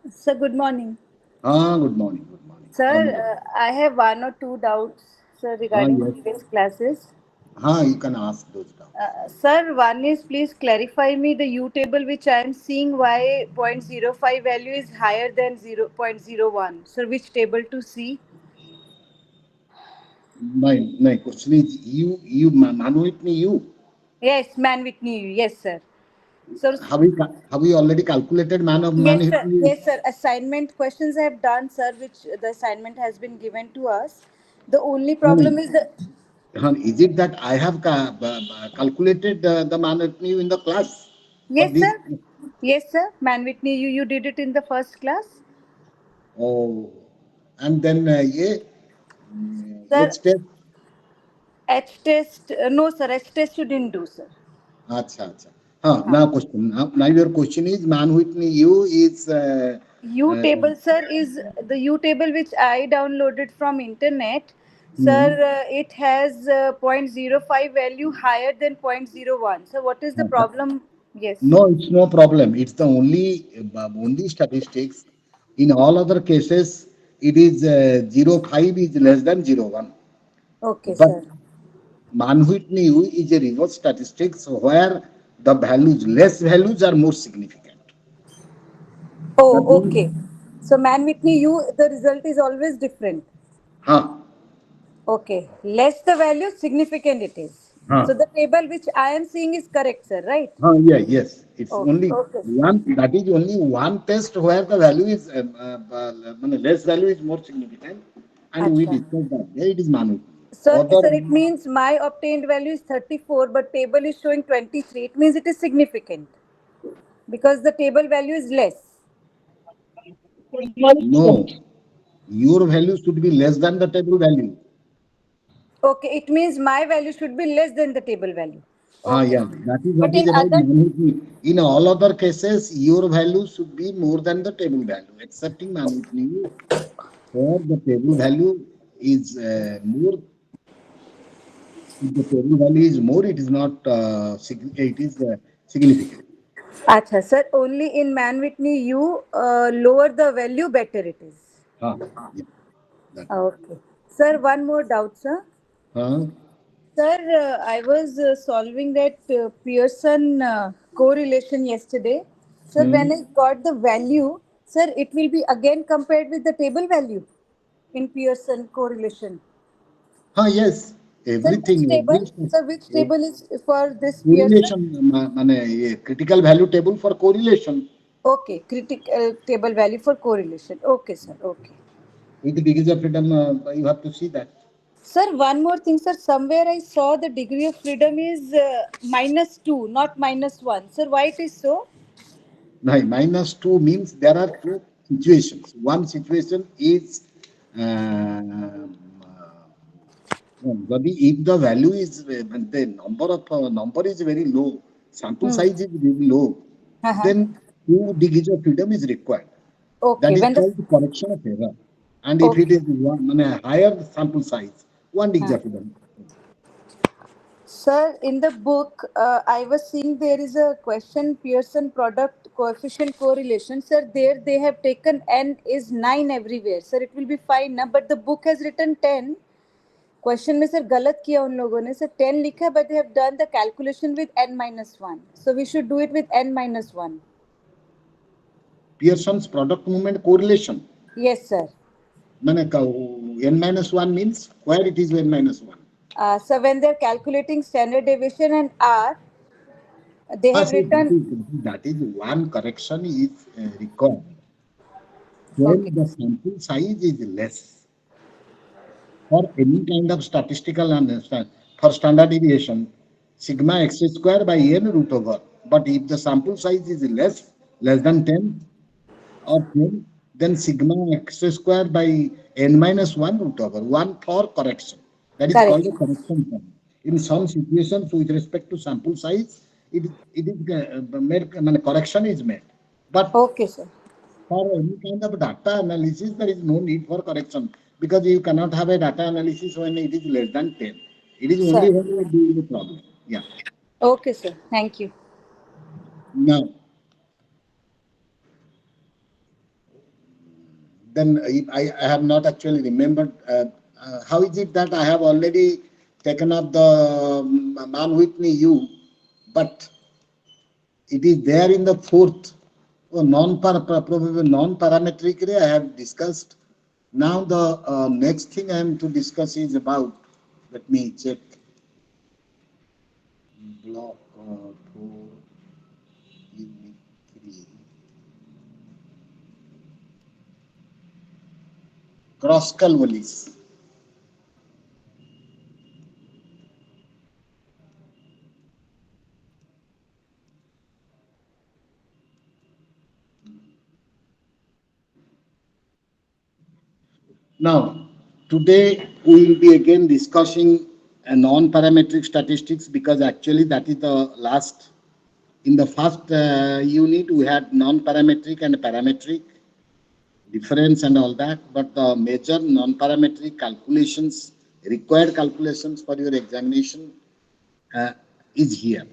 Sir, good morning. Good morning. Good morning. Tell me. Sir, I have one or two doubts, sir, regarding Yes. previous classes. You can ask those doubts. Sir, one is please clarify me the U table which I am seeing why zero point zero 0.05 value is higher than 0.01. Sir, which table to see? My question is man with me, you. Yes, man with me. Yes, sir. So, Have you already calculated man yes, with sir. you? Yes, sir. Assignment questions I have done, sir, which the assignment has been given to us. The only problem Honey, is the. is it that I have calculated the man with me in the class for Yes, this? sir. Yes, sir. Man Whitney, you did it in the first class. Oh, and then Sir, H test. H test, no, sir. H test you didn't do, sir. Acha, acha. Huh. Now your question is man with me, you is U uh, table, sir, is the U table which I downloaded from internet. Sir, hmm. it has zero point zero 0.05 value higher than zero point zero 0.01. So, what is the problem? Yes. No, it's no problem. It's the only statistics. In all other cases, it is 0.5 is less than 0.1. Okay, But sir. Manhuitni is a reverse statistics where the values, less values are more significant. That Oh, means, okay. So, Man Whitney, the result is always different. huh, Okay. Less the value, significant it is. huh, So, the table which I am seeing is correct, sir, right? yeah, yes. It's Okay, only okay, sir. one, that is only one test where the value is, less value is more significant. And we Acha. discussed that. Yeah, it is Manhuitni. Sir, Other it means my obtained value is 34, but table is showing 23. It means it is significant because the table value is less. No, your value should be less than the table value. Okay, it means my value should be less than the table value. Okay. Yeah, that is But what is in about other, Manhuitni. In all other cases, your value should be more than the table value, excepting Manhuitni, where the table value is more. If the table value is more, it is not it is significant. Acha, sir, only in Man Whitney you lower the value, better it is. Yeah, that. Okay. Sir, one more doubt, sir. Huh? Sir, I was solving that Pearson correlation yesterday. Sir, when Hmm. I got the value, sir, it will be again compared with the table value in Pearson correlation. Yes, Sir, everything, which table? every Sir, which table is for this Pearson? correlation, critical value table for correlation. Okay, table value for correlation. Okay, sir. Okay. With degrees of freedom, you have to see that. Sir, one more thing, sir. Somewhere I saw the degree of freedom is -2, not -1. Sir, why it is so? Now, -2 means there are two situations. One situation is if the value is the number is very low, sample Hmm. size is very low, Uh-huh. then 2 degrees of freedom is required. That Okay. is When the called correction of error. And if it okay. is higher sample size, 1 degree Huh. of freedom. Sir, in the book, I was seeing there is a question Pearson product coefficient correlation. Sir, there they have taken n is 9 everywhere. Sir, it will be fine now, but the book has written 10. Question में sir गलत किया उन लोगों ने sir 10 लिखा है but they have done the calculation with n minus 1. So we should do it with n minus 1. Pearson's product movement correlation. Yes, sir. N-1 means where it is N-1. So when they're calculating standard deviation and R, they have See, written. that is one correction is required. Okay. When the sample size is less for any kind of statistical understand for standard deviation, sigma x square by n root over. But if the sample size is less than 10 or 10, then sigma x square by n minus 1 root over 1 for correction. That is called Correct. a correction term. In some situations, with respect to sample size, it is made, correction is made. But Okay, sir. for any kind of data analysis, there is no need for correction because you cannot have a data analysis when it is less than 10. It is only Sir. when you are doing the problem. Yeah. Okay, sir. Thank you. Now, then if I have not actually remembered, how is it that I have already taken up the man with me, you, but it is there in the fourth, probably non-parametric ray I have discussed. Now the next thing I am to discuss is about, let me check, block 4, unit 3, cross-call volleys. Now, today we will be again discussing a non-parametric statistics, because actually that is the last. In the first unit, we had non-parametric and parametric difference and all that, but the major non-parametric calculations, required calculations for your examination uh, is here.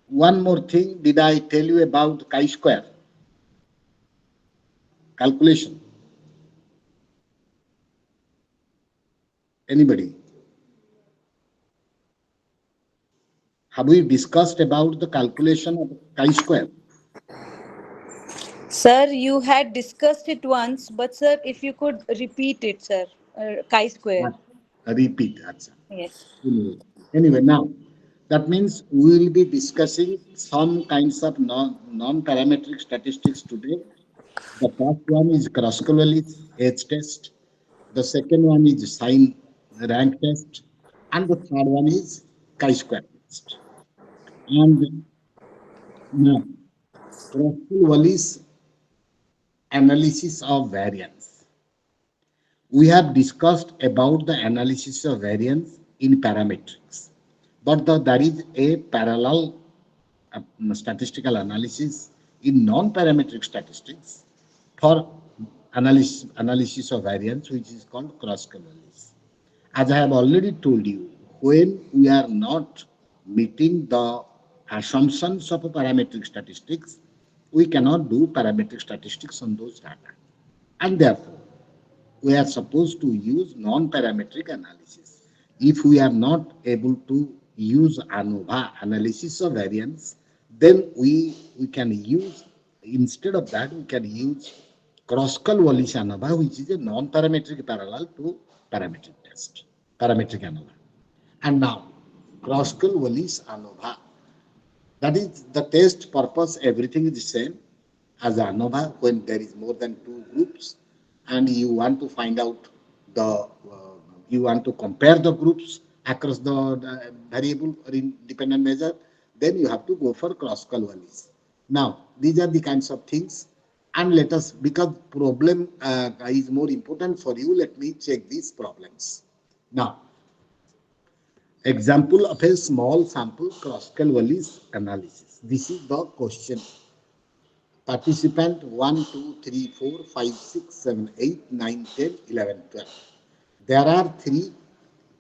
One more thing, did I tell you about chi-square calculation? Anybody? Have we discussed about the calculation of chi-square? Sir, you had discussed it once, but sir, if you could repeat it, sir. Chi-square. Repeat. Achha. Yes. Anyway, now that means we will be discussing some kinds of non-parametric statistics today. The first one is cross-correlates age test. The second one is sign rank test, and the third one is chi-square test. And now, cross-correlates analysis of variance. We have discussed about the analysis of variance in parametrics, but there is a parallel statistical analysis in non-parametric statistics for analysis of variance, which is called cross-correlation. As I have already told you, when we are not meeting the assumptions of parametric statistics, we cannot do parametric statistics on those data. And therefore, we are supposed to use non-parametric analysis. If we are not able to use ANOVA, analysis of variance, then we can use, instead of that, we can use cross-call-Wallis ANOVA, which is a non-parametric parallel to parametric test, parametric ANOVA. And now, cross-call-Wallis ANOVA, that is the test purpose, everything is the same as ANOVA when there is more than two groups and you want to find out you want to compare the groups across the variable or independent measure, then you have to go for cross-call values. Now, these are the kinds of things, and let us, because problem is more important for you, let me check these problems. Now, example of a small sample cross-call values analysis. This is the question. Participant 1, 2, 3, 4, 5, 6, 7, 8, 9, 10, 11, 12. There are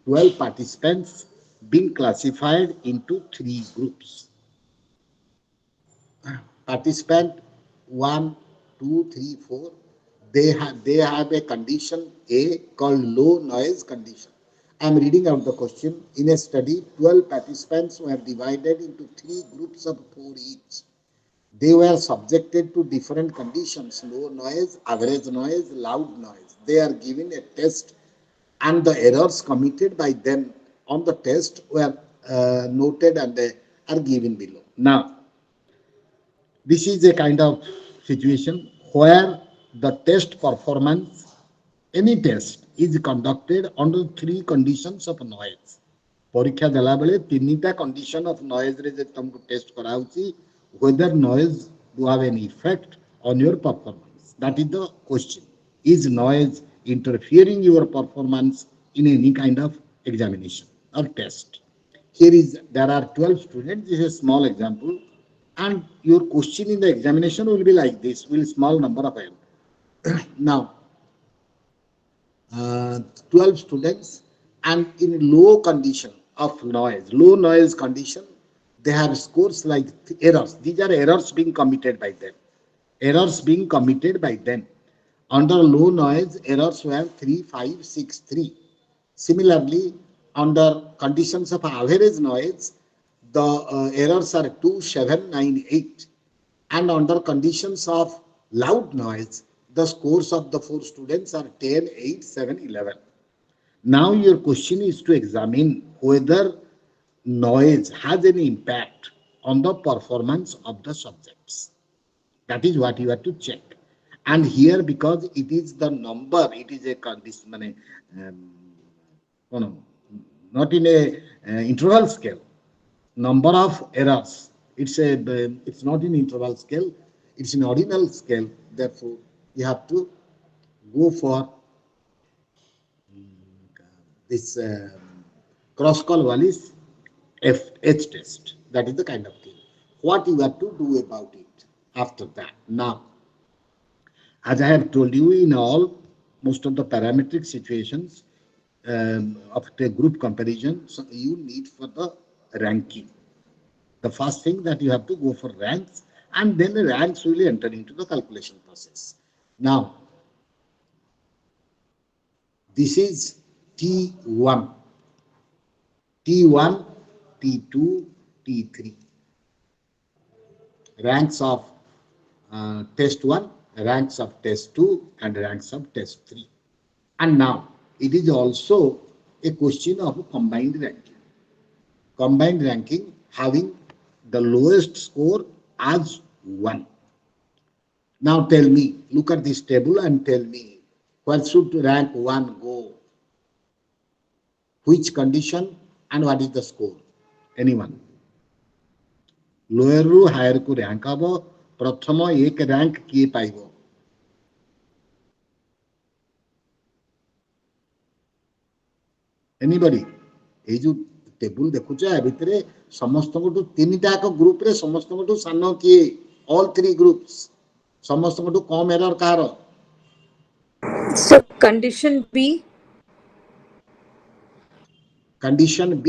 12 participants being classified into three groups. Participant 1, 2, 3, 4, they have a condition A called low noise condition. I am reading out the question. In a study, 12 participants were divided into three groups of 4 each. They were subjected to different conditions: low noise, average noise, loud noise. They are given a test, and the errors committed by them on the test were noted and they are given below. Now, this is a kind of situation where the test performance, any test, is conducted under three conditions of noise. ପରୀକ୍ଷା ଦେଲା ବେଳେ ତିନିଟା condition of noise ରେ ଯଦି ତମକୁ test କରାହଉଛି, whether noise do have an effect on your performance. That is the question. Is noise interfering your performance in any kind of examination or test? There are 12 students. This is a small example, and your question in the examination will be like this: will small number of them. Now, 12 students, and in low condition of noise, low noise condition, they have scores like errors. These are errors being committed by them. Errors being committed by them Under low noise, errors were 3563. Similarly, under conditions of average noise, the errors are 2798. And under conditions of loud noise, the scores of the four students are 10, 8, 7, 11. Now your question is to examine whether noise has any impact on the performance of the subjects. That is what you have to check. And here, because it is the number, it is a condition, no, no, not in a interval scale. Number of errors. It's not in interval scale. It's in ordinal scale. Therefore, you have to go for this cross call Wallis H test. That is the kind of thing. What you have to do about it after that. Now, as I have told you, in all most of the parametric situations of the group comparison, so you need for the ranking. The first thing that you have to go for ranks, and then the ranks will enter into the calculation process. Now, this is T1, T1, T2, T3. Ranks of test 1, ranks of test 2, and ranks of test 3. And now, it is also a question of combined ranking. Combined ranking having the lowest score as 1. Now tell me, look at this table and tell me, where should rank 1 go? Which condition and what is the score? Anyone? Lower ru higher ku rank habo, prathama ek rank kiye paibo? Anybody? এই যে table দেখুছ এ ভিতরে সমস্তଙ୍କଠୁ তিনিটা ଏକ ଗ୍ରୁପରେ ସମସ୍ତଙ୍କଠୁ ସାନ କିଏ? All three groups. ସମସ୍ତଙ୍କଠୁ କମ ଏରର କାହାର? So condition B. Condition B,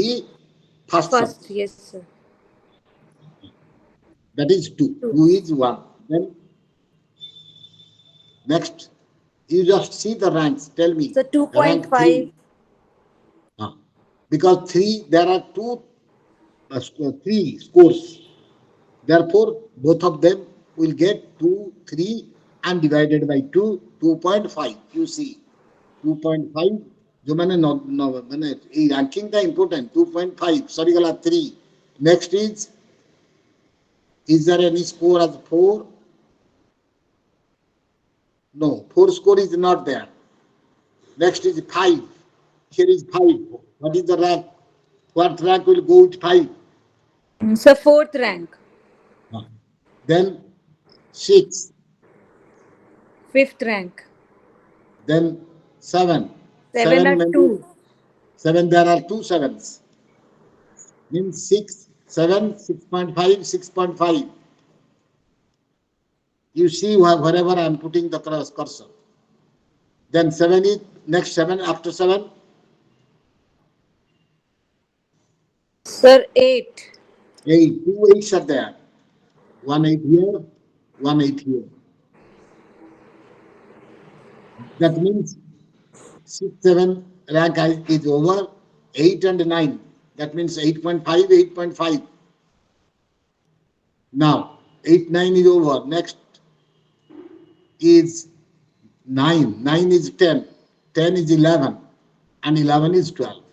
first First, sub. yes, sir. That is 2. 2 is 1. Then next, you just see the ranks. Tell me. So Rank 2.5. 3. Because 3, there are three scores. Therefore, both of them will get 2, 3 and divided by 2, 2.5. You see, 2.5. जो मैंने ranking था important. 2.5. Sorry, गला 3. Next is there any score as 4? No, 4 score is not there. Next is 5. Here is 5. What is the rank? What rank will go with 5? So fourth rank. Then 6. Fifth rank. Then 7. 7 are 2. 7, there are 2 sevens. Means 6, 7, 6.5, 6.5. You see wherever I am putting the cursor. Then 7 is next 7 after 7. Sir, 8. 8. 2 8s are there. 1 8 here, 1 8 here. That means 6, 7 rank is over. 8 and 9. That means 8.5, 8.5. Now, 8, 9 is over. Next is 9. 9 is 10. 10 is 11. And 11 is 12.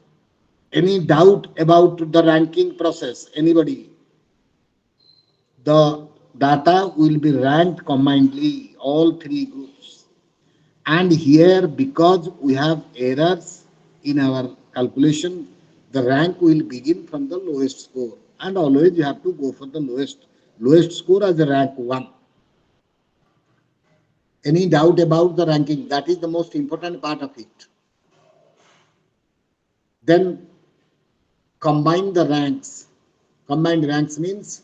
Any doubt about the ranking process? Anybody? The data will be ranked combinedly, all three groups. And here, because we have errors in our calculation, the rank will begin from the lowest score. And always you have to go for the lowest score as a rank 1. Any doubt about the ranking? That is the most important part of it. Then combine the ranks. Combined ranks means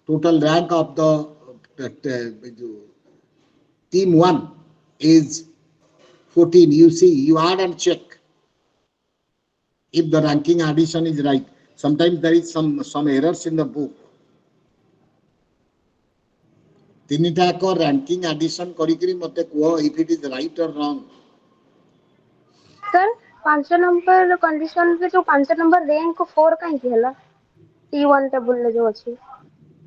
total rank of the team 1 is 14. You see, you add and check if the ranking addition is right. Sometimes there is some errors in the book. तीनटा को ranking addition करिकरी मते को if it is right और wrong. Sir 5 number condition पे जो 5 number rank 4 काहे की हला T1 टेबल ले जो अछि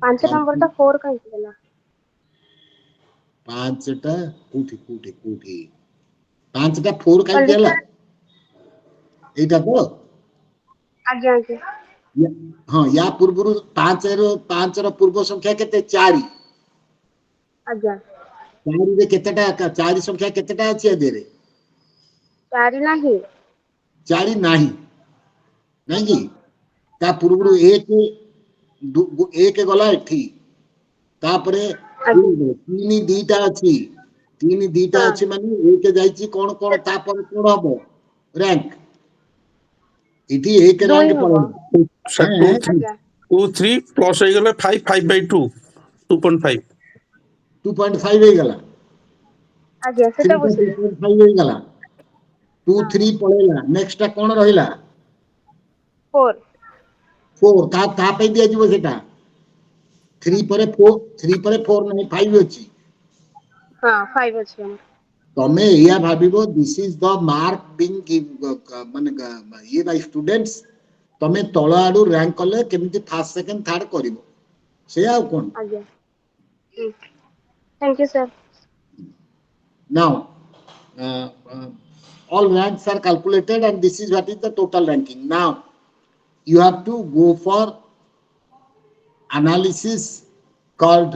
5 नंबर ता 4 काहे की हला पांचटा कोठी पांचटा 4 काई केला कंडीशन एटा तो आगे आगे हाँ या पूर्व 5 रो पूर्व संख्या केते 4 आगे 4 रे केतेटा 4 संख्या केतेटा अछि एदेरे 4 नाही 4 नाही नहीं की ता पूर्व हाँ 1 गला एठी तापरे आगे 3 दीटा अछि 3 दीटा हाँ अछि माने 1 जाईची कोन कोन तापर कोन हबो रैंक इठी 1 दुई रैंक हबो पड़े सर हैं 2 3 प्लस हो गले 5 5/2 2.5 हे गला आगे 3 सेटा का बुझिले 2.5 हे गला 2 हाँ 3 पळेला नेक्स्ट कोन रहिला 4 4 ता पे दिया जीवो सेटा 3 परे 4 3 परे 4 नहीं 5 अछि हाँ 5 अछि तमे या भाबिबो this is the mark being माने ये बाय स्टूडेंट्स तमे तळ आडू रैंक कले केमिति फर्स्ट सेकंड थर्ड करिवो से आ कोन आगे thank you sir now all ranks are calculated and this is what is the total ranking. Now you have to go for analysis called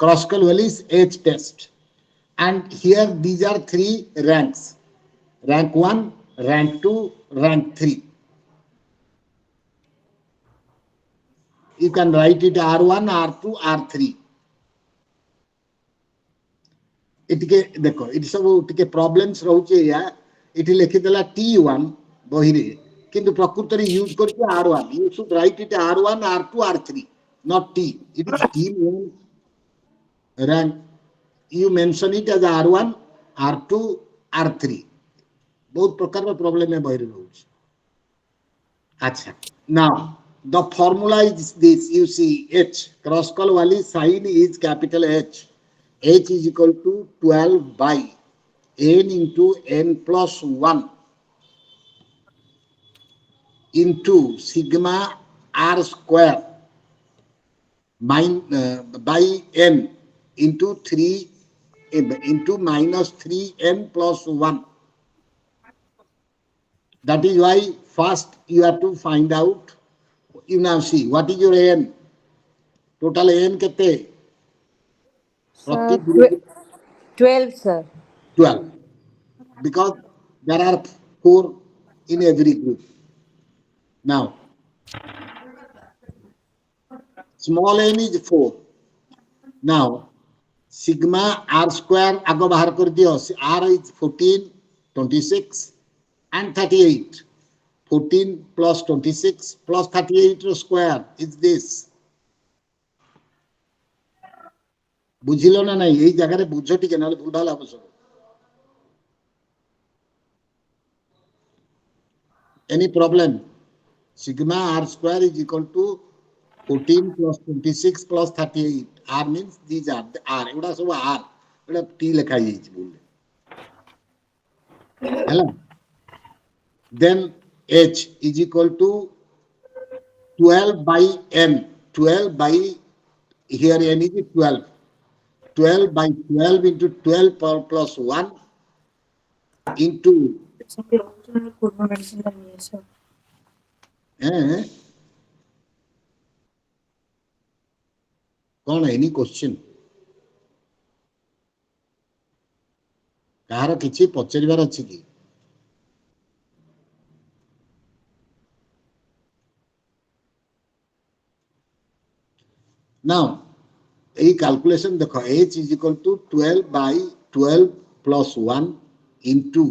Cross-Wallis age test, and here these are 3 ranks: rank 1, rank 2, rank 3. You can write it R1, R2, R3. इटिके देखो it सब टिके problems रहउचे या इति लिखि देला T1 बहिरे किंतु प्रकृत रे यूज करके R1. You should write it R1, R2, R3, not T. It is T1 rank. You mention it as R1, R2, R3. बहुत प्रकार का प्रॉब्लम है बहिरे रहउचे. अच्छा, now the formula is this. You see H Cross-Wallis sign is capital H. H is equal to 12 by n into n plus 1 into sigma r square by n into 3 into minus 3n plus 1. That is why first you have to find out. You now see what is your n. Total n kete Sir, prati 12, sir. 12 because there are 4 in every group. Now small n is 4. Now sigma r square ago bahar kar diyo. R is 14, 26 and 38. 14 plus 26 plus 38 square is this. बुझिलो ना नहीं यही जगह रे बुझो टिके नाले भूल भाल आवश्यक. Any problem? Sigma r square is equal to 14 plus 26 plus 38. R means these are the R. एवढा सब R. एवढा T लिखा जाइए बोले. Hello. Then H is equal to 12 by n. 12 by here n is 12. 12 by 12 into 12 plus 1 into कौन any question कहार किछि पचरिबार अछि कि now a calculation देखो h is equal to 12 by 12 plus 1 into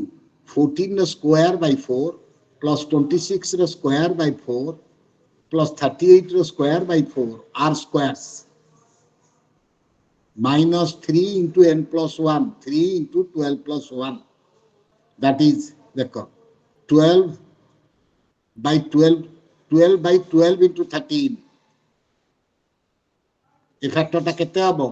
14 square by 4 plus 26 square by 4 plus 38 square by 4 r squares minus 3 into n plus 1 3 into 12 plus 1 that is देखो 12 by 12 12 by 12 into 13 ए फैक्टरटा केते हबो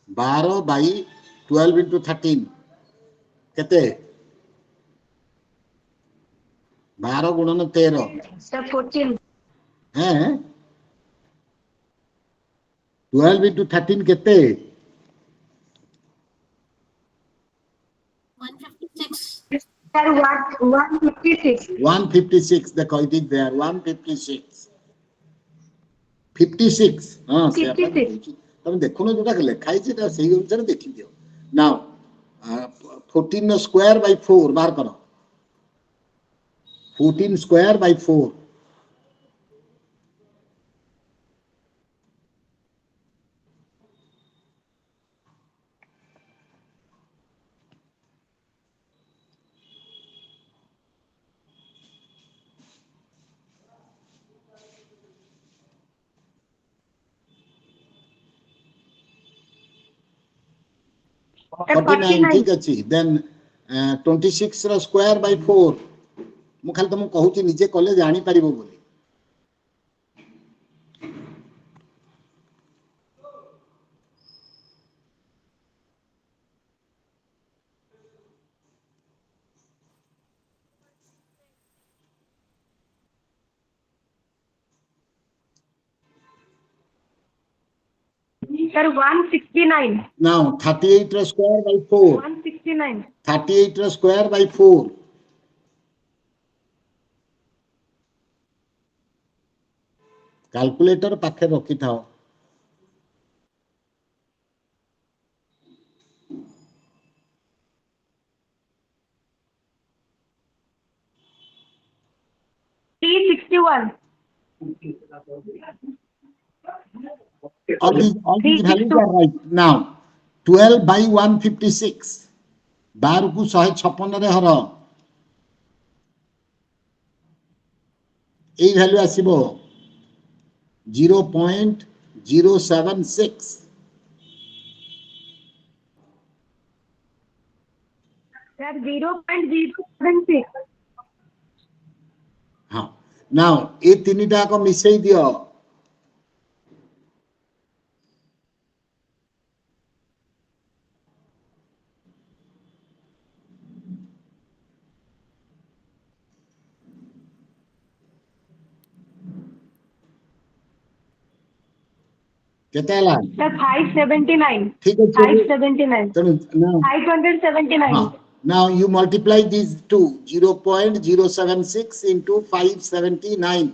12 by 12 into 13 केते 12 गुणन 13 Sir, 14. हैं 12 into 13 केते 156. Sir, what? 156. 156 देखो it is there 156 56 हां से अपन 56. तुम देखो ना जोटा लिखा है सेटा सही अनुसार देखि दियो नाउ 14 स्क्वायर बाय 4 बाहर करो 14 स्क्वायर बाय 4 49 ठीक अछि देन 26 रो स्क्वायर बाय 4 मु खाली तुम कहूची निजे कले जानी परिबो बोली Sir, 169. नाउ 38 रो स्क्वायर बाय 4 169. 38 रो स्क्वायर बाय 4 कैलकुलेटर पाखे रखी थाओ $361. all these values are right now 12 by 156 12 को 156 रे हर এই ভ্যালু আসিব 0.076 Sir, 0.076. हां नाउ ए तीनटा को मिसई दियो केते हला Sir, 579. ठीक अछि 579. तनु नाउ 579. हां now you multiply these two 0.076 into 579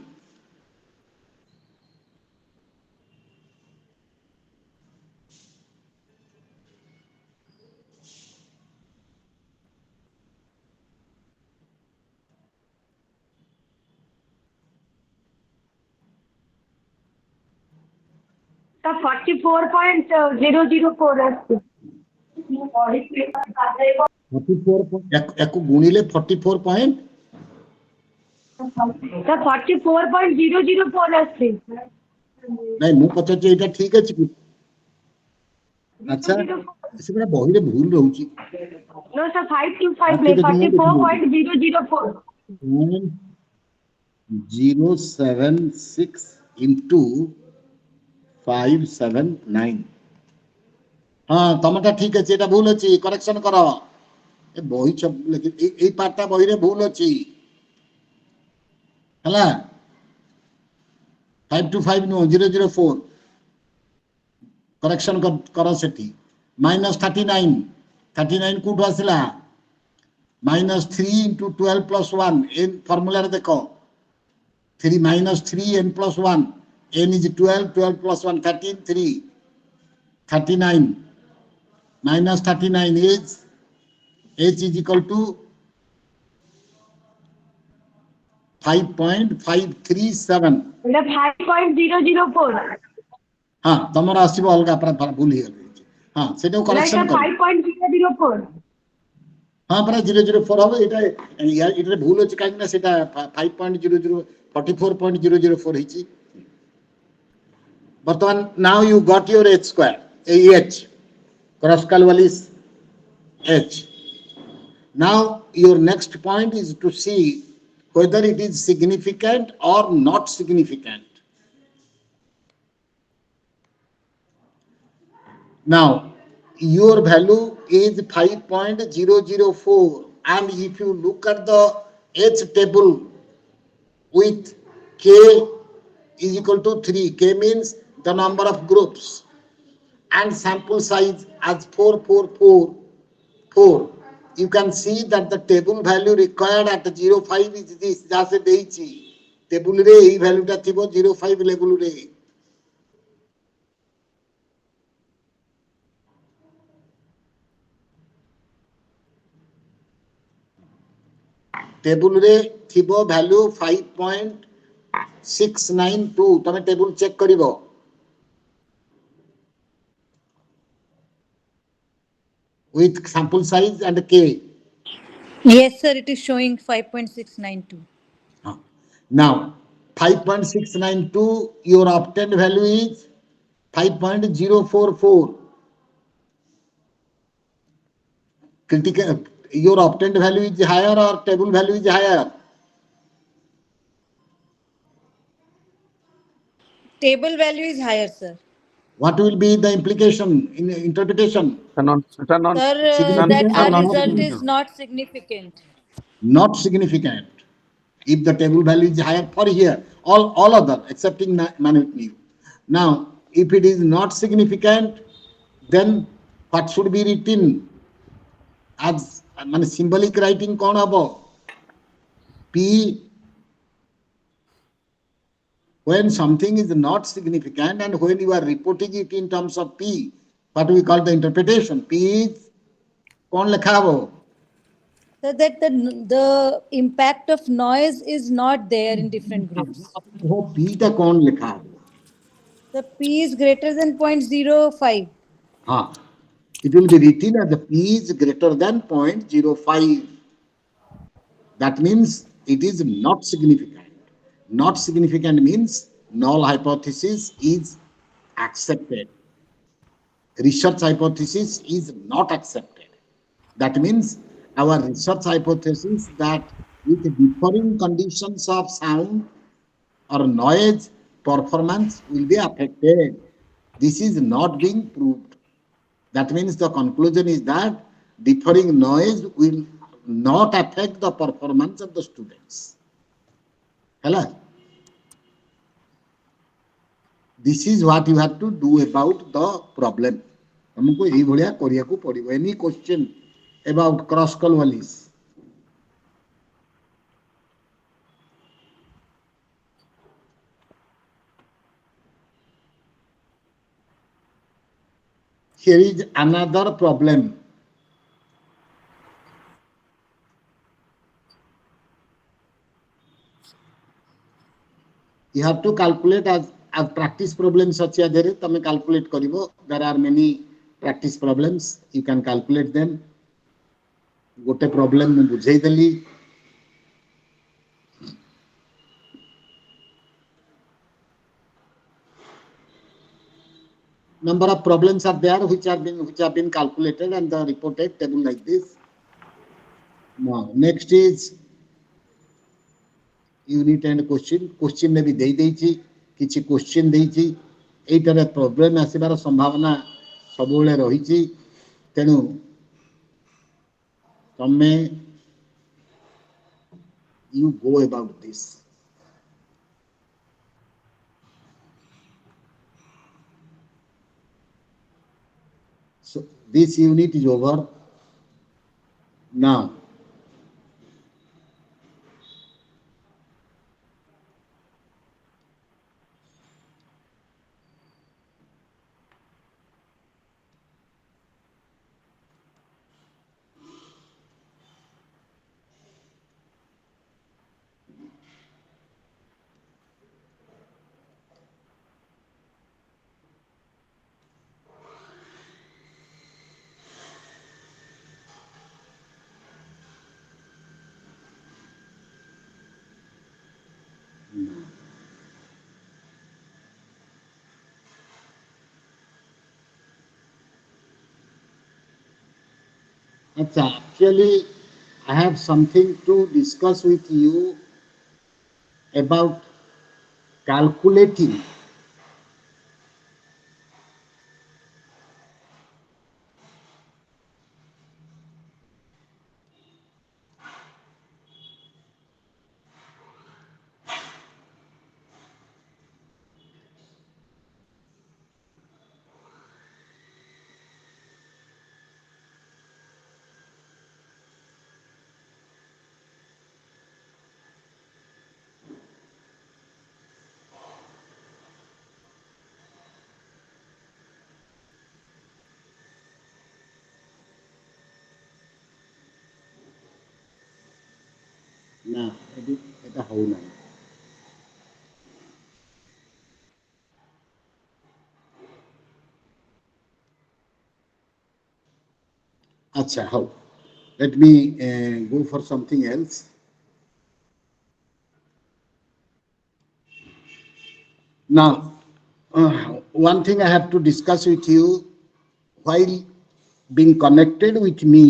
Sir, 44.004. 44 एको गुणिले 44 पॉइंट Sir, 44.004 আসছে। नहीं मु पचाचे एटा ठीक अछि कि अच्छा सेटा बहिरे भूल रहउची No, sir, 525 नहीं, 44.004. 076 into 579 हाँ तमटा ठीक अछि एटा भूल अछि करेक्शन करो ए बही सब लेकिन ए पार्टटा बहिरे भूल अछि हला 525 नो 004 करेक्शन करो सेठी -39 39 कोठो आसिला -3 into 12 plus 1 in formula रे देखो 3 -3 n plus 1 n is 12 12 plus 1 13 3 39 -39 is h is equal to 5.537 এটা 5.004 हाँ तमरा आसीबो अलगा पर भूल ही गली हाँ सेटा करेक्शन এটা कर 5.004 हाँ पर 004 হবে এটা এটা ভুল হচ্ছে কাজ না সেটা 5.00 44.004 হইছি বর্তমান now you got your h square h cross calvalis h now your next point is to see whether it is significant or not significant. Now, your value is 5.004, and if you look at the H table with K is equal to 3, K means the number of groups, and sample size as 4444, you can see that the table value required at 05 is this. Just ଦେଇଛି table ରେ এই ভ্যালুটা ଥିବ 05 level রে। table ରେ ଥିବ value 5.692, ତମେ table check କରିବ। with sample size and K. Yes, sir, it is showing 5.692. Now, 5.692, your obtained value is 5.044. Critical, your obtained value is higher or table value is higher? Table value is higher, sir. What will be the implication in interpretation? Sir, that our result is not significant. Not significant. If the table value is higher for here, all other excepting minute new. Now, if it is not significant, then what should be written as symbolic writing कौन हबो? P, when something is not significant and when you are reporting it in terms of P, what we call the interpretation, P is कौन लिखा हबो? So that the impact of noise is not there in different groups. वो P टा कौन लिखा हबो? The P is greater than 0.05. हाँ, it will be written as the P is greater than 0.05. That means it is not significant. Not significant means null hypothesis is accepted. Research hypothesis is not accepted. That means our research hypothesis that with differing conditions of sound or noise, performance will be affected. This is not being proved. That means the conclusion is that differing noise will not affect the performance of the students. Hello? This is what you have to do about the problem. हमको यही भलिया करिया को पड़िबो। Any question about cross call Here is another problem. You have to calculate as practice problems such as there tame calculate karibo. There are many practice problems, you can calculate them. Gote problem mu bujhai deli. Number of problems are there which have been calculated and the reported table like this. Now next is unit and question. Question ne bhi ଦେଇଛି କିଛି question ଦେଇଛି ଏଇଟାରେ problem ଆସିବାର ସମ୍ଭାବନା ସବୁବେଳେ ରହିଛି ତେଣୁ ତମେ you go about this. So this unit is over now. Actually, I have something to discuss with you about calculating না এটা হও নাই আচ্ছা হও let me go for something else. Now one thing I have to discuss with you while being connected with me,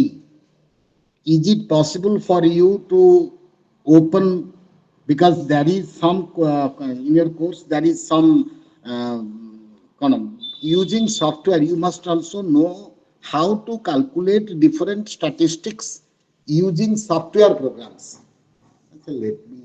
is it possible for you to open, because there is some in your course there is some kind of using software, you must also know how to calculate different statistics using software programs. So let me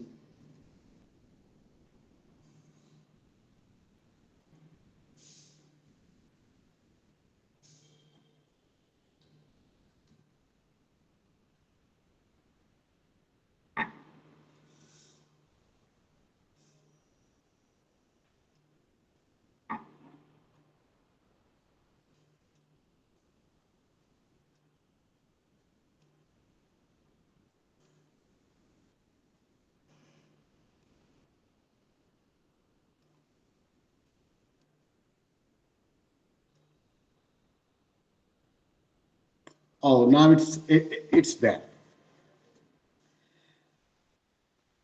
oh now it's there.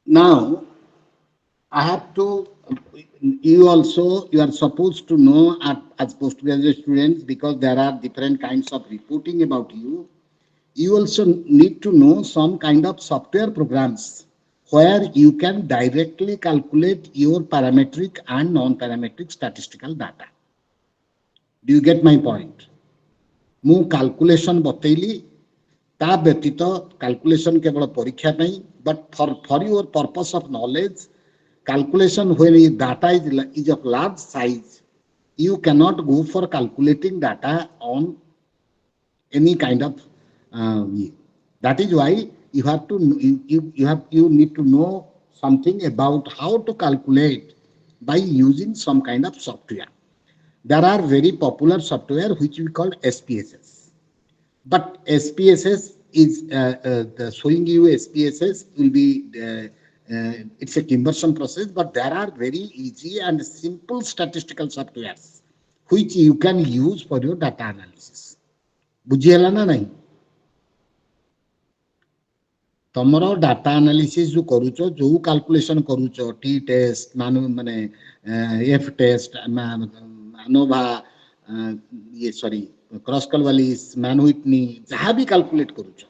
Now I have to, you also, you are supposed to know as postgraduate students, because there are different kinds of reporting about you. You also need to know some kind of software programs where you can directly calculate your parametric and non-parametric statistical data. Do you get my point? ମୁଁ calculation बतैली ता व्यतीत calculation केवल परीक्षा ପାଇଁ, but for your purpose of knowledge, calculation when data is of large size, you cannot go for calculating data on any kind of way. That is why you have to you need to know something about how to calculate by using some kind of software. There are very popular software which we call SPSS. But SPSS is showing you SPSS will be it's a conversion process, but there are very easy and simple statistical softwares which you can use for your data analysis. बुझीगला ना नहीं तमरो data analysis जो करूचो जो calculation करूचो T test माने F test मानोवा ये sorry cross कलवालिस मान Whitney जहाँ भी कैलकुलेट करूचो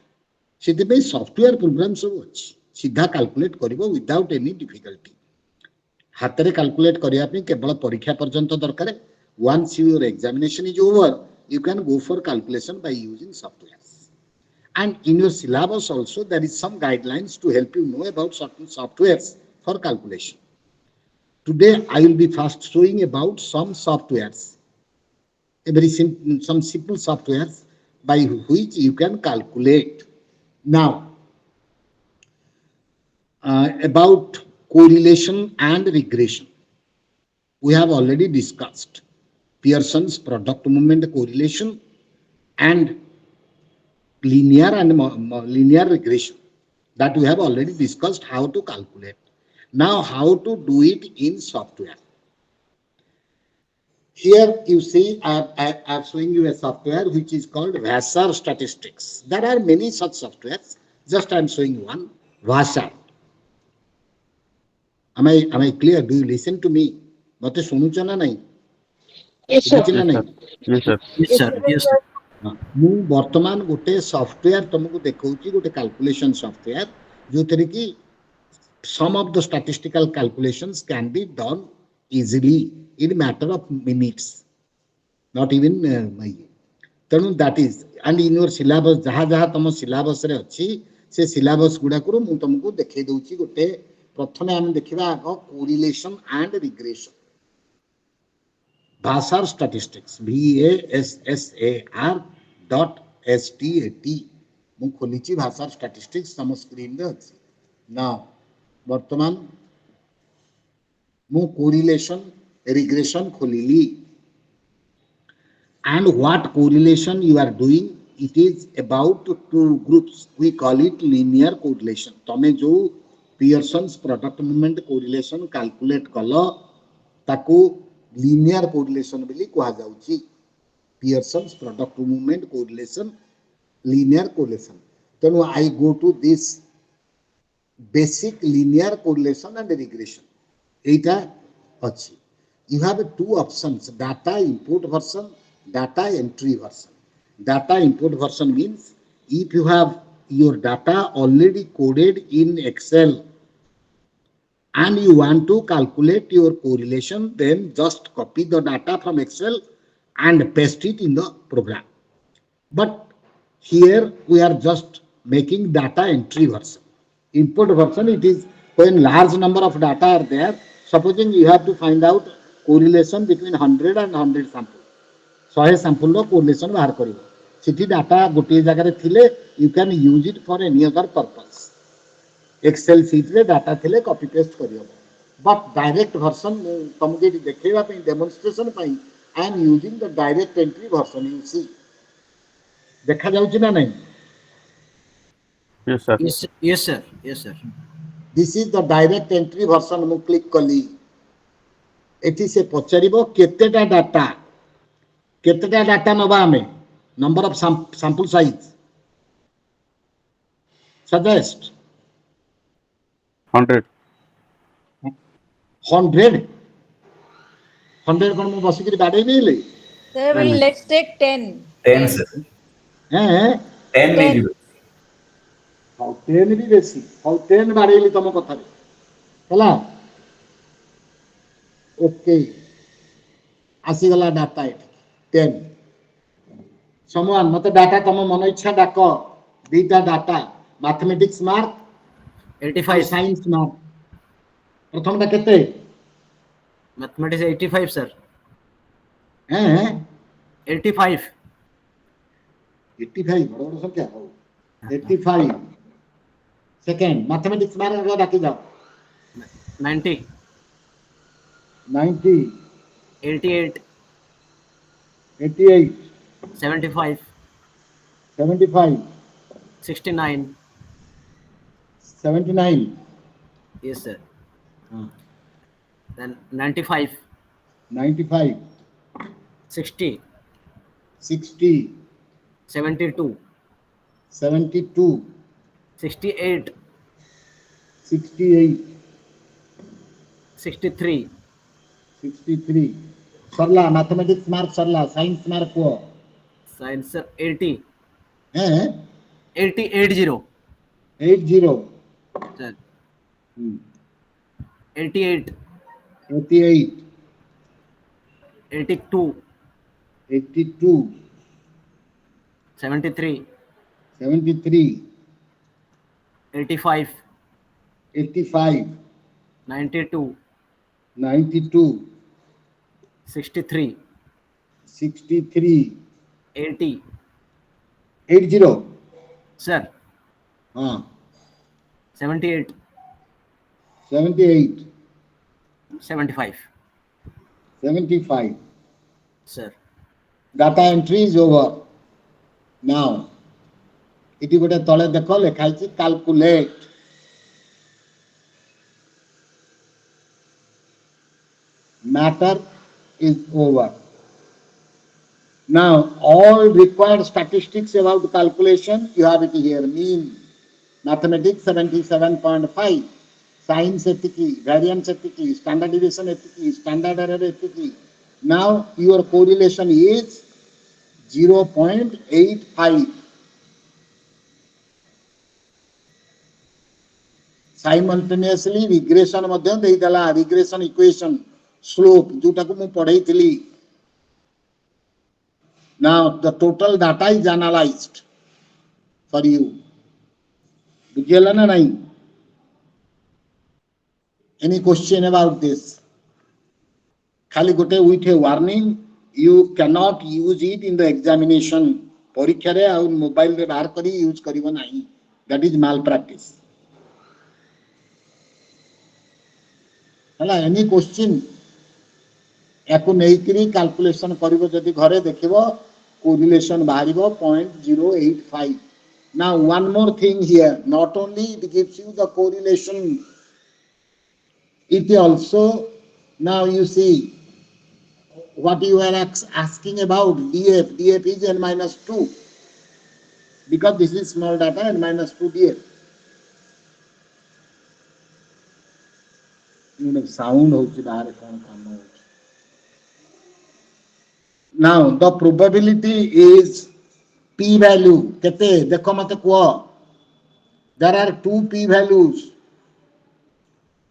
सेते पे सॉफ्टवेयर प्रोग्राम सब अछि सीधा कैलकुलेट करिवो विदाउट एनी डिफिकल्टी हाथ रे कैलकुलेट करिया पे केवल परीक्षा पर्यंत दरकार once your examination is over you can go for calculation by using softwares. And in your syllabus also, there is some guidelines to help you know about certain softwares for calculation. Today, I will be first showing about some softwares, some simple softwares by which you can calculate. Now, about correlation and regression, we have already discussed Pearson's product movement correlation and linear regression that we have already discussed how to calculate. Now how to do it in software. Here you see I am showing you a software which is called Vassar Statistics. There are many such softwares. Just I am showing one, Vassar. Am I clear? Do you listen to me? मते सुनुच ना नहीं? Yes, sir. बुझिला नहीं? Yes, sir. Yes, sir. Yes, sir. ମୁଁ ବର୍ତ୍ତମାନ ଗୋଟେ software ତମକୁ ଦେଖଉଛି ଗୋଟେ କାଲକୁଲେସନ ସଫ୍ଟୱେୟାର ଯୋଉଥିରେ କି some of the statistical calculations can be done easily in a matter of minutes, not even ତେଣୁ that is, and in your syllabus ଯାହା ଯାହା ତମ syllabus ରେ ଅଛି ସେ syllabus ଗୁଡାକରୁ ମୁଁ ତମକୁ ଦେଖେଇ ଦଉଛି ଗୋଟେ ପ୍ରଥମେ ଆମେ ଦେଖିବା ଆଗ correlation and regression. Vassar statistics vassar.stat ମୁଁ ଖୋଲିଛି Vassar statistics ତମ ସ୍କ୍ରିନ୍ ରେ ଅଛି ନା ବର୍ତ୍ତମାନ ମୁଁ correlation regression ଖୋଲିଲି. And what correlation you are doing, it is about two groups. We call it linear correlation. तमे जो Pearson's product movement correlation calculate कलो ताको linear correlation बोली कहा जाउची. Pearson's product movement correlation, linear correlation. तेनु I go to this basic linear correlation and regression. एटा अछि. You have two options, data input version, data entry version. Data input version means if you have your data already coded in Excel and you want to calculate your correlation, then just copy the data from Excel and paste it in the program. But here we are just making data entry version. Input version, it is when large number of data are there. Supposing you have to find out correlation between 100 and 100 samples. 100 sample ର correlation ବାହାର କରିବ. ସେଠି data ଗୋଟିଏ ଜାଗାରେ ଥିଲେ you can use it for any other purpose. Excel sheet ରେ data ଥିଲେ copy paste କରିବ. But direct version ତମକୁ ଏଠି ଦେଖେଇବା ପାଇଁ demonstration ପାଇଁ I am using the direct entry version. You see ଦେଖା ଯାଉଛି ନା ନାହିଁ? Yes, sir. Yes, sir. Yes, sir. This is the direct entry version. ମୁଁ click କଲି ଏଠି ସେ ପଚାରିବ କେତେଟା data ନବା ଆମେ number of sample size suggest 100. 100 କଣ ମୁଁ ବସିକିରି ବାଡେଇ ନେଇଲେ Sir, well, let's take 10. 10 sir. ହେଁ 10 ନେଇଯିବେ ହଉ 10 ବି ବେଶୀ ହଉ 10 ବାଡେଇଲି ତମ କଥାରେ ହେଲା ଓକେ ଆସିଗଲା ଡାଟା ଏଠି 10 ସମାନ ମତେ ଡାଟା ତମ ମନ ଇଚ୍ଛା ଡାକ ଦିଟା data mathematics mark 85. Science mark ପ୍ରଥମଟା କେତେ Mathematics 85, sir. ହେଁ 85. 85 ବଡ଼ ବଡ଼ ସଂଖ୍ୟା ହଉ 85 ସେକେଣ୍ଡ ମ୍ୟାଥମେଟିକ୍ସ ମାର୍କ ଡାକି ଯାଅ 90. 90 88. 88 75. 75 69. 79 Yes, sir. Then 95. 95 60. 60 72. 72 68. 68 63. 63 सरला मैथमेटिक्स मार्क सरला साइंस मार्क को Science, sir. 80. हैं 80. 80. 80 Sir. 88. 88 82. 82 73. 73 85. 85 92. 92 63. 63 80. 80 Sir. हाँ 78. 78 75. 75 Sir. data entry is over now इटी गोटे तले देख लिखाई calculate matter is over. Now all required statistics about calculation you have it here. Mean mathematics 77.5, science ethics, variance ethics, standard deviation ethics, standard error ethics. Now your correlation is 0.85. simultaneously regression madhya deidala, regression equation slope jota ko mu padhaithili. Now the total data is analyzed for you. Bujhela na nahi? Any question about this? Khali gote with a warning, you cannot use it in the examination. Parikha re au mobile re bahar kari use karibo nahi. That is malpractice. Hala, any question? याको नेइकरी calculation करिवो जदि घरे देखिवो correlation बाहरिवो 0.085. Now one more thing here, not only it gives you the correlation, it also, now you see what you are asking about df is n minus 2 because this is small data n minus 2 df. You know sound hochi bahare kon kam hochi. Now the probability is p value kete dekho mate kuo. There are two p values,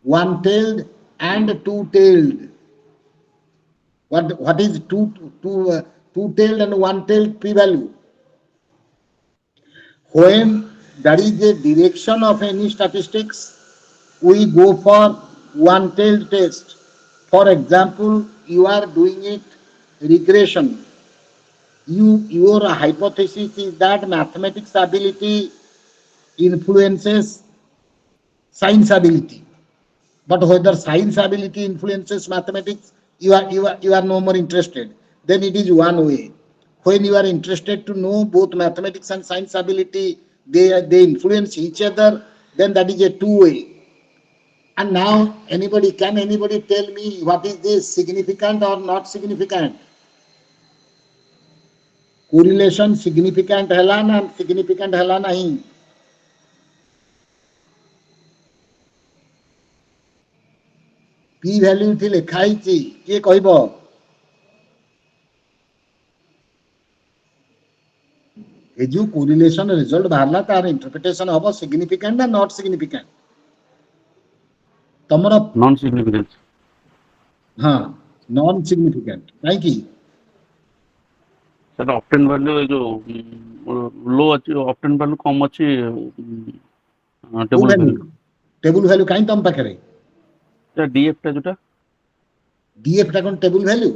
one tailed and two tailed. What is two tailed and one tailed p value? When there is a direction of any statistics, we go for one tailed test. For example, you are doing it regression. Your hypothesis is that mathematics ability influences science ability. But whether science ability influences mathematics, you are no more interested. Then it is one way. When you are interested to know both mathematics and science ability, they influence each other, then that is a two-way. And now can anybody tell me what is this, significant or not significant? Correlation significant hela na significant hela nahi? P value thi lekha heichi, kiye kahibo? ये जो correlation result बाहरला तार interpretation हबो significant ना not significant तमरा non significant हां non significant काई की sir obtain value जो लो अछि ऑप्टेन वैल्यू कम अछि टेबल वैल्यू काई तम पाखरे सर डीएफ टा जोटा डीएफ टा कोन टेबल वैल्यू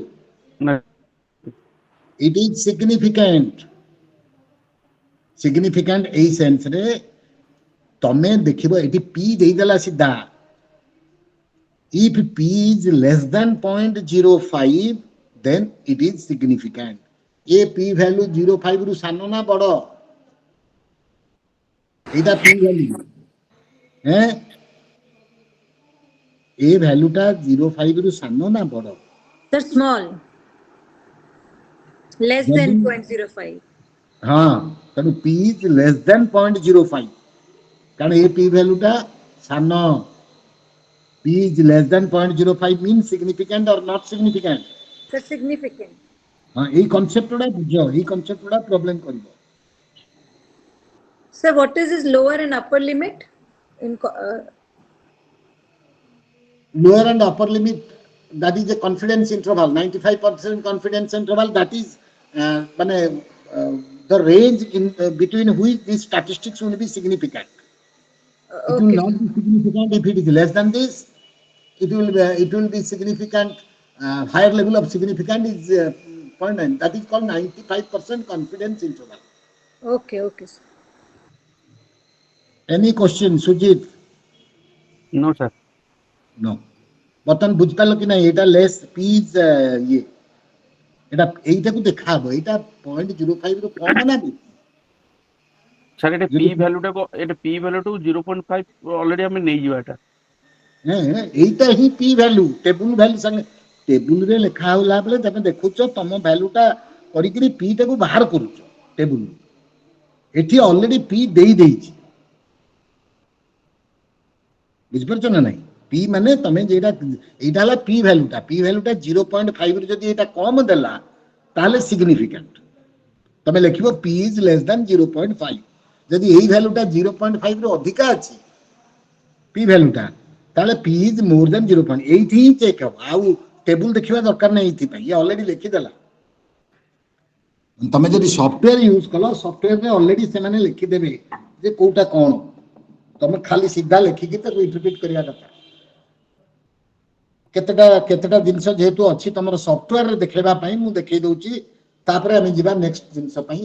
ना it is significant significant a sense रे तमे देखिबो एटी पी देई देला सीधा if p is less than 0.05 then it is significant. A p value 0.5 रु सानो ना बड़ो एटा p value हैं a value टा 0.5 रु सानो ना बड़ो Sir, small. Less than 0.05. हाँ तनु p is less than 0.05 कारण a p value टा सानो p is less than 0.05 means significant or not significant? Sir, significant. हाँ ये concept उड़ा बुझो ये concept उड़ा problem करिबो. Sir, what is his lower and upper limit? Lower and upper limit, that is a confidence interval, 95% confidence interval, that is the range in between which these statistics will be significant. It will not be significant if it is less than this. It will be significant. Higher level of significance is 0.9. That is called 95% confidence interval. Okay, sir. Any question, Sujit? No sir No. बर्तमान बुझपाल कि ना एटा less Ps ये एटा एटा को देखाबो एटा 0.05 रो कम ना भी sir एटा P value को एटा P value to 0.5 already हमें नहीं जीवाटा हैं एटा ही पी वैल्यू टेबल संग टेबल रे लिखा होला बले तमे देखुचो तम वैल्यूटा करी करी पी टा को बाहर करूचो टेबल एठी ऑलरेडी पी देई देइची बुझ परछो ना नहीं पी माने तमे जेटा एटा ला पी वैल्यूटा 0.5 रे जदी एटा कम देला ताले सिग्निफिकेंट तमे लिखिबो p इज लेस देन 0.5 जदी एई वैल्यूटा 0.5 रे अधिका अछि p value टा ताले p is more than 0.8 ही चेक हो आउ टेबल देखिबा दरकार नै इथि पई ये ऑलरेडी लिखि देला तमे जदि सॉफ्टवेयर यूज कलो सॉफ्टवेयर में ऑलरेडी से माने लिखि देबे जे कोटा कोन तमे खाली सीधा लिखि के तो रिपीट करिया दरकार केतेटा जिंस जेहेतु अछि तमरो सॉफ्टवेयर रे देखैबा पई मु देखै दउची तापरे हम जिबा नेक्स्ट जिंस पई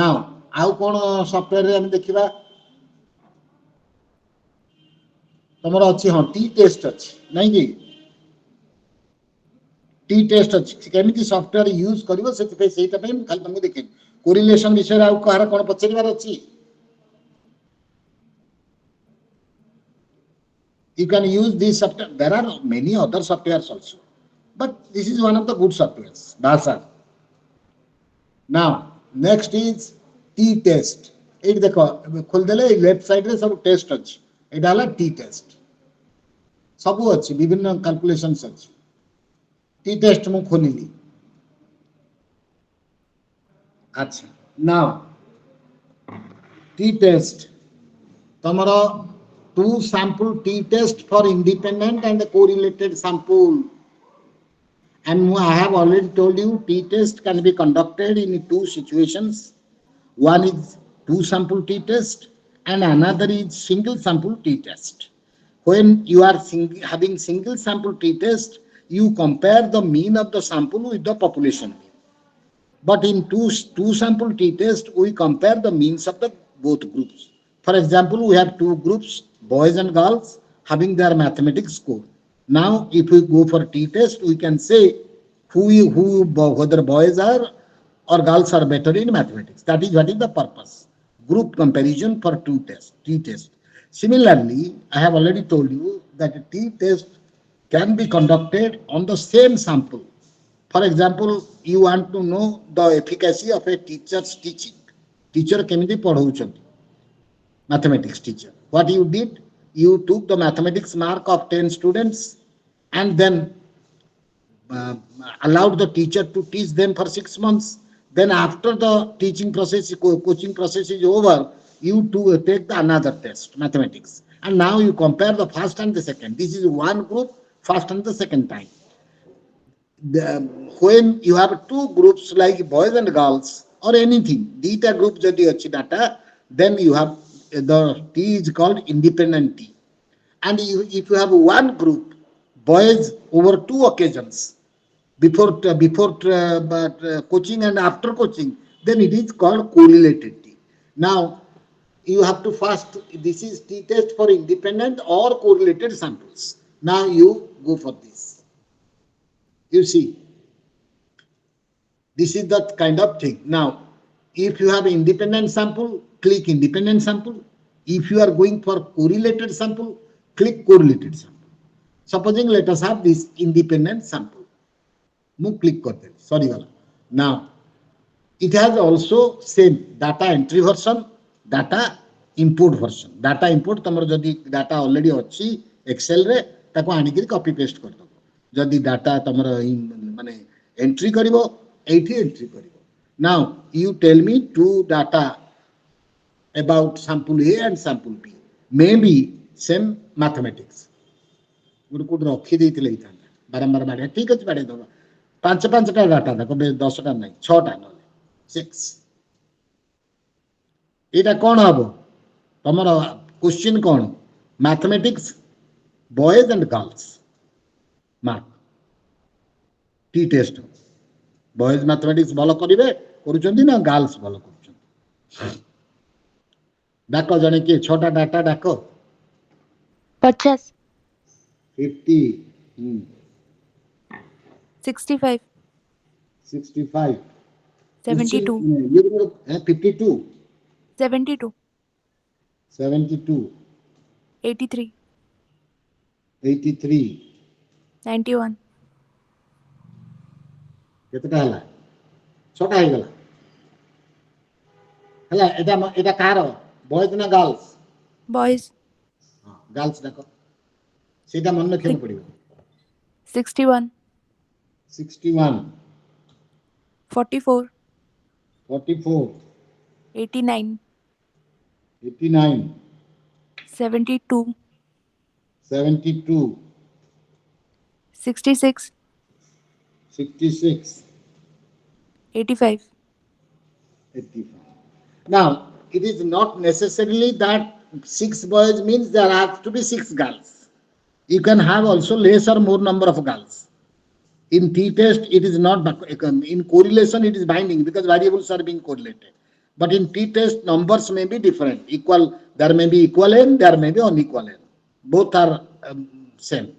नाउ आउ कोन सॉफ्टवेयर रे हम देखिबा तमरो अछि हां टी टेस्ट अछि नै कि टी टेस्ट अछि केमिति सॉफ्टवेयर यूज करिवो से पे सेटा पे खाली तुमको देखै कोरिलेशन विषय आउ कहार कोन पचरिबार अछि you can use this software there are many other softwares also but this is one of the good softwares that's all now next is t test it देखो खोल देले लेफ्ट साइड रे सब टेस्ट अछि एटा हला टी टेस्ट सब अछि विभिन्न कैलकुलेशंस अछि टी टेस्ट मु खोलिली अच्छा नाउ टी टेस्ट तमरो two sample t test for independent and correlated sample and I have already told you t test can be conducted in two situations one is two sample t test and another is single sample t test when you are having single sample t test you compare the mean of the sample with the population mean. But in two sample t-test, we compare the means of the both groups. For example, we have two groups, boys and girls, having their mathematics score. Now, if we go for t-test, we can say whether boys are or girls are better in mathematics. That is what is the purpose. Group comparison for t-test. Similarly, I have already told you that a t-test can be conducted on the same sample. For example, you want to know the efficacy of a teacher's teaching. Teacher kemiti padhauchanti. Mathematics teacher. What you did? You took the mathematics mark of 10 students and then allowed the teacher to teach them for 6 months. Then after the teaching process, coaching process is over, you take the another test, mathematics. And now you compare the first and the second. This is one group, first and the second time. When you have two groups like boys and girls or anything, data group jadi achi data, then you have the T is called independent T. And if you have one group, boys over two occasions, before coaching and after coaching, then it is called correlated T. Now, you have to first, this is T test for independent or correlated samples. Now you go for this. You see, this is that kind of thing. Now, if you have independent sample, click independent sample. If you are going for correlated sample, click correlated sample. Supposing let us have this independent sample. Move click करते sorry वाला. Now, it has also same data entry version, data import version. Data import तमरो जदि data already अच्छी Excel रे ताको आनी करी copy paste कर दो. जदि data तमरो माने entry करिवो एठी entry करिवो. Now, you tell me two data about sample A and sample B. Maybe same mathematics. गुरुकुट रखी देइतिले इथांता. बारंबार बारे ठीक अछि बारे दो. पांचटा डाटा देखो 10टा नहीं 6टा नले 6 एटा कोन हबो तमरो क्वेश्चन कोन mathematics boys and girls mark T test boys mathematics भलो करिवे करूचंती ना गर्ल्स भलो करूचंती डाको जने के 6टा डाटा डाको 50 50 65 65 72 52 72 72 83 83 91 केतटा हला छोटा है गला हला एटा कार बॉयज ना गर्ल्स boys हां गर्ल्स देखो सीधा मन में Khem पड़िबो 61 61 44 44 89 89 72 72, 66, 66, 85. 85. Now, it is not necessarily that 6 boys means there have to be 6 girls. You can have also less or more number of girls. In t-test, it is not, in correlation, it is binding because variables are being correlated. But in t-test, numbers may be different. Equal, there may be equal n, there may be unequal n. Both are same.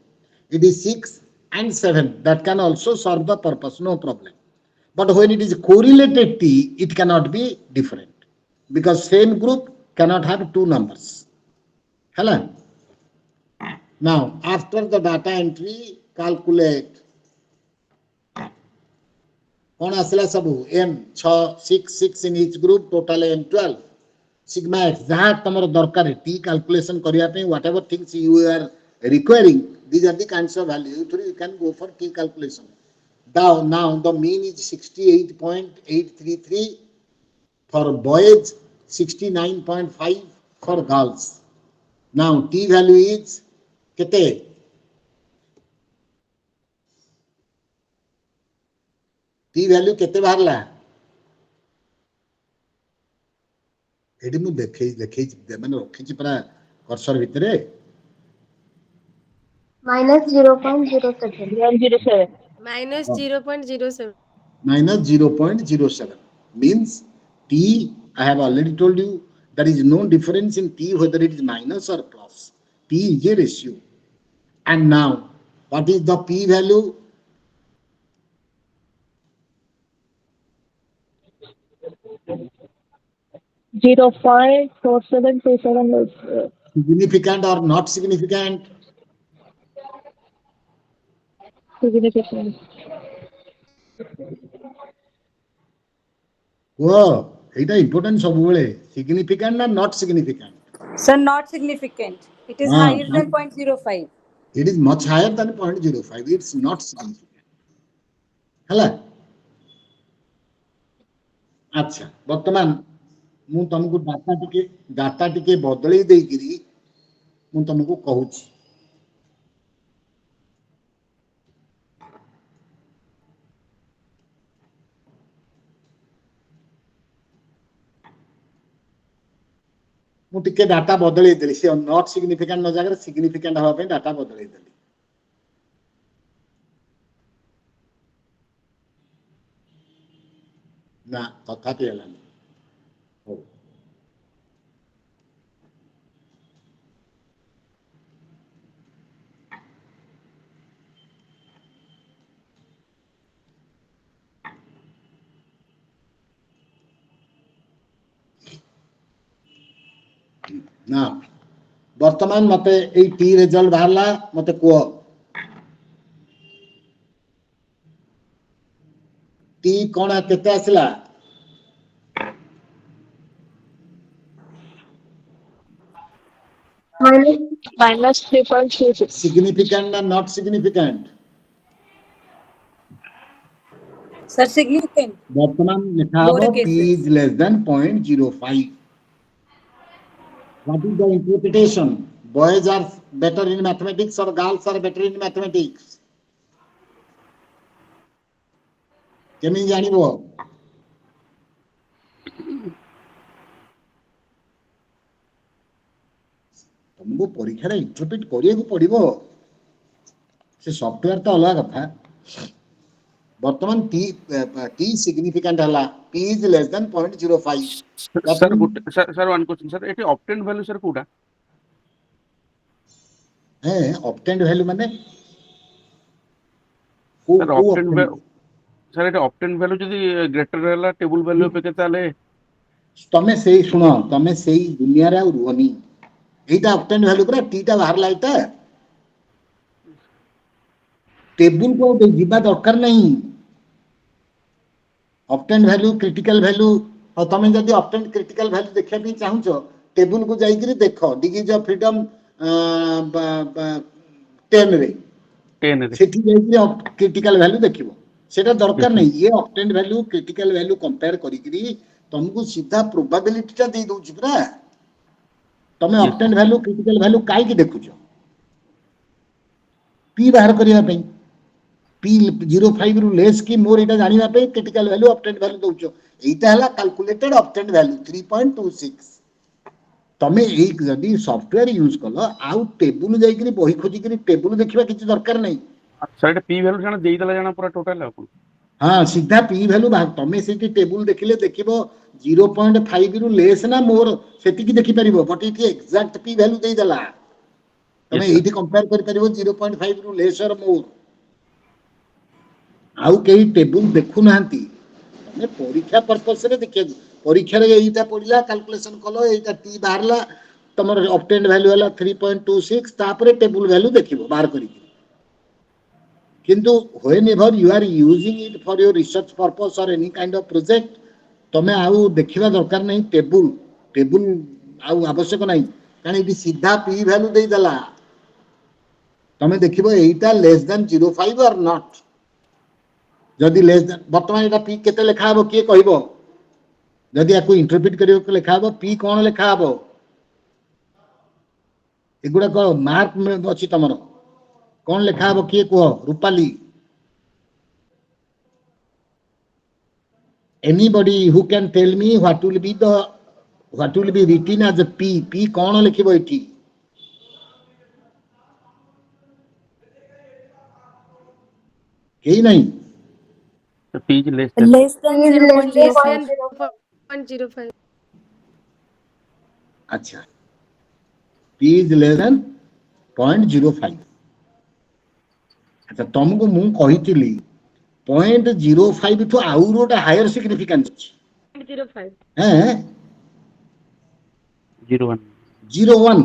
It is 6 and 7. That can also serve the purpose, no problem. But when it is correlated t, it cannot be different because same group cannot have two numbers. Hello. Now, after the data entry, calculate. कौन आसला सबू m 6 in each group total m 12 sigma x जहाँ तमर दरकार t calculation करिया पे whatever things you are requiring, these are the kinds of value you can go for t calculation. Now the mean is 68.833 for boys, 69.5 for girls. Now t value is कितने? t value केते बाहरला? AD मु देखै माने रखिछि परा cursor भितरे -0.07. -0.07. -0.07 means t. I have already told you there is no difference in t whether it is minus or plus. T is a ratio. And now what is the p value? 0.4727. Significant or not significant? Significant. Whoa, it is important सबुले. Significant or not significant? Sir, not significant. It is higher than 0.05. It is much higher than 0.05. It's not significant. Hello. अच्छा, वर्तमान मु तुमको data टिके बदलै देइगिरी मु तुमको कहूची. मु टिके डाटा बदलै देली से नॉट सिग्निफिकेंट न जगह सिग्निफिकेंट हवा पे डाटा बदलै देली. ना तथापि हेलानी. हो. ना वर्तमान मते ए टी रिजल्ट बाहरला मते को टी कोन केते आसला -3.26. significant or not significant? Sir, significant. वर्तमान लिखा Lower हो p cases. is less than 0.05. What is the interpretation? Boys are better in mathematics or girls are better in mathematics? केमी जानिबो? तुमको परीक्षा रे इंटरप्रेट करिया को पड़िबो. से सॉफ्टवेयर तो अलग कथा. वर्तमान t significant हला p is less than 0.05. Sir sir one question sir eighty obtained value sir कोडा है ऑब्टेन्ड वैल्यू माने सर ऑब्टेन्ड वैल्यू जदी ग्रेटर रहला टेबल वैल्यू पे केता ले तमे सेही सुनो तमे सेही दुनिया रे रुहनी एटा ऑब्टेन्ड वैल्यू पूरा टीटा बाहर लाइटा टेबल को जिबा दरकार नहीं. ऑब्टेन्ड वैल्यू क्रिटिकल वैल्यू और तमे जदी ऑब्टेन्ड क्रिटिकल वैल्यू देखिया भी चाहूचो टेबल को जाईकरी देखो डिग्रीज ऑफ फ्रीडम 10 रे सेठी जाईकरी क्रिटिकल वैल्यू देखिबो. सेटा दरकार नहीं. ये obtained value critical value compare करिकरी तुमको सीधा प्रोबेबिलिटी टा दे दोछ पूरा. तमे ऑब्टेन्ड वैल्यू क्रिटिकल वैल्यू काई की देखुछो पी बाहर करिया पे पी 0.5 रु लेस की मोर एटा जानिबा पे क्रिटिकल वैल्यू ऑब्टेन्ड वैल्यू दोचो एटा हला कैलकुलेटेड ऑब्टेन्ड वैल्यू 3.26 तमे एक जदी सॉफ्टवेयर यूज कलो आउ टेबुल जाई करी बही खोजी करी टेबुल देखिबा किछ दरकार नै सर एटा पी वैल्यू जाना देई दला जाना पूरा टोटल आपन हाँ सीधा पी वैल्यू बाहर तमे सेठी टेबुल देखिले देखिबो 0.5 रु लेस ना मोर सेति की देखि परिबो but it exact P value देई दला तमे Yes, sir. एठी कंपेयर कर परिबो 0.5 रु लेस और मोर आउ कई टेबुल देखु नांती तमे परीक्षा पर्पस रे देखियो परीक्षा रे एटा पडिला कैलकुलेशन कलो एटा टी बाहरला तमर ऑब्टेन्ड वैल्यू हला 3.26 तापरे टेबुल वैल्यू देखिबो बाहर करी किंतु whenever you are using it for your research purpose or any kind of project तमे आउ देखिबा दरकार नै टेबुल टेबुल आउ आवश्यक नै कारण इति सीधा पी वैल्यू देई दला तमे देखिबो एटा लेस देन 0.5 और नॉट जदि लेस देन वर्तमान एटा पी केते लेखा हबो के कहिबो जदि याकू इंटरप्रेट करियो के लेखा हबो पी कोन लेखा हबो एगुडा को मार्क में अछि तमरो कोन लेखा हबो के को Rupali anybody who can tell me what will be written as a p कोन लिखिबो एठी केही नहीं तो P is less than Less than less 0.05. than 0.05. 0.05. अच्छा p is less than 0.05 अच्छा तुमको मु कहितिली 0.05 तो आउर गोटे हायर सिग्निफिकेंस अछि 0.05. हैं 01 01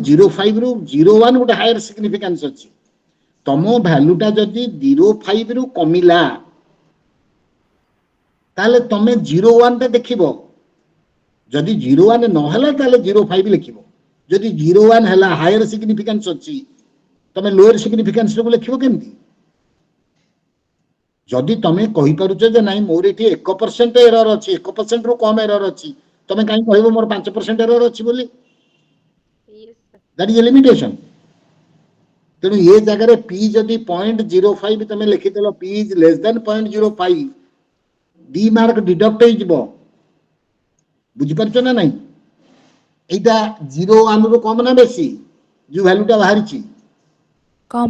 0.05 रु 01 गोटे हायर सिग्निफिकेंस अछि तमो वैल्यूटा जदि 05 रु कमिला ताले तमे 01 टा देखिबो जदि 01 न हला ताले 05 लिखिबो जदि 01 हला हायर सिग्निफिकेंस अछि तमे लोअर सिग्निफिकेंस रो लिखिबो केमती जदि तमे कहि पारुछ जे नाही मोर एठी 1% एरर अछि 1% रो कम एरर अछि तमे काई कहबो मोर 5% एरर अछि बोली Yes, sir. That is limitation तेणु ये जगह पी जदि 0.05 तमे लिखि देलो P is less than 0.05 D mark deduct हो जिवो बुझि परछ ना नाही एटा 01 रो कम ना बेसी जो वैल्यूटा बाहर छी कम.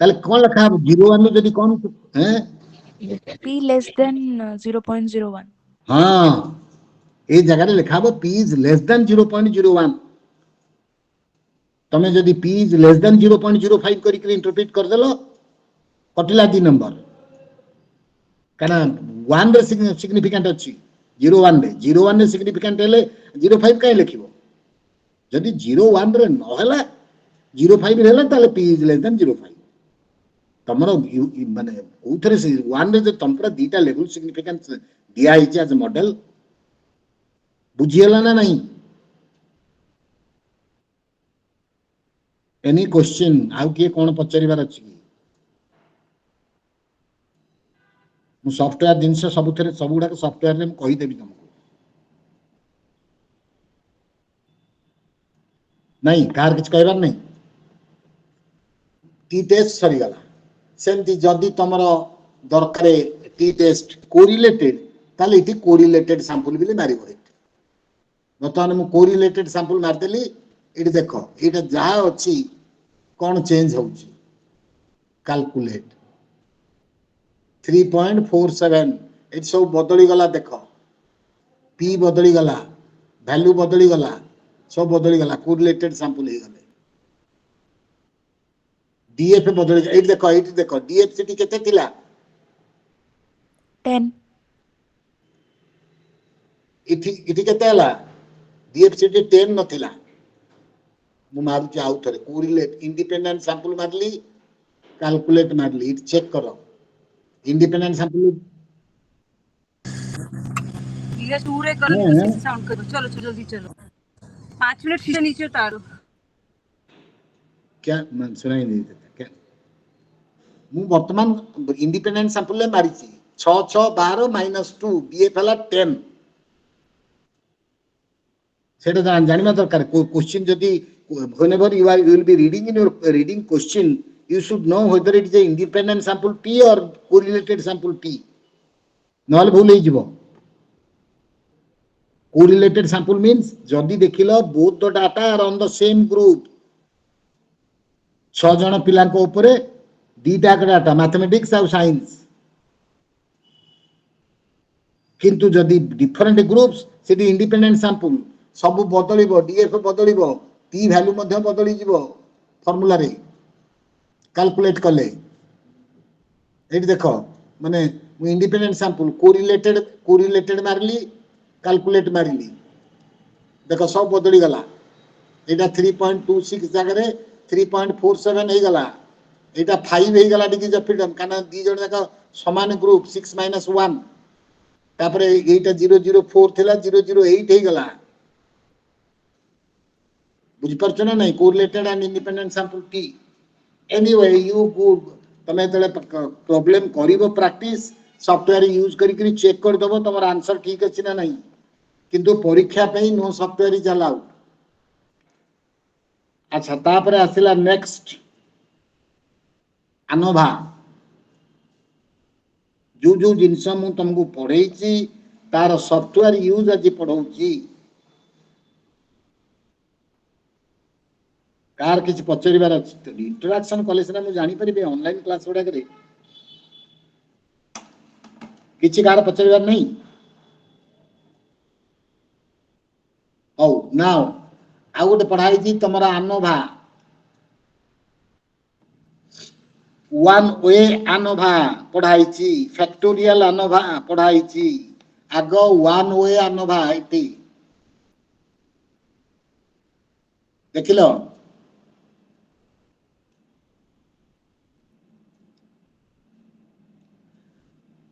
ताले कोन लिखा 01 जदि कम हैं P less than 0.01. हाँ ए जगह लिखा p इज लेस देन 0.01 तमे जदि p इज लेस देन 0.05 करी के इंटरप्रेट कर देलो कटिला दी नंबर काना 1 रे सिग्निफिकेंट अछि 01 रे 01 रे सिग्निफिकेंट हेले 05 काई लिखिबो जदि 01 रे न होला 05 रे होला ताले p इज लेस देन 05 तमरो माने उथरे से 1 रे जे तमरा दीटा लेवल सिग्निफिकेंस दिया हिचे एज मॉडल बुझियला ना नहीं एनी क्वेश्चन आउ के कोन पचरिबार अछि मु सॉफ्टवेयर दिन से सबुथरे सबुडा के सॉफ्टवेयर रे कहि देबी तुमको नहीं कार किछ कहबार नहीं टी टेस्ट सरी गला सेमती जदी तमरो दरकारे टी टेस्ट कोरिलेटेड ताले इटी कोरिलेटेड सैंपल बिले मारी बरे बतन मु कोरिलेटेड सैंपल मार देली इटी देखो इटा जा अछि कोन चेंज होउची कैलकुलेट 3.47 इट सब बदली गला देखो पी बदली गला वैल्यू बदली गला सब बदली गला कोरिलेटेड सैंपल हे गले डीएफ बदली इट देखो डीएफ सिटी केते थिला 10. इटी केते हला डीएफ सिटी 10 नथिला मु मारुची आउ थरे कोरिलेट इंडिपेंडेंट सैंपल मारली कैलकुलेट मारली इट चेक करो इंडिपेंडेंट सैंपल ये सूर्य करो नहीं तो सिक्स साउंड करो चलो चलो जल्दी चलो 5 मिनट शीशे नीचे उतारो क्या मन सुनाई नहीं देता क्या मु वर्तमान इंडिपेंडेंट सैंपल ले मारिची 6 6 12 -2 डीएफ हला 10 सेटा जानिबा दरकार क्वेश्चन जदी whenever you will be reading in your reading question, you should know whether it is a independent sample P or correlated sample P. Knoll भूल ही जीवो. Correlated sample means जदि देखिलो both the data are on the same group. 6 जन पिला को ऊपर दीटा data mathematics और science. किंतु जदि डिफरेंट ग्रुप्स सेठी इंडिपेंडेंट सैंपल सब बदलिबो डीएफ बदलिबो पी वैल्यू मध्ये बदली जीवो फार्मूला रे कैलकुलेट कले. एठी देखो माने इंडिपेंडेंट सैंपल कोरिलेटेड मारली कैलकुलेट मारली देखो सब बदली गला. एटा 3.26 जगह रे 3.47 हे गला. एटा 5 हे गला डिग्री ऑफ फ्रीडम काना दी जण जाका समान ग्रुप 6 - 1 तापरे एटा 004 थिला 008 हे गला. बुझ परछ ना नहीं correlated and independent sample T. Anyway you good तमे तले प्रॉब्लम करिवो प्रैक्टिस सॉफ्टवेयर यूज करी चेक कर दबो तमर आंसर ठीक अछि ना नहीं. किंतु परीक्षा पे नो सॉफ्टवेयर इज अलाउड. अच्छा तापरे आसिला नेक्स्ट अनोभा. जो जिनस मु तुमको पढ़ेची तार सॉफ्टवेयर यूज आज पढ़ौची. कार किछ पचरिबार अछि इंटरेक्शन कॉलेज ना मु जानि परिबे ऑनलाइन क्लास गुडा करे किछ कार पचरिबार नहीं. औ नाउ आ गोटे पढ़ाई जी तमरा अनोभा 1 वे अनोभा पढ़ाई छी. फैक्टोरियल अनोभा पढ़ाई छी. आगो 1 वे अनोभा इति देखिलो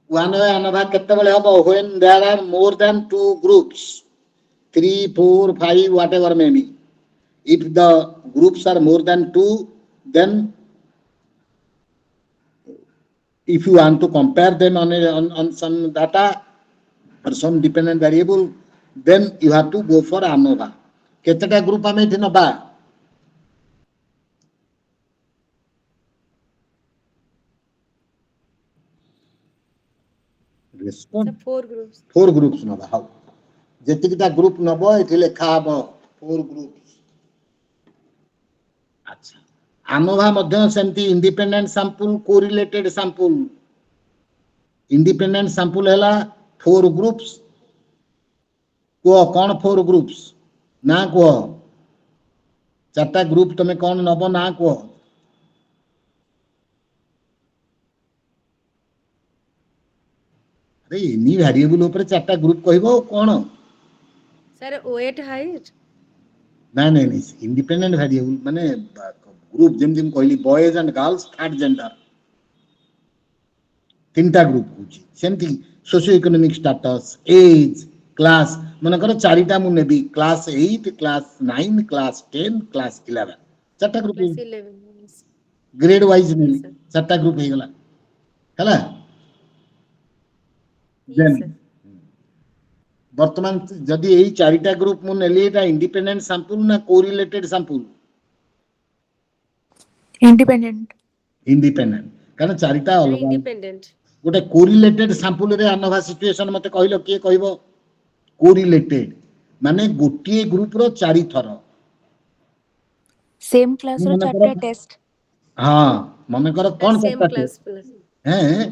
1 वे अनोभा केते बेले हबो when there are more than 2 groups 3 4 5 whatever may be. If the groups are more than 2, then if you want to compare them on some data or some dependent variable, then you have to go for ANOVA. केतेटा group आमे इथे नबा Sir, 4 groups. 4 groups नबा. How जेतिकिटा group नबो इथे लेखा हबो 4 ग्रुप्स. अच्छा ANOVA मध्ये सेमती independent sample correlated sample. Independent sample हैला 4 ग्रुप्स को कौन 4 ग्रुप्स ना को चारटा ग्रुप तमे कौन नबो ना को अरे इनी वेरिएबल ऊपर चारटा ग्रुप कहबो कौन. Sir, weight height. नहीं इंडिपेंडेंट वेरिएबल माने ग्रुप जेम कहली boys and girls third gender तीनटा ग्रुप होची. सेमती socio economic status age class मन कर चारिटा मु नेबी क्लास 8 क्लास 9 क्लास 10 क्लास 11 चारटा group Class 11. Yes. Grade wise नेली sir. चारटा ग्रुप हे गला हला. Yes, sir. वर्तमान जदि एई चारिटा ग्रुप मु नेली एटा इंडिपेंडेंट सैंपल ना कोरिलेटेड सैंपल. Independent. इंडिपेंडेंट कारण चारिटा Sir, अलग independent. गोटे कोरिलेटेड सैंपल रे अनोभा सिचुएशन मते कहलो के कहबो कोरिलेटेड माने गोटिए ग्रुप रो चारि थर. Same class or chatta test. हां मन कर Sir, कोन same करता class plus. हैं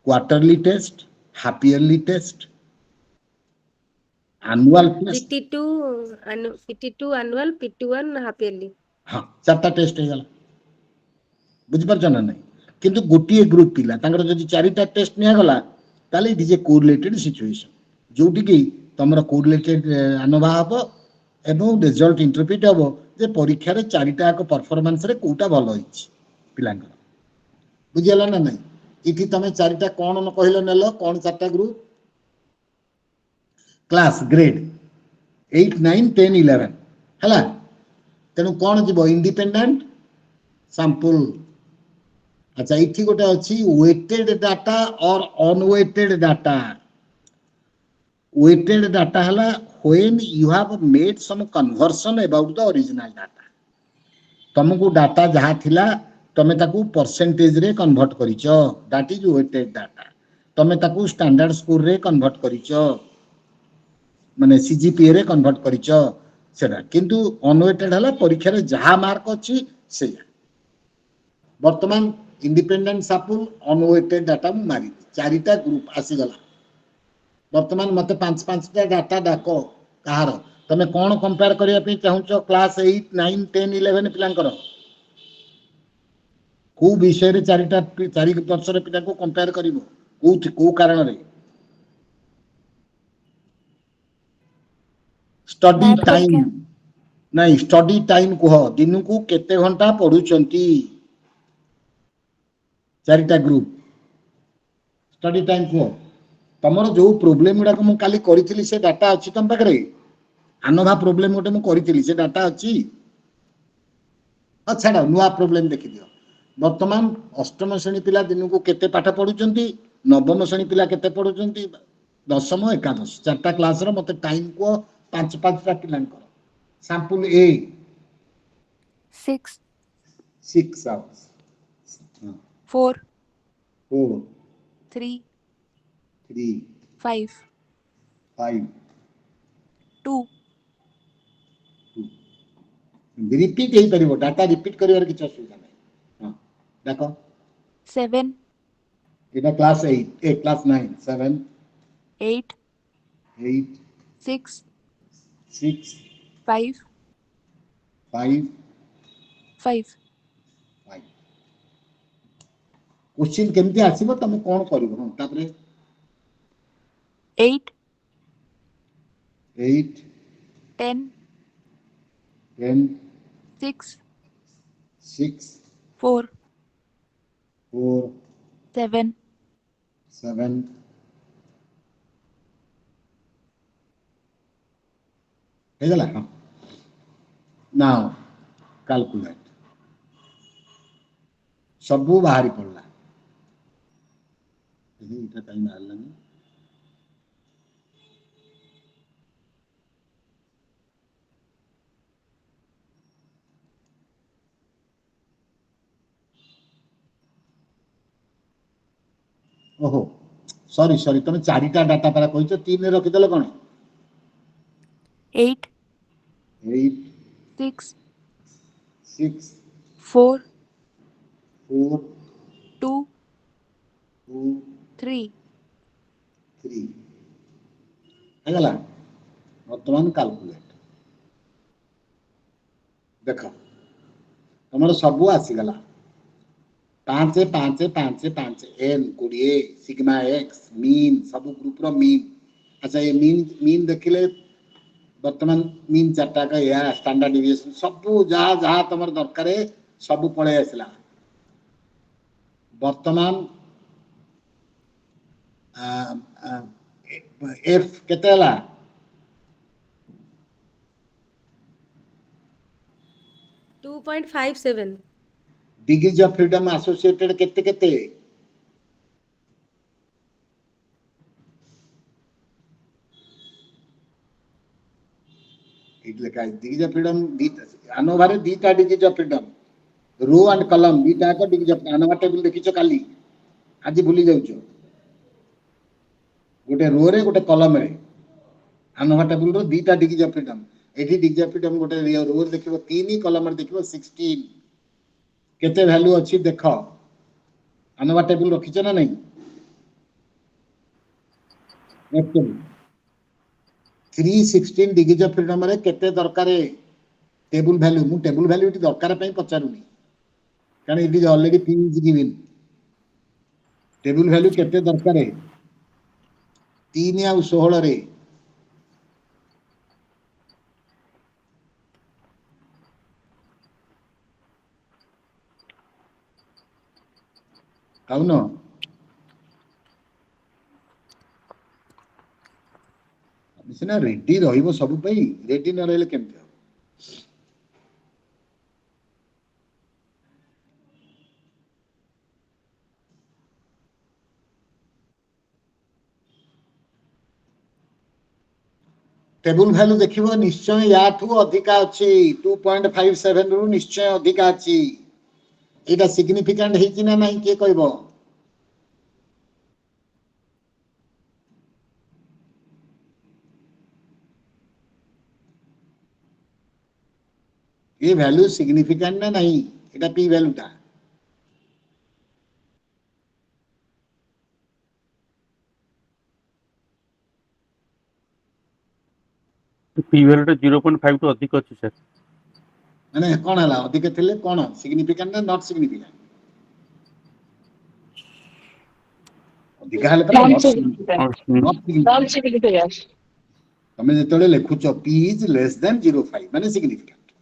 quarterly test half yearly test annual test. PT2 annual, PT1 half yearly. हां चारटा टेस्ट हे गला बुझ पर ना नहीं. किंतु गोटिए ग्रुप पिला तांकर जदि चारिटा टेस्ट निया गला ताले it is a correlated situation जोटी की तमरा कोरिलेटेड अनोभा हबो एवं रिजल्ट इंटरप्रेट हबो जे परीक्षा रे चारिटा को परफॉर्मेंस रे कोटा भलो हिच पिलांकर. बुझियला ना नहीं. इथि तमे चारिटा कोन न कहलो नेलो कोन चारटा ग्रुप क्लास ग्रेड 8 9 10 11 हला. तेनु कोन जीवो इंडिपेंडेंट सैंपल. अच्छा इथि गोटे अछि वेटेड डाटा और unweighted data. weighted data hela when you have made some conversion about the original data. तुमको डाटा जहाँ थिला तमे ताकू परसेंटेज रे कन्वर्ट करिचो, दैट इज वेटेड डाटा. तमे ताकू स्टैंडर्ड स्कोर रे कन्वर्ट करिचो, माने सीजीपीए रे कन्वर्ट करिचो सेटा. किंतु अनवेटेड हला परीक्षा रे जहाँ मार्क अछि से. वर्तमान इंडिपेंडेंट सैंपल अनवेटेड डाटा मु मारी चारिटा ग्रुप आसी गला. वर्तमान मते पांच पांचटा डाटा डाको कहार तमे कोन कंपेयर करिया पे चाहूचो क्लास 8 9 10 11 पिलांकर को विषय रे चारिटा चारि वर्षर पिला को कंपेयर करिवो को कारण रे. स्टडी टाइम नहीं, स्टडी टाइम कह दिन को केते घंटा पढुचंती चारिटा ग्रुप. स्टडी टाइम कह तमरो जो प्रॉब्लम गुडा को मु काली करिथिली से डाटा अछि तम पाखरे. आनोभा प्रॉब्लम गोटे मु करिथिली से डाटा अछि. अच्छा नुआ प्रॉब्लम देखि दियो. वर्तमान अष्टम श्रेणी पिला दिन को केते पाठ पढुचंती, नवम श्रेणी पिला केते पढुचंती, दशम एकादश चारटा क्लास रो मते टाइम को पांच पांचटा पिलांकर. सैंपल ए 6 6 hours, 4 4 3 3 5 5 2 रिपीट हे परिबो. डाटा रिपीट करिवार किछ असुविधा नै. हां देखो 7 एटा क्लास 8 ए क्लास 9 7 8 8 6 6 5 5 5 5. क्वेश्चन केमती आसीबो तमे कोन करिवो. हां तापरे 8 8 10 10 6 6 4 4 7 7 हे गला. हां नाउ कैलकुलेट सबू बाहरी पड़ला. इटा टाइम आलानी ओहो सॉरी सॉरी तुम चारिटा डाटा पारा कहिছো 3 रे रखिदेले कोन 8 8 6 6 4 4 2 2 3 3 हे गला. वर्तमान कैलकुलेट देखो तुमर सबू आसी गला. 5 5 5 5 n 20 सिग्मा x मीन सब ग्रुप रो मीन. अच्छा ये मीन देखिले वर्तमान मीन चार्टा का या स्टैंडर्ड डेविएशन सबू जहा जहा तुमर दरकार है सबू पळे आसला. वर्तमान एफ केते हला 2.57 डिग्रीज ऑफ फ्रीडम एसोसिएटेड केते केते इटले काय डिग्रीज ऑफ फ्रीडम आनोभारे दीटा degrees of freedom row and column दीटा को डिग्रीज ऑफ आनोभा टेबल देखिचो काली आज भूली जाउचो. गोटे रो रे गोटे कॉलम रे आनोभा टेबल रो दीटा डिग्रीज ऑफ फ्रीडम. एठी डिग्रीज ऑफ फ्रीडम गोटे रो रे देखिबो 3 कॉलम रे देखिबो 16 केते वैल्यू अछि देखो. आनोभा टेबल रखिचो ना नहीं. 316 डिग्रीज ऑफ फ्रीडम रे केते दरकार टेबल वैल्यू. मु टेबल वैल्यू टी दरकार पई पचारुनी कारण it is already P is given. Table value केते दरकार 3 आ 16 रे काउन सिना रेडी रहिबो सब पई. रेडी न रहले केमते. टेबुल वैल्यू देखिबो निश्चय याठू अधिका अछि 2.57 रु निश्चय अधिका अछि एटा सिग्निफिकेंट हेछि ना नहीं के कहबो ये वैल्यू सिग्निफिकेंट ना नहीं एटा पी वैल्यू ता पी वैल्यू 0.5 टू अधिक अछि सर माने कोन हला अधिक थिले कोन सिग्निफिकेंट ना नॉट सिग्निफिकेंट अधिक हले पर नॉट सिग्निफिकेंट तमे जेतले लेखुचो p is less than 0.5 माने significant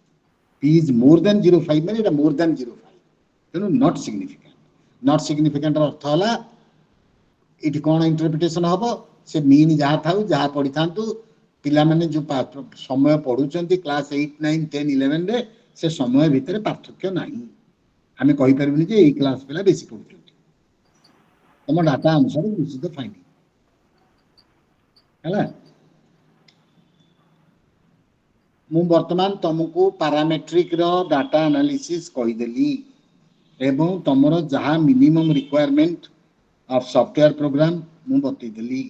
p is more than 0.5 माने एटा मोर देन 0.5 तेनु नॉट सिग्निफिकेंट अर्थ हला इट कोन इंटरप्रिटेशन हबो से मीन जहा थाउ जहा पढी थांतु पिला माने जो समय पढुचंती क्लास 8 9 10 11 रे से समय भितरे पार्थक्य नाही हमें कहि परबिनी जे ए क्लास पिला बेसी पढुचंती तम डाटा अनुसार निश्चित फाइंडिंग हला मु वर्तमान तुमको पैरामेट्रिक रो डाटा एनालिसिस कहि देली एवं तमरो जहा minimum requirement of software program मु बतई देली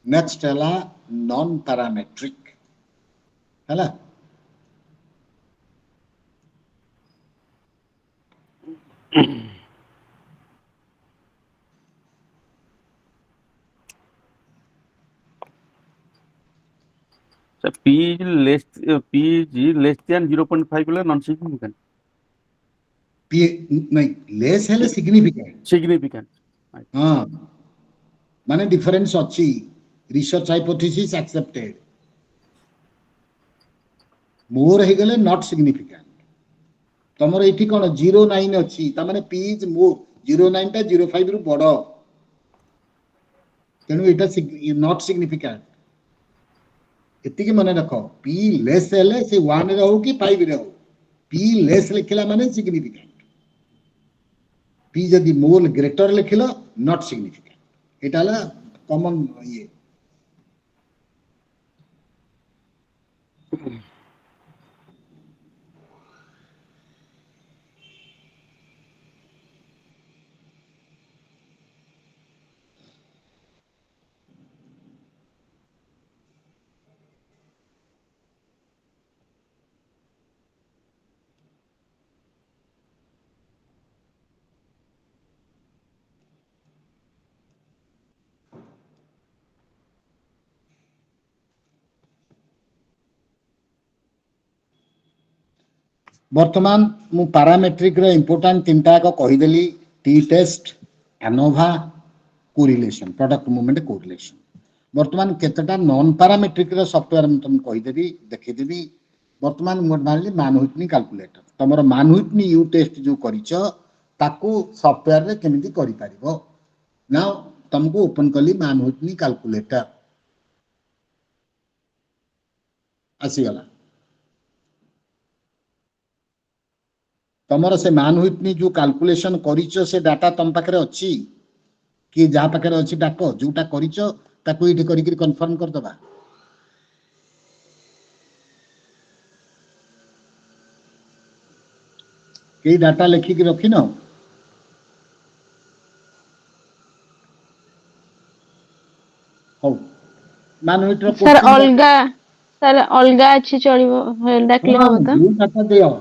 नेक्स्ट हला नॉन पैरामेट्रिक हला sir p is less than 0.5 ले नॉन सिग्निफिकेंट पी नहीं लेस हेले सिग्निफिकेंट सिग्निफिकेंट हां माने डिफरेंस अछि रिसर्च हाइपोथेसिस एक्सेप्टेड मोर हे गेले नॉट सिग्निफिकेंट तमरो एठी कोन 09 अछि त माने p इज मोर 09 ता 05 रु बडो तेनु एटा नॉट सिग्निफिकेंट एति के माने रखो p लेस हेले से 1 रे हो कि 5 रे हो p लेस लिखला माने सिग्निफिकेंट p जदि मोर greater लिखिलो not significant Etah La common ये वर्तमान मु पैरामेट्रिक रे इंपोर्टेंट तीनटा को कहि देली T test ANOVA correlation product movement correlation वर्तमान केतटा नॉन पैरामेट्रिक रे सॉफ्टवेयर हम तुम कहि देबी देखि देबी वर्तमान मोड मारली मान हुइटनी कैलकुलेटर तमर मान हुइटनी यू टेस्ट जो करिछ ताकू सॉफ्टवेयर रे केमिति करि पारिबो नाउ तुमको ओपन कली मान हुइटनी कैलकुलेटर आसी गला तमर से मान हुइटनी जो कैलकुलेशन करिछ से डाटा तम पाखरे अछि कि जा पाखरे अछि डाको जोटा करिछ ताकू इठी करि कि कंफर्म कर दबा के डाटा लिखि कि रखिनो हो मान हुइट रो सर क्वेश्चन अलगा अच्छी चलिबो डाकले हां हबो त जो डाटा दियो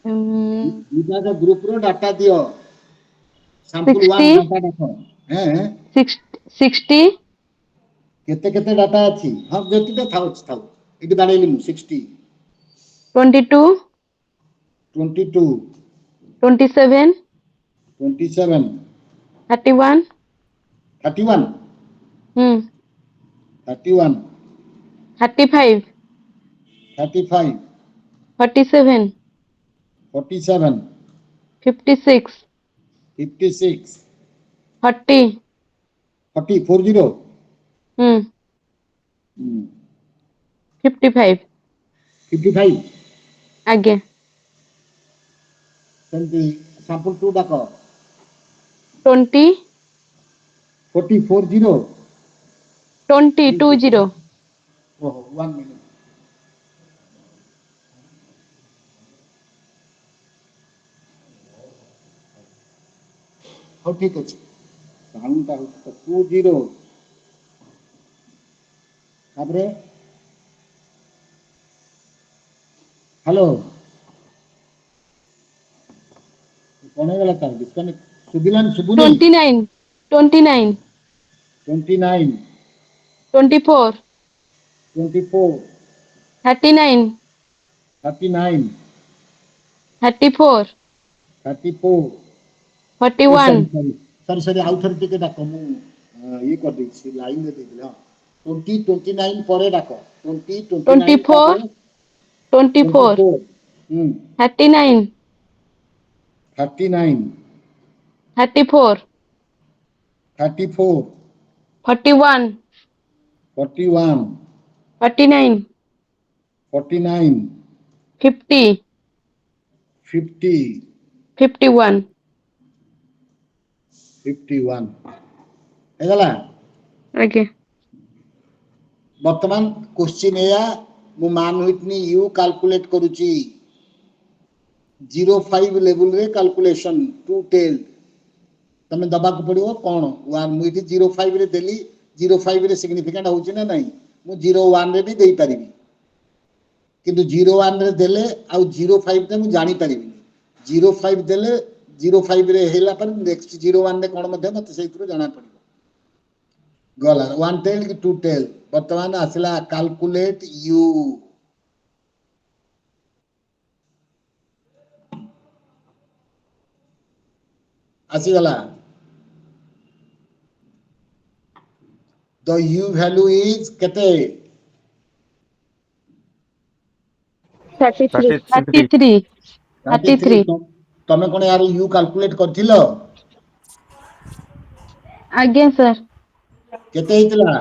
उम्म, इटा का ग्रुप रो डाटा दियो सैंपल 1 60 डाटा देखो हैं 60 केते केते डाटा अछि हां जेतिटा थाउ इटी दाड़ेली 60 22 22 27 27 31 31 हम्म 31 35 35 47 47 56 56 40 40 40 हम्म 55 55 आगे सेंटी सैंपल 2 डाको 20 40 40 20 20 20 Oh, 1 minute. Oh, ठीक है. Sound का 20. तापरे हेलो कौन गला तार डिस्कनेक्ट सुबिलान सुबुनी 29, 29, 29 24, 24 39, 39 34, 34 ओ सॉरी 41, सॉरी सॉरी सॉरी आउ थर टिके डाको मु ये कर दी सी लाइन दे दिला 20 29 परे डाको 20 29 24, तापरे 24, 24 39, 39 34, 34 41, 41 49, 49 50, 50 51. 51 हेगला Okay. वर्तमान क्वेश्चन एया मु मान हुइटनी यू कैलकुलेट करूची 05 लेवल रे कैलकुलेशन टू टेल तमे दबा को पड़ियो कोन वन मु इति 05 रे देली 05 रे सिग्निफिकेंट होची ना नहीं मु 01 रे भी देई परिबी किंतु 01 रे देले आ 05 ते मु जानि परिबी 05 देले 05 रे हेला पर नेक्स्ट 01 रे कोन मध्ये मते सेइतरो जाना पड़ियो गला 1 टेल की 2 टेल वर्तमान आसला कैलकुलेट यू आसी गला द यू वैल्यू इज केते 33. 33, 33 33. तमे कोन यार यू कैलकुलेट करथिलो Again, sir. केते हितला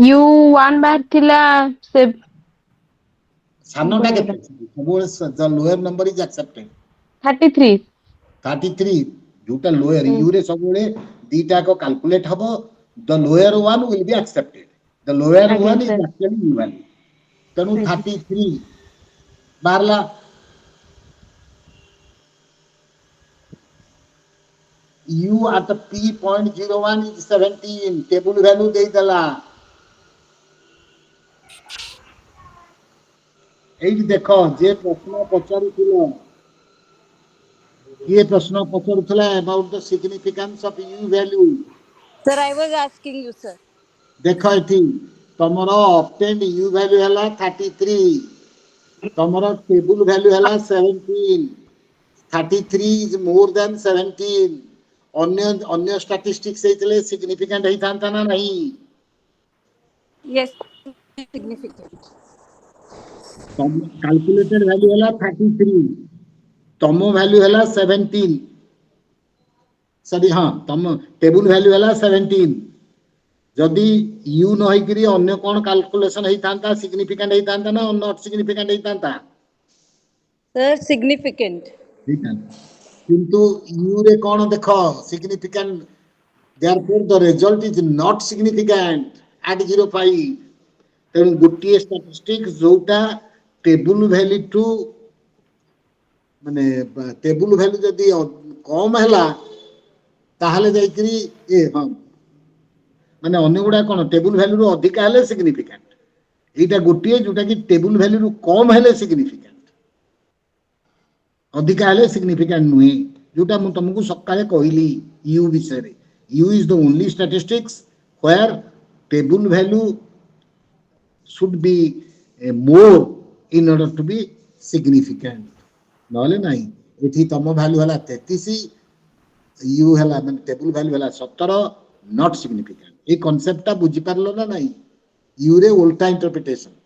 U1 bar थिला से सानोटा केते सब the lower number is accepted 33. 33 जोटा लोअर यू रे सब बेले दीटा को कैलकुलेट हबो the lower one will be accepted the lower Again, one is sir. Actually you value Tanu 33 Barla u at the p.01 is 17 table value देई दला एई देखो जे प्रश्न पचारुथिलो ये प्रश्न पचारुथला about the significance of u value Sir, I was asking you, sir. देखो एठी तमरो ऑब्टेन्ड u वैल्यू हला 33 तमरो टेबल वैल्यू हला 17 33 is more than 17 अन्य अन्य स्टैटिस्टिक्स हेतले सिग्निफिकेंट हेई थांता ना नहीं Yes, significant. तम कैलकुलेटेड वैल्यू हला 33 तम वैल्यू हला 17 सॉरी हां तम टेबल वैल्यू हला 17 जदी यू न होई करी अन्य कोन कैलकुलेशन हेई थांता सिग्निफिकेंट हेई थांता ना नॉट सिग्निफिकेंट हेई थांता Sir, significant. ठीक है किंतु यू रे कोन देखो significant therefore the result is not significant at 05 तेणु गोटे स्टैटिस्टिक जोटा टेबल वैल्यू टू माने टेबल वैल्यू जदी कम हैला ताहले जाईकरी ए हां माने अन्य गुडा कोन टेबल वैल्यू रो अधिक हैले सिग्निफिकेंट एटा गोटे जोटा कि टेबल वैल्यू रो कम हैले सिग्निफिकेंट अधिक हैले सिग्निफिकेंट नुई जोटा मु तुमको सकाळे कहली यू विषय रे u is the only statistics where table value should be more in order to be significant नहले नहीं एठी तम वैल्यू हला 33 u हला माने टेबल वैल्यू हला 17 नॉट सिग्निफिकेंट ए कांसेप्ट ता बुझी पारलो ना नहीं u रे उल्टा इंटरप्रिटेशन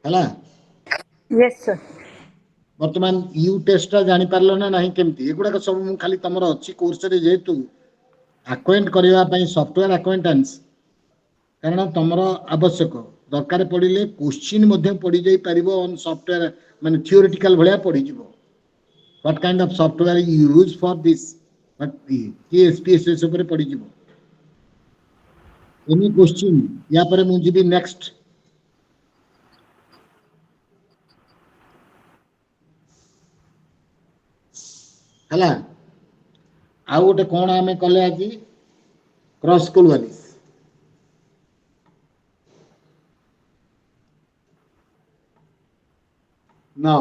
हला Yes, sir. वर्तमान यू टेस्ट ता जानि पारलो ना नहीं केमती एगुडा सब मु खाली तमरो अछि कोर्स रे जेतु अक्वाइंट करिया पई सॉफ्टवेयर अक्वाइंटेंस कारण तमरो आवश्यक दरकार पड़िले क्वेश्चन मध्ये पड़ी जाई परिबो ऑन सॉफ्टवेयर माने थियोरेटिकल भलिया पड़ी जिवो what kind of software you use for this but के एसपीएसएस ऊपर पड़ी जिवो Any question? या पर मुझे भी next. ହେଲା ଆଉ ଗୋଟେ କଣ ଆମେ କଲେ ଆଜି କ୍ରସ୍ ସ୍କୁଲ वाली now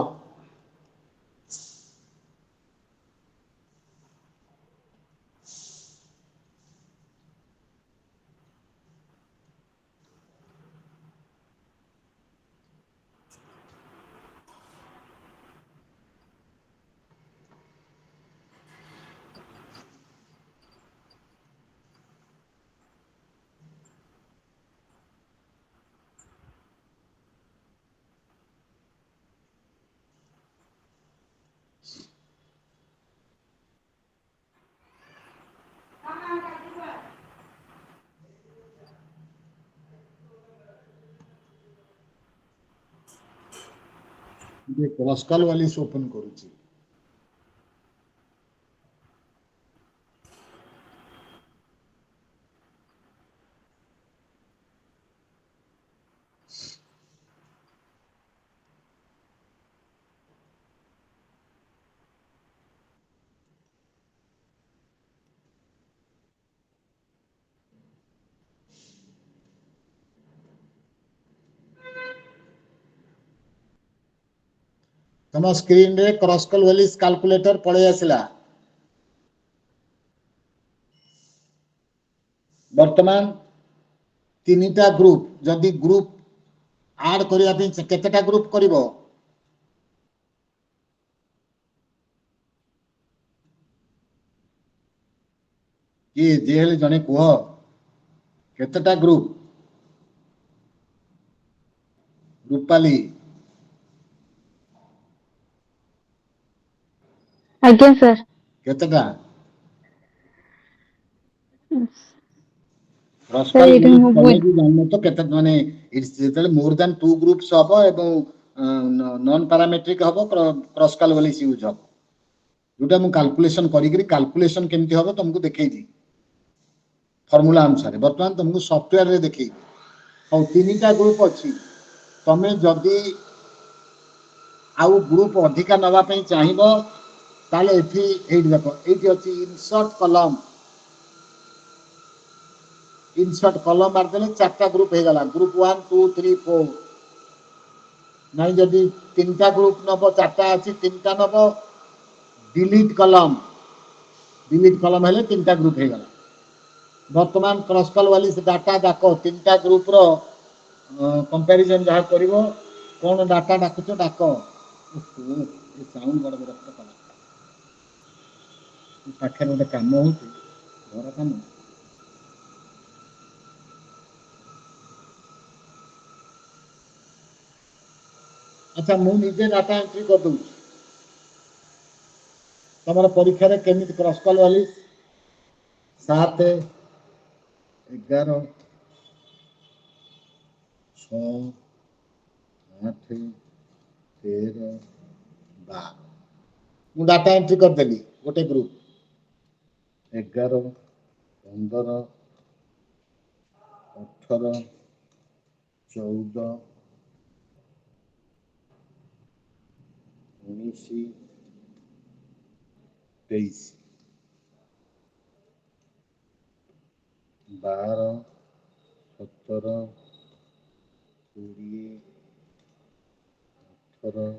ये क्रॉस कॉल वाली ओपन करूची तम स्क्रीन रे क्रॉस कॉल वाली कैलकुलेटर पळे आसिला वर्तमान तीनटा ग्रुप जदि ग्रुप ऐड करिया पे केतेटा ग्रुप करिवो कि जेहेले जने कुह केतेटा ग्रुप रूपाली ଆଜ୍ଞା ସାର୍ केतेटा क्रॉस ସାର୍ कॉल ଏଇଟା वाली ମୁଁ तमे भी जाननो तो केते माने इट्स जेतले मोर देन 2 ग्रुप्स हबो एवं नॉन पैरामेट्रिक हबो क्रॉस कॉल वाली यूज हबो जोटा मु कैलकुलेशन कैलकुलेशन केमती हबो तुमको देखै दी फार्मूला अनुसार वर्तमान तुमको सॉफ्टवेयर रे देखै और तीनटा ग्रुप अछि तमे जदी आउ ग्रुप अधिका नवा पई चाहिबो ताले एठी एठी देखो एठी अछि इंसर्ट कॉलम मार देले चारटा ग्रुप हे गला ग्रुप 1 2 3 4 नहीं जदी तीनटा ग्रुप नबो चारटा अछि तीनटा नबो डिलीट कॉलम हेले तीनटा ग्रुप हे गला वर्तमान क्रॉस कॉल वाली से डाटा डाको तीनटा ग्रुप रो कंपैरिजन जहा करिवो कोन डाटा डाकुचो डाको ये साउंड बड़ बड़ कला पाखे गोटे काम होउची घर काम अच्छा मु निजे डाटा एंट्री कर दूँ तमर परीक्षा रे केमिति क्रॉस कॉल वाली 7 11 6 8 13 12 मु डाटा एंट्री कर देली गोटे ग्रुप 11 15 18 14 19 23 12 17 20 18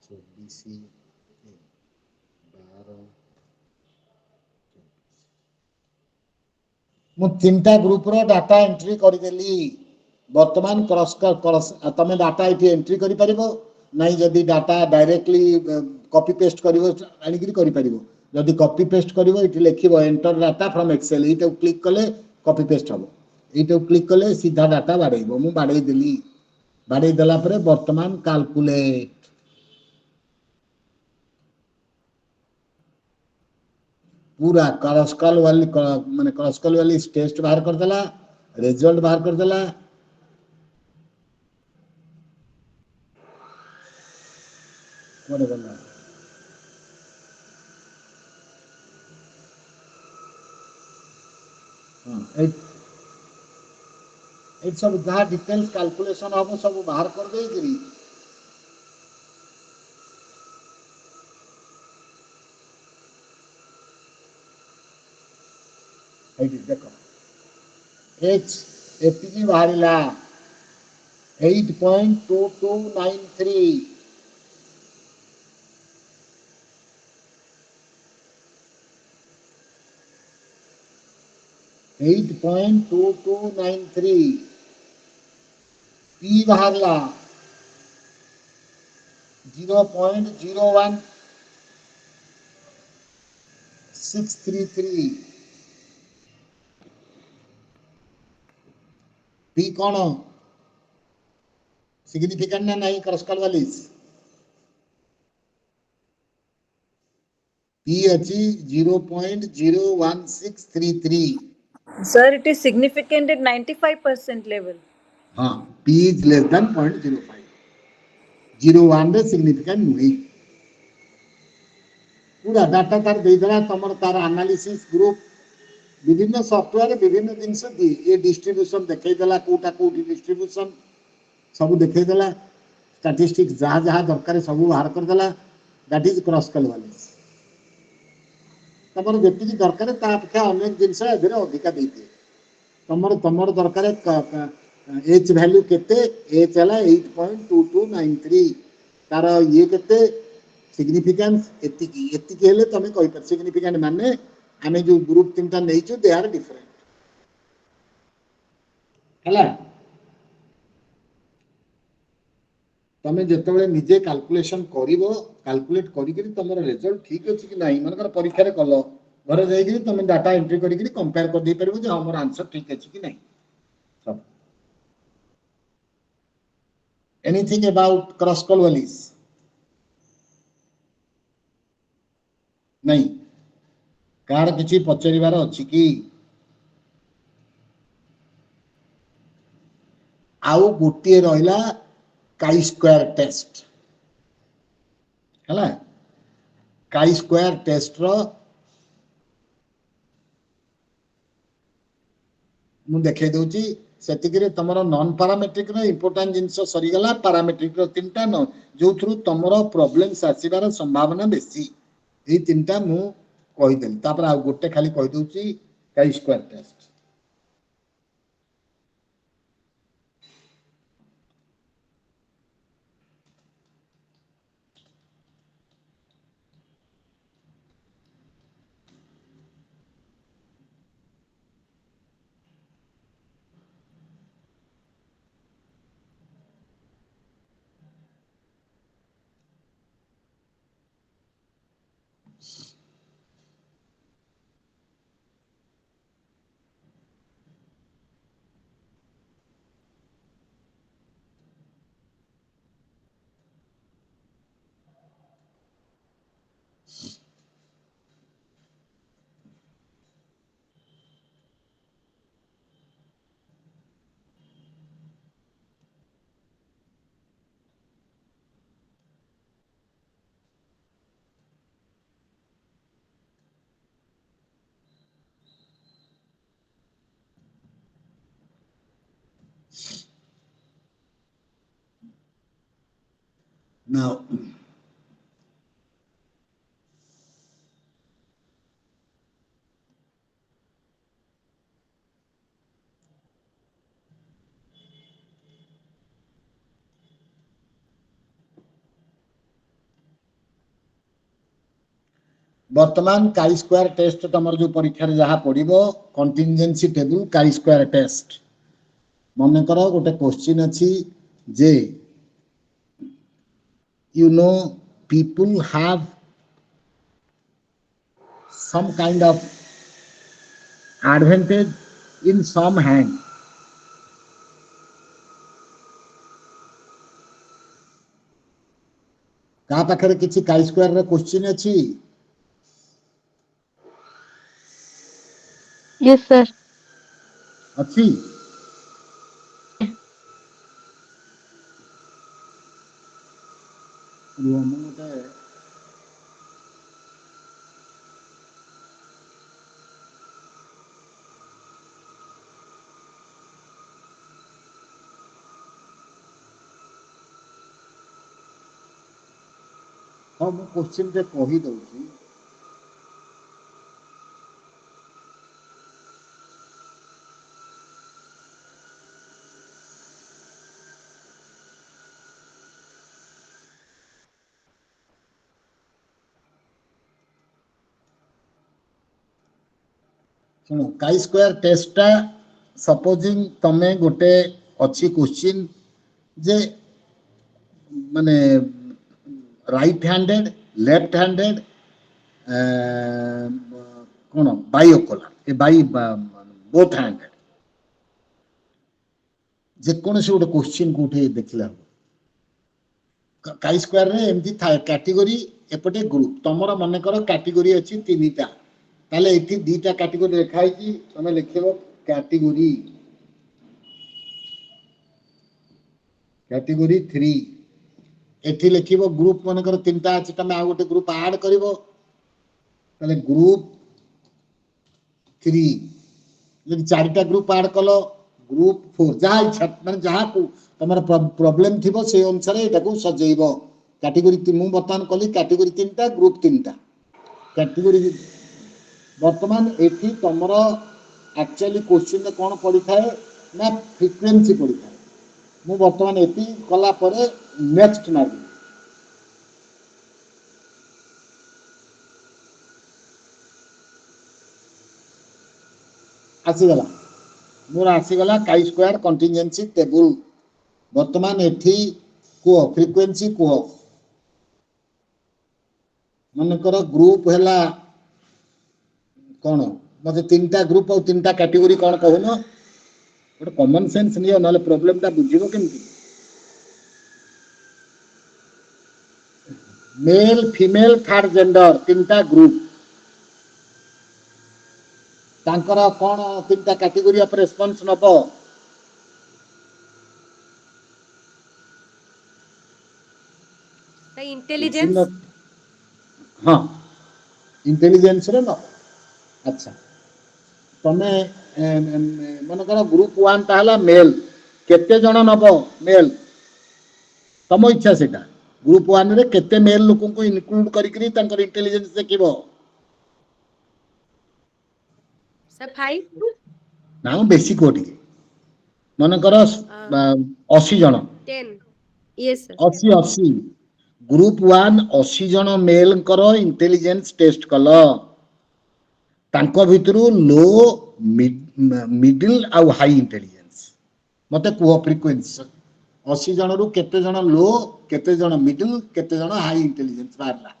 24 12 मु तीनटा ग्रुप रो डाटा एंट्री कर देली वर्तमान क्रॉस तमे डाटा इति एंट्री करि परिबो नहीं जदी डाटा डायरेक्टली कॉपी पेस्ट करिवो आनिकरी करि परिबो जदी कॉपी पेस्ट करिवो इति लिखिबो एंटर डाटा फ्रॉम एक्सेल इते क्लिक कले कॉपी पेस्ट हबो इते क्लिक कले सीधा डाटा बाडैबो मु बाडै देली बाडै देला परे वर्तमान कैलकुलेट पूरा क्रॉस कॉल वाली माने क्रॉस कॉल वाली टेस्ट बाहर कर देला रिजल्ट बाहर कर देला कोने गला हां ये सब जहाँ डिटेल्स कैलकुलेशन हम सब बाहर कर देकरी देख एच एपीजी बाहरिला 8.2293 8.2293 पी बाहरला 0.01633 पी कौन सिग्निफिकेंट ना नहीं क्रॉस वालिस पी अच्छी 0.01633 Sir, it is significant at 95% level. हाँ पी इज लेस देन 0.05 01 रे सिग्निफिकेंट नुई पूरा डाटा तार देदेला तमर तार एनालिसिस ग्रुप विभिन्न सॉफ्टवेयर विभिन्न जिनस दी ये डिस्ट्रीब्यूशन देखै देला कोटा कोटी डिस्ट्रीब्यूशन सब देखै देला स्टैटिस्टिक्स जहाँ जहाँ दरकार सब बाहर कर देला दैट इज क्रॉस कलवालिस तमर जेतिकी दरकार ता अपेक्षा अनेक जिनस एधरे अधिका देइते तमर तमर दरकार एच वैल्यू केते एच हला 8.2293 तार ये केते सिग्निफिकेंस एतिकी एतिकी हेले तमे कहि पर सिग्निफिकेंट माने आमे जो ग्रुप तीनटा नेइछु दे आर डिफरेंट हला तमे जेतेबेले निजे कैलकुलेशन करिवो कैलकुलेट करिकरी तमर रिजल्ट ठीक अछि कि नाही मनकर परीक्षा रे कलो घरे जाइकरी तमे डाटा एंट्री करिकरी कंपेयर कर दे परबो जे हमर आंसर ठीक अछि कि नाही सब एनीथिंग अबाउट क्रॉस कॉलवालिस नहीं कार किछि पचरिबार अछि कि आउ गोटे रहिला काई स्क्वायर टेस्ट हला काई स्क्वायर टेस्ट रो मु देखे दोची सेतिकरे तमरो नॉन पैरामेट्रिक रो इंपोर्टेंट जिंस सरी गला पैरामेट्रिक रो तीनटा न जो थ्रू तमरो प्रॉब्लम्स आसीबार संभावना बेसी ए तीनटा मु कहि देली तापर आ गोटे खाली कहि दोची काई स्क्वायर टेस्ट now वर्तमान काई स्क्वायर टेस्ट तमर जो परीक्षा रे जहा पड़िबो contingency table chi square test मन करो गोटे क्वेश्चन अछि जे you know people have some kind of advantage in some hand का पाखरे किछि काई स्क्वायर रे क्वेश्चन अछि Yes, sir. अछि ହଁ ମୁଁ କ୍ୱେଶ୍ଚିନ୍ ଟେ କହିଦଉଛି। ଶୁଣ କାଇ ସ୍କୋୟାର ଟେଷ୍ଟଟା ସପୋଜିଂ ତମେ ଗୋଟେ ଅଛି କ୍ୱେଶ୍ଚିନ୍ ଯେ ମାନେ ରାଇଟ୍ ହ୍ୟାଣ୍ଡେଡ୍ ଲେଫ୍ଟ ହ୍ୟାଣ୍ଡେଡ୍ କଣ ବାଇଓକୋଲାର ଏ ବୋଥ୍ ହ୍ୟାଣ୍ଡେଡ୍ ଯେକୌଣସି ଗୋଟେ କ୍ୱେଶ୍ଚିନ୍ କୋଉଠି ଦେଖିଲା କାଇ ସ୍କୋୟାରରେ ଏମିତି ଥାଏ କ୍ୟାଟେଗୋରୀ ଏପଟେ ଗ୍ରୁପ ତମର ମନେକର କ୍ୟାଟେଗୋରୀ ଅଛି 3ଟା ତାହେଲେ ଏଠି 2ଟା କ୍ୟାଟେଗୋରୀ ଲେଖା ହେଇଛି ତମେ ଲେଖିବ କ୍ୟାଟେଗୋରୀ 3 ଏଠି ଲେଖିବ ଗ୍ରୁପ ମନେକର 3ଟା ଅଛି ତମେ ଆଉ ଗୋଟେ ଗ୍ରୁପ ଆଡ୍ କରିବ ତାହେଲେ ଗ୍ରୁପ 3 ଯଦି 4ଟା ଗ୍ରୁପ ଆଡ୍ କଲ ଗ୍ରୁପ 4 ଯାହା ଇଚ୍ଛା ମାନେ ଯାହାକୁ ତମର ପ୍ରୋବ୍ଲେମ ଥିବ ସେଇ ଅନୁସାରେ ଏଟାକୁ ସଜେଇବ କ୍ୟାଟେଗୋରୀ ମୁଁ ବର୍ତ୍ତମାନ କଲି କ୍ୟାଟେଗୋରୀ 3ଟା ଗ୍ରୁପ 3ଟା କ୍ୟାଟେଗୋରୀ ବର୍ତ୍ତମାନ ଏଠି ତମର ଆକ୍ଚୁଆଲି କ୍ୱେଶ୍ଚିନରେ କ'ଣ ପଡିଥାଏ ନା ଫ୍ରିକ୍ୱେନ୍ସି ପଡିଥାଏ ମୁଁ ବର୍ତ୍ତମାନ ଏଠି କଲା ପରେ ନେକ୍ସଟ ମାରିବି ଆସିଗଲା ମୋର ଆସିଗଲା କାଇ ସ୍କୋୟାର କଣ୍ଟିନଜେନ୍ସି ଟେବୁଲ ବର୍ତ୍ତମାନ ଏଠି କୁହ ଫ୍ରିକ୍ୱେନ୍ସି କୁହ ମନେକର ଗ୍ରୁପ ହେଲା କ'ଣ ମତେ 3ଟା ଗ୍ରୁପ ଆଉ 3ଟା କ୍ୟାଟେଗୋରୀ କ'ଣ କହୁନ ଗୋଟେ କମନ ସେନ୍ସ ନିଅ ନହେଲେ ପ୍ରୋବ୍ଲେମଟା ବୁଝିବ କେମିତି मेल फीमेल थर्ड जेंडर 3टा ग्रुप तांकर कौन 3टा कैटेगरी ऑफ रेस्पॉन्स नबो इंटेलिजेंस हाँ इंटेलिजेंस रे न अच्छा तमे मन कर ग्रुप 1 ताहला मेल केते जण नबो मेल तम इच्छा सेटा ग्रुप 1 रे केते मेल लोक को इनक्लूड करिकरी तांकर इंटेलिजेंस देखिबो सर 5 ना बेसी कोटी मन कर 80 जण 10 यस सर 80 ग्रुप 1 80 जण मेल कर इंटेलिजेंस टेस्ट कल तांको भितरु लो मिडिल आउ हाई इंटेलिजेंस मते कुह फ्रीक्वेंसी 80 जण रु केते जण लो केते जण मिडिल केते जण हाई इंटेलिजेंस बारला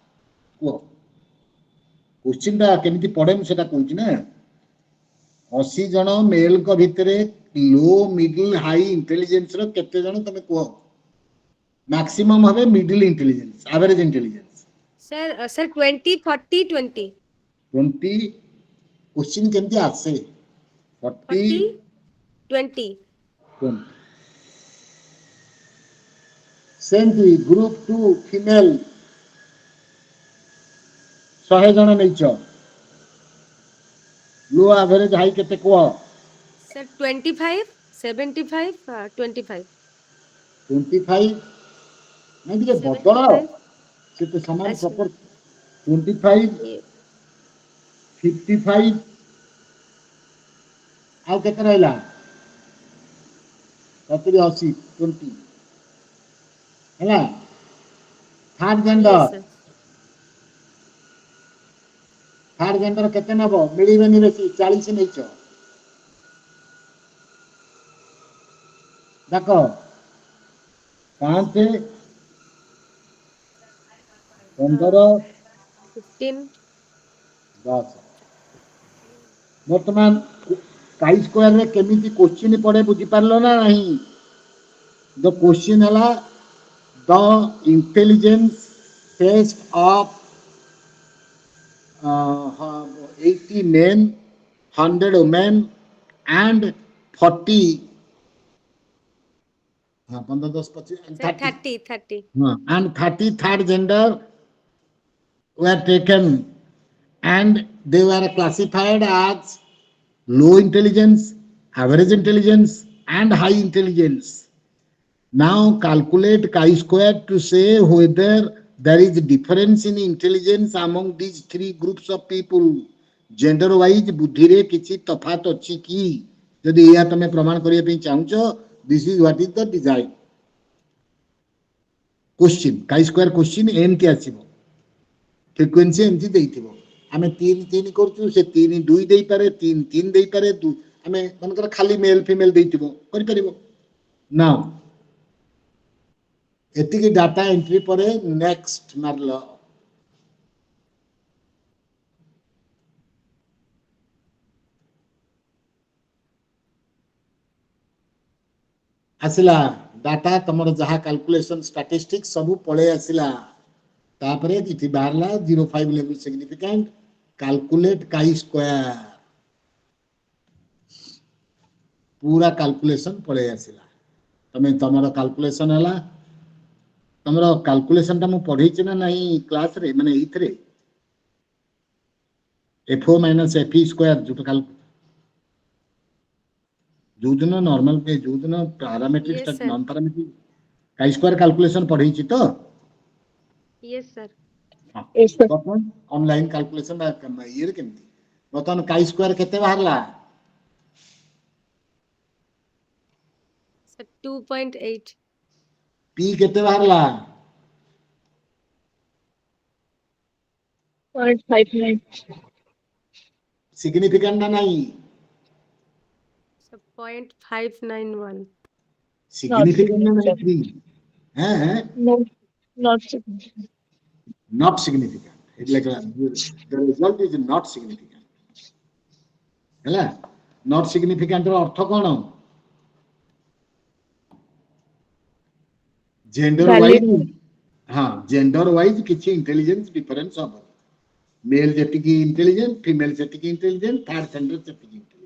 कुह क्वेश्चन टा केमिति पढे म सेटा कहूची ना 80 जण मेल को भितरे लो मिडिल हाई इंटेलिजेंस रो केते जण तमे कुह मैक्सिमम हवे middle intelligence average intelligence sir sir 20 40 20 question केमती आसे 40 20 सेंटी ग्रुप 2 फीमेल 100 जण नैच लो एवरेज हाई केते को सर 25 75 25 25 नहीं दिके बदल 75 केते समान अच्छा प्रॉपर 25 ये 55 आउ केते रहला 70 80 20 हैला थर्ड जेंडर केते नबो मिलिबेनी बेसी 40 नैच देखो 5 15 15 10 वर्तमान काई स्क्वायर रे केमिति क्वेश्चन पड़े बुझी पारलो ना नहीं द क्वेश्चन हला the intelligence test of 80 men 100 women and 40 हाँ 15 10 25 and सर 30 30 हाँ and 30 third gender were taken and they were classified as low intelligence, average intelligence and high intelligence. Now calculate chi-square to say whether there is a difference in intelligence among these three groups of people. Gender wise बुद्धि रे किछि तफात अछि की यदि या तमे प्रमाण करिया पे चाहूचो this is what is the design question chi square question एमती आसीबो फ्रीक्वेंसी एमती देइथिबो आमे 3 3 करछु से 3 2 देई पारे 3 3 देई पारे आमे मनकर खाली मेल फीमेल देइथिबो करि परिबो नाउ एतिकी डाटा एंट्री परे नेक्स्ट मारलो आसिला डाटा तमर जहा कैलकुलेशन स्टैटिस्टिक्स सब पळे आसिला तापरे इति Barla 05 level significant calculate chi square पूरा कैलकुलेशन पळे आसिला तमे तमर कैलकुलेशन हला तमर कैलकुलेशन ता मु पढै छि ना नाही क्लास रे माने इथरे FO FE स्क्वायर जो काल जो दिन नॉर्मल पे जो दिन parametric Yes, sir. Non parametric chi square calculation पढै छि तो Yes, sir. Yes, sir. बतन ऑनलाइन कैलकुलेशन बा ये केमती बतन काई स्क्वायर केते बाहरला Sir, 2.8. पी केते बाहरला 0.59. सिग्निफिकेंट ना नहीं Sir, 0.591. सिग्निफिकेंट ना नहीं थ्री हैं No, not significant. not significant it's like the result is not significant हैला not significant रो अर्थ कोन जेंडर Valid. वाइज हाँ जेंडर वाइज किसी इंटेलिजेंस डिफरेंस हम मेल जेटिकी इंटेलिजेंट फीमेल जेटिकी इंटेलिजेंट थर्ड जेंडर जेटिकी intelligent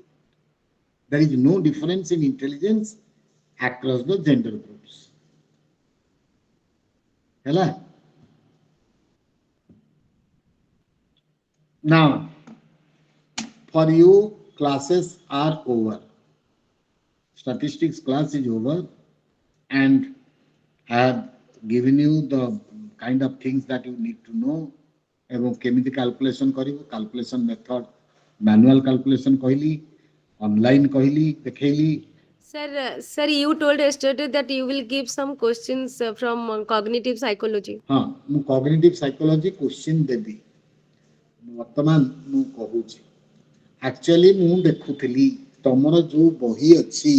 there is no difference in intelligence across the gender groups हैला now for you classes are over statistics class is over and I have given you the kind of things that you need to know एवं केमिति calculation करिवो calculation method manual calculation कहली online कहली देखैली Sir, you told yesterday that you will give some questions from cognitive psychology. हां मु cognitive psychology question देबी वर्तमान मु कहूची एक्चुअली मु देखुथली तमरो जो बही अछि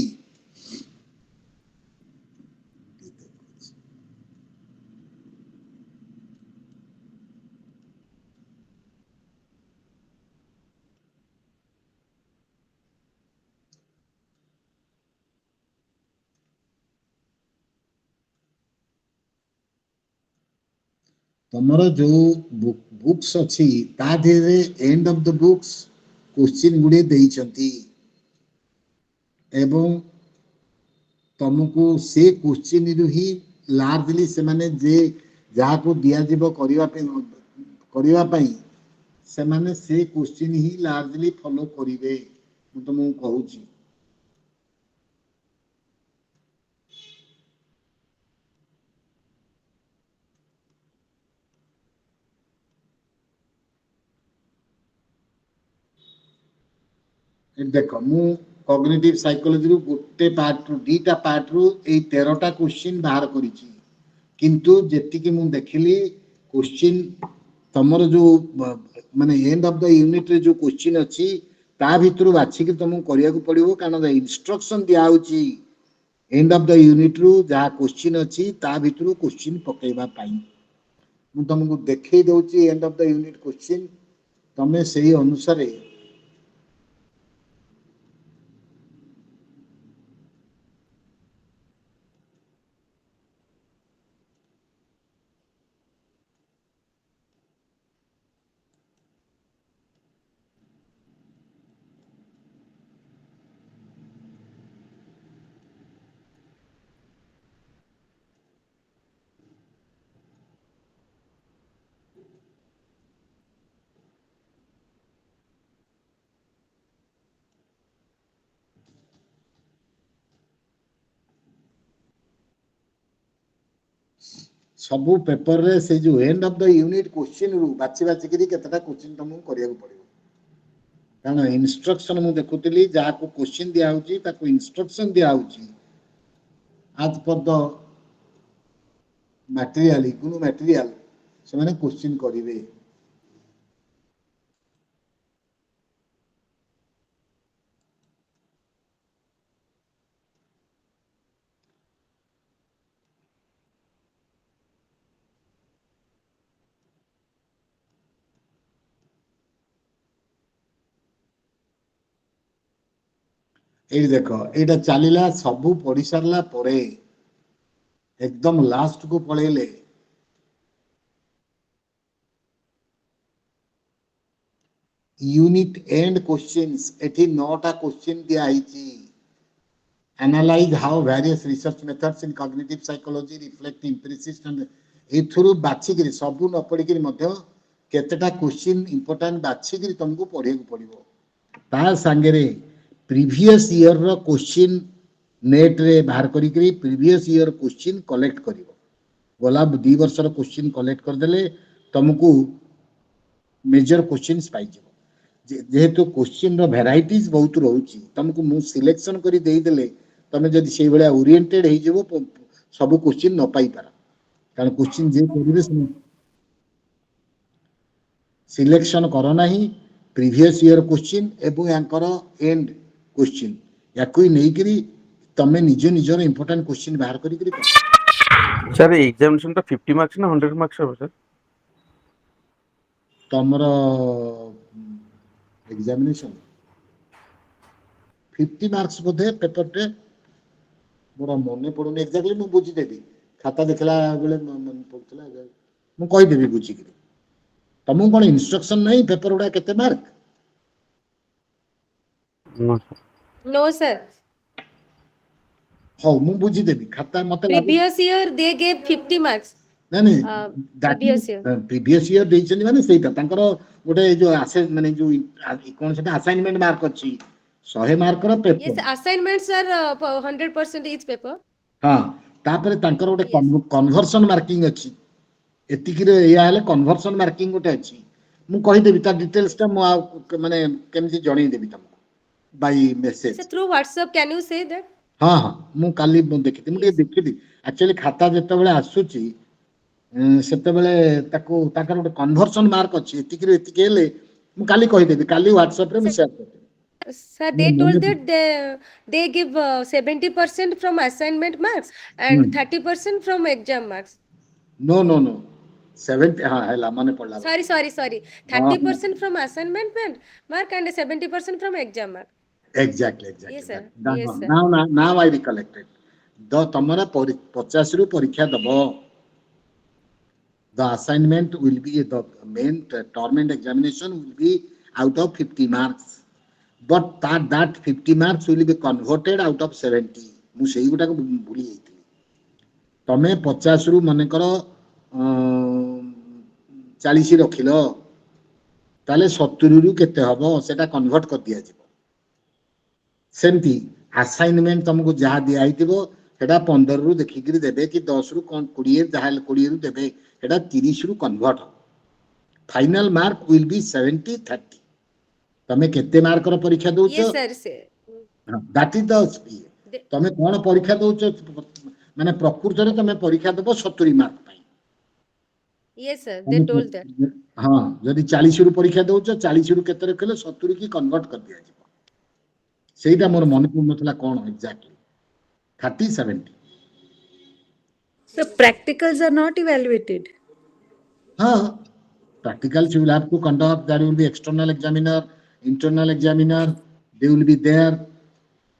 तमरो जो बुक्स अछि ता धेरे and of the books question गुडे देइछंती एवं तुमको से क्वेश्चन रु ही लार्जली से माने जे जहा को दिया जीव करिवा पई से माने से क्वेश्चन ही लार्जली फॉलो करिवे मु तुमको कहूची देखो मु कॉग्निटिव साइकोलॉजी रू गोटे पार्ट रू दीटा पार्ट रू ए 13टा क्वेश्चन बाहर करिची किंतु जेति कि मु देखिली क्वेश्चन तमरो जो माने एंड ऑफ द यूनिट रे जो क्वेश्चन अछि ता भितरु बाछि कि तुमको करिया को पड़िबो कारण द इंस्ट्रक्शन दिया होची एंड ऑफ द यूनिट रू जहा क्वेश्चन अछि ता भितरु क्वेश्चन पकेइबा पाई मु तुमको देखै दउची end of the unit question तमे सेही अनुसार सबु पेपर रे से जो end of the unit question रु बाची बाची करी केतटा क्वेश्चन तुमको करिया पड़िबो कारण इंस्ट्रक्शन मु देखुतली जा को क्वेश्चन दिया होची ताको इंस्ट्रक्शन दिया होची आज पर द मटेरियल इकुनु मटेरियल से माने क्वेश्चन करिवे ए देखो एटा चलीला सबु पढ़ी सारला परे एकदम लास्ट को पळेले यूनिट एंड क्वेश्चंस एठी 9टा क्वेश्चन दिया आइची analyze how various research methods in cognitive psychology reflect empiricist and एथुरु बाछि करी सबु न पढ़ी करी मध्य केतेटा क्वेश्चन इंपोर्टेंट बाछि करी तुमको पढ़े को पड़िबो ता संगे रे प्रीवियस ईयर रो क्वेश्चन नेट रे बाहर करी करी प्रीवियस ईयर क्वेश्चन कलेक्ट करिवो गोला 2 वर्ष रो क्वेश्चन कलेक्ट कर देले तुमको मेजर क्वेश्चंस पाइ जेबो जेहेतु क्वेश्चन रो वैराइटीज बहुत रहउची तुमको मु सिलेक्शन करी देई देले तमे जदी सेई बेला ओरिएंटेड हे जेबो सब क्वेश्चन न पाई पारा कारण क्वेश्चन जे करिवे सिलेक्शन करो नाही प्रीवियस ईयर क्वेश्चन एबो यांकर एंड क्वेश्चन याकू नै करी तमे निजो निजर इंपोर्टेंट क्वेश्चन बाहर करी करी सर एग्जामिनेशन तो 50 मार्क्स ना 100 मार्क्स हो सर तमरो एग्जामिनेशन 50 मार्क्स बोधे पेपर टे मोर मने पडुनी एक्जेक्टली मु बुझी देबी खाता देखला बेले मन पडतला मु कहि देबी बुझी करी तमु कोन इंस्ट्रक्शन नहीं पेपर उडा केते मार्क No, sir. हो मु बुझी देबी खाता मते Previous year they gave 50 marks. नहीं Previous year. प्रीवियस ईयर देइछनी माने सेटा तांकर गोटे जो आसे माने जो कोन सेटा असाइनमेंट मार्क अछि 100 मार्क रो paper Yes, assignments are 100% each paper. हां तापरे तांकर गोटे Yes. कन्वर्सन मार्किंग अछि एतिकी रे या हले कन्वर्सन मार्किंग गोटे अछि मु कहि देबी ता डिटेल्स ता मु माने केमति जणै देबी तुमको by message So through WhatsApp, can you say that? हां हां मु काली देखिति मु देखिति एक्चुअली खाता जते बेले आसुची सेते बेले ताको ताकर गोटे कन्वर्सन मार्क अछि एतिकी रे एतिकी हेले मु काली कहि देबी काली WhatsApp रे मु शेयर करबी Sir, they told that they give 70% from assignment marks and 30% from exam marks. No no no 70 हां हैला माने पडला Sorry. 30% from assignment mark and 70% from exam mark. exactly Yes, sir. now, Yes, sir. now I recollected the तमरा 50 रु परीक्षा दबो the assignment will be the main term and examination will be out of 50 marks but that 50 marks will be converted out of 70 मु सेही गुटा को भूली जाइतिली तमे 50 रु माने करो 40 रखिलो ताले 70 रु केते हबो सेटा कन्वर्ट कर दिया जिवो सेमती असाइनमेंट तुमको जहाँ दिया आइतिबो सेटा 15 रु देखि करी देबे कि 10 रु 20 जहाँ 20 रु देबे सेटा 30 रु convert final mark will be 70 30 तमे केते मार्क रो परीक्षा दोचो Yes, sir. Sir. That is the तमे कोन परीक्षा दोचो माने प्रकृत रे तमे परीक्षा देबो 70 mark pi Yes, sir. They told that. हां जदी 40 रु परीक्षा दोचो 40 रु केते रखले 70 की कन्वर्ट कर दिया जिवो सेटा मोर मन को नथला कोन exactly 30 70 So practicals are not evaluated. हाँ practicals you will have to conduct there will be external examiner internal examiner they will be there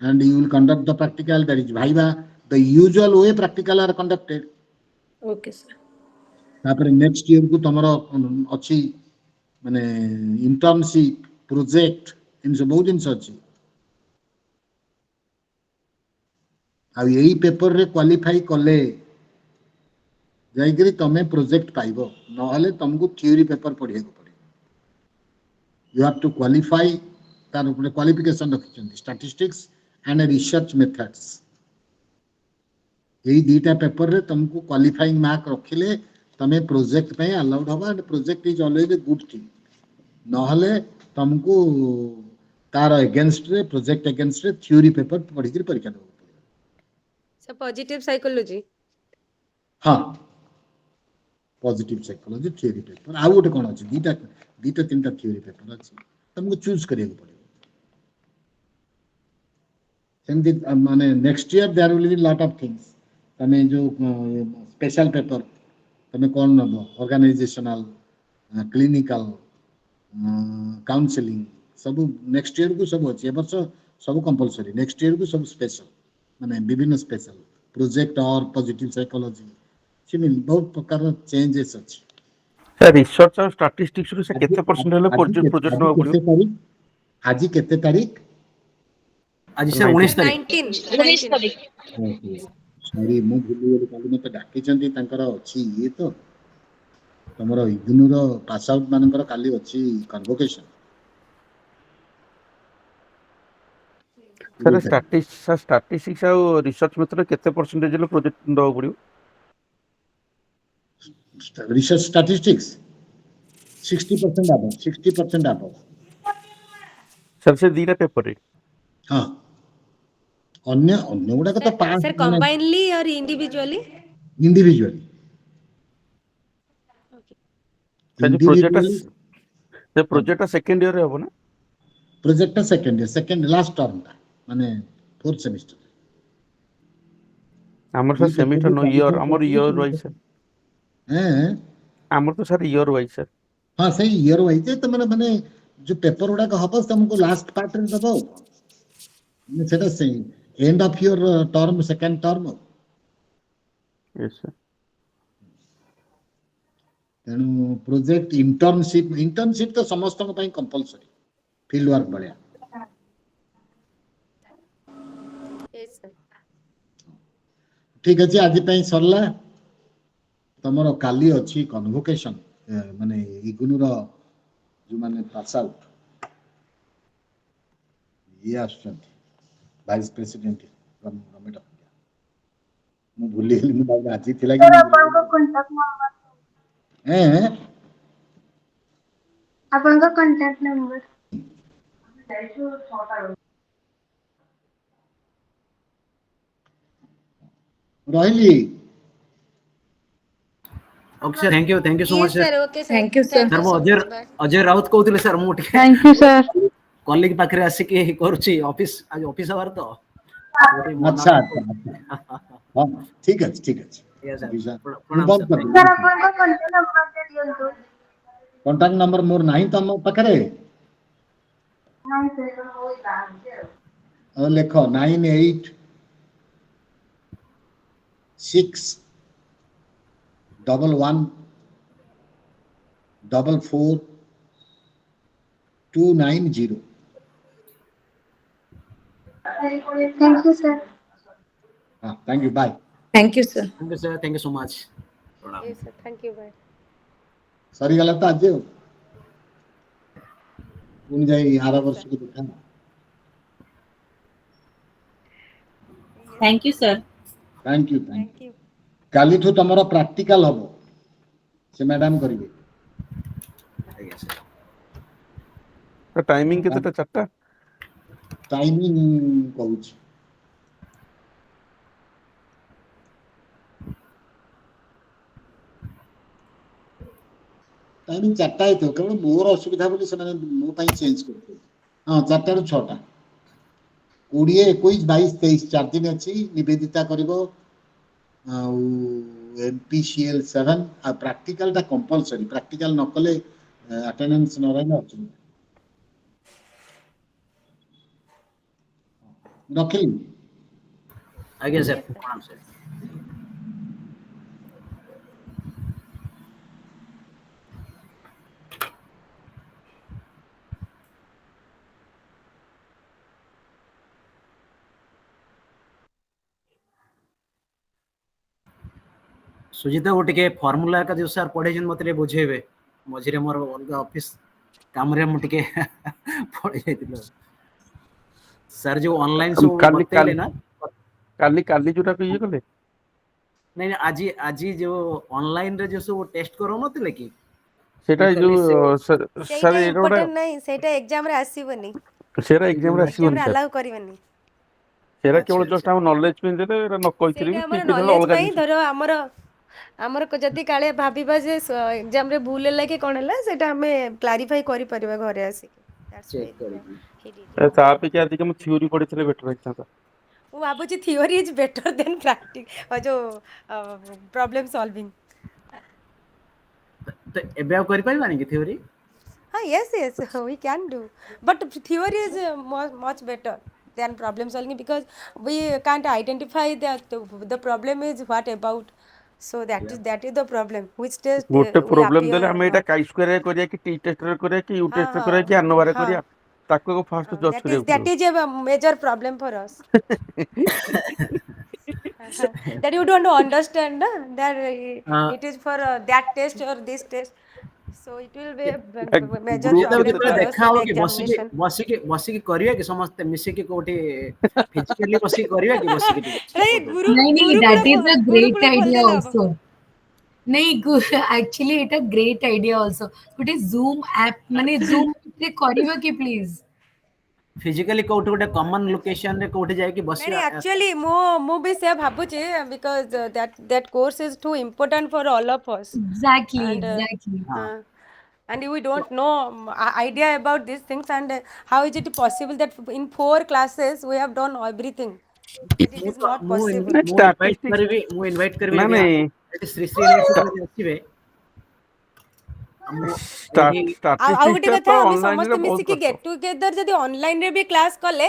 and you will conduct the practical that is viva the usual way practical are conducted Okay, sir. तापर next year को तमरो अछि माने internship project in सब बहुत दिन अछि आ यही paper रे क्वालिफाई कले जाइकरी तमे प्रोजेक्ट पाइबो न हले तुमको थ्योरी पेपर पढिए को पड़े यू हैव टू क्वालिफाई तार ऊपर क्वालिफिकेशन रखिछन स्टैटिस्टिक्स एंड रिसर्च मेथड्स यही दीटा पेपर रे तुमको क्वालिफाइंग मार्क रखिले तमे प्रोजेक्ट पे अलाउड हबा and project is always a good thing नहले तुमको तार अगेंस्ट रे प्रोजेक्ट अगेंस्ट रे थ्योरी पेपर पढ़ी के परीक्षा देबो सर पॉजिटिव साइकोलॉजी हाँ पॉजिटिव साइकोलॉजी थ्योरी पेपर आ गोटे कोन अछि दीटा तीनटा थ्योरी पेपर अछि तुमको चूज करियो पड़े सेमती माने next year there will be lot of things तमे जो स्पेशल पेपर तमे कोन नबो ऑर्गेनाइजेशनल क्लिनिकल काउंसलिंग सब नेक्स्ट ईयर को सब अछि ए वर्ष सब कंपलसरी नेक्स्ट ईयर को सब स्पेशल माने विभिन्न स्पेशल प्रोजेक्ट और पॉजिटिव साइकोलॉजी सिमिल बहुत प्रकार चेंजेस अछि सर रिसर्च और स्टैटिस्टिक्स रो से केते परसेंट हेले प्रोजेक्ट न पड़ियो आज केते तारीख आज सर 19 तारीख 19 तारीख सॉरी मु भूली गेली काली मते डाकी चंदी तांकर अछि ये तो तमरो इग्नू रो पास आउट मानकर काली अछि कन्वोकेशन सर स्टैटिस्टिक्स और रिसर्च मेथड केते परसेंटेज हेले प्रोजेक्ट न पड़ियो रिसर्च स्टैटिस्टिक्स 60% above सर से दीटा पेपर रे हाँ अन्य अन्य गुड़ा तो पास सर कंबाइनली और इंडिविजुअली इंडिविजुअली सर जो प्रोजेक्ट सेकंड ईयर रे हो ना प्रोजेक्ट सेकंड लास्ट टर्म माने फोर्थ सेमेस्टर हमर सर सेमेस्टर नो ईयर हमर ईयर वाइज सर हैं हमर तो सर ईयर वाइज सर हाँ सही ईयर वाइज तो माने जो पेपर गुड़ा का हबस तुमको लास्ट पार्ट रे दबो सेटा सही end of your term second term yes sir तेणु प्रोजेक्ट इंटर्नशिप तो समस्त कंपलसरी फील्ड वर्क बढ़िया यस सर ठीक अच्छे आज सरला तुमर काली अच्छी कन्वोकेशन माने इग्नू रो जो माने पास आउट ये आछंती vice president government of India मु भूली गेली मु बाबू आज थिला कि आपन को कांटेक्ट नंबर हैं आपन को कांटेक्ट नंबर रहिली okay sir thank you so much yes sir sir okay sir Thank you, sir. Sir मो अजय राउत कहउतले सर मु ठीक थैंक यू सर कॉलेज पाखरे आसी के करूची ऑफिस आज ऑफिस आवर तो अच्छा हाँ ठीक है यस सर बंद कर सर आपन को कांटेक्ट नंबर दे दियंतु कांटेक्ट नंबर मोर नहीं तम पाखरे नहीं सर होई काम और लिखो 98 6 11 44 290 थैंक यू सर हाँ thank you bye Thank you, sir. Thank you so much yes sir thank you bye सरी गला तो आज पुणी जाई आर वर्ष को देखा thank you sir thank you thank you काली ठू तमरो प्रैक्टिकल हबो से मैडम करिवे तो टाइमिंग केतेटा चारटा टाइमिंग कहूच टाइमिंग चारटा है तो केवल मोर असुविधा बोली से मो पाई चेंज करते हां 4टा रु 6टा 20 21 22 23 4 दिन अछि निवेदिता करिवो MPCL 7 आ प्रैक्टिकल टा कंपलसरी प्रैक्टिकल न कले अटेंडेंस न रहना अछि रखिली आगे सर प्रणाम सर सुजीता वो टिके फार्मूला का जो सर पढ़े जन मतलब बुझेबे मझिरे मोर अलगा ऑफिस काम रे मु टिके पढ़े जाइतिलो सर जो ऑनलाइन सब काली बतेले ना काली काली जोटा को ये कले नहीं आज आज जो ऑनलाइन रे जो सब टेस्ट करो नथिले कि সেটা ମୁଁ এই କହିଲି ଯୋଉ ସେ স্যার ସେଇଟା এটা গোটা ଇମ୍ପୋର୍ଟାଣ୍ଟ ନାହିଁ, ସେଇଟା ଏକ୍ଜାମ ରେ ଆସିବନି, সেটা এক্সামରେ exam ଆସିବନି ଏକ୍ଜାମ ରେ স্যার। ଆଲାଉ କରିବେନି। সেটা ଆଚ୍ଛା କେବଳ ଜଷ୍ଟ ଆଚ୍ଛା ଆମ ନଲେଜ ପାଇଁ ଦେଲେ ଏଟା ନ କହିଥିଲେ ସେଇଟା ବି ଆମର ଠିକ ହେଇଥାନ୍ତା ନଲେଜ ଅଲଗା ପାଇଁ, ଜିନିଷ। ଧର ଆମର ଯଦି କାଳେ ଭାବିବା ଯେ ଏକ୍ଜାମ ରେ ଭୁଲ ହେଲା କି କଣ ହେଲା, ସେଇଟା ଆମେ କ୍ଲାରିଫାଇ କରିପାରିବା ଘରେ ଆସିକି। That's why ଚେକ୍ କରିକି he did ଏ it. ତା ଅପେକ୍ଷା ଅଧିକ ମୁଁ ଥିଓରି ପଢିଥିଲେ ବେଟର ହେଇଥାନ୍ତା। ମୁଁ ଭାବୁଛି ଥିଓରି ଇଜ ବେଟର ଦେନ୍ ପ୍ରାକ୍ଟିକ ଯୋଉ ପ୍ରୋବ୍ଲେମ ସଲଭିଂ। ତ ଏବେ ଆଉ କରି ପାରିବାନି କି theory Yes, we can do. But theory is much better than problem solving because we can't identify that the problem is what about. So that is the problem. Which test ଗୋଟେ we problem appear ଦେଲେ ଆମେ ଏଇଟା what? କାଇ ସ୍କୋୟାରରେ କରିବା କି ଟି ଟେଷ୍ଟରେ କରିବା କି ୟୁ हाँ ଟେଷ୍ଟରେ କରିବା କି हाँ ଆନୋଭାରେ हाँ କରିବା, ତାକୁ ଫାଷ୍ଟ ଜଜ୍ କରିବାକୁ that is a major problem for us. That you don't understand, na? That it is for that test or this test. So it will be a major group କେତେବେଳେ problem ଭିତରେ for କେତେବେଳେ us ଦେଖା in ହବ the କି examination. ବସିକି କରିବା କି ସମସ୍ତେ ମିଶିକି କୋଉଠି ଫିଜିକାଲି ବସିକି କରିବା କି ବସିକି ଟିକେ अरे କୋଉଠି? नहीं that is a great Gurukul खोल idea देना अब। also. नहीं actually it a great idea also. ଗୋଟେ Zoom app ମାନେ Zoom ରେ କରିବା କି please? ଫିଜିକାଲି କୋଉଠି ଗୋଟେ କମନ ଲୋକେସନ ରେ କୋଉଠି ଯାଇକି नहीं नहीं ବସିବା actually ମୁଁ ବି ସେ ଭାବୁଛି because that course is too important for all of us Exactly, and exactly. ହଁ and we don't know idea about these things and how is it possible that in 4 classes we have done everything, that it is not possible. ମୁଁ invite କରିବି ନା ଯଦି ନାଇଁ ଏଠି Shri Shri university ଯଦି ଆସିବେ ମୁଁ ଏଇଠି ଆଉ ଷ୍ଟାଟିଷ୍ଟିକ୍ସ ଗୋଟେ ଟା କଥା, ତ ଆମେ ଅନଲାଇନରେ ସମସ୍ତେ ବହୁତ ମିଶିକି କଷ୍ଟ। ଗେଟ୍ ଟୁଗେଦର ଯଦି ଅନଲାଇନରେ ବି କ୍ଲାସ୍ କଲେ,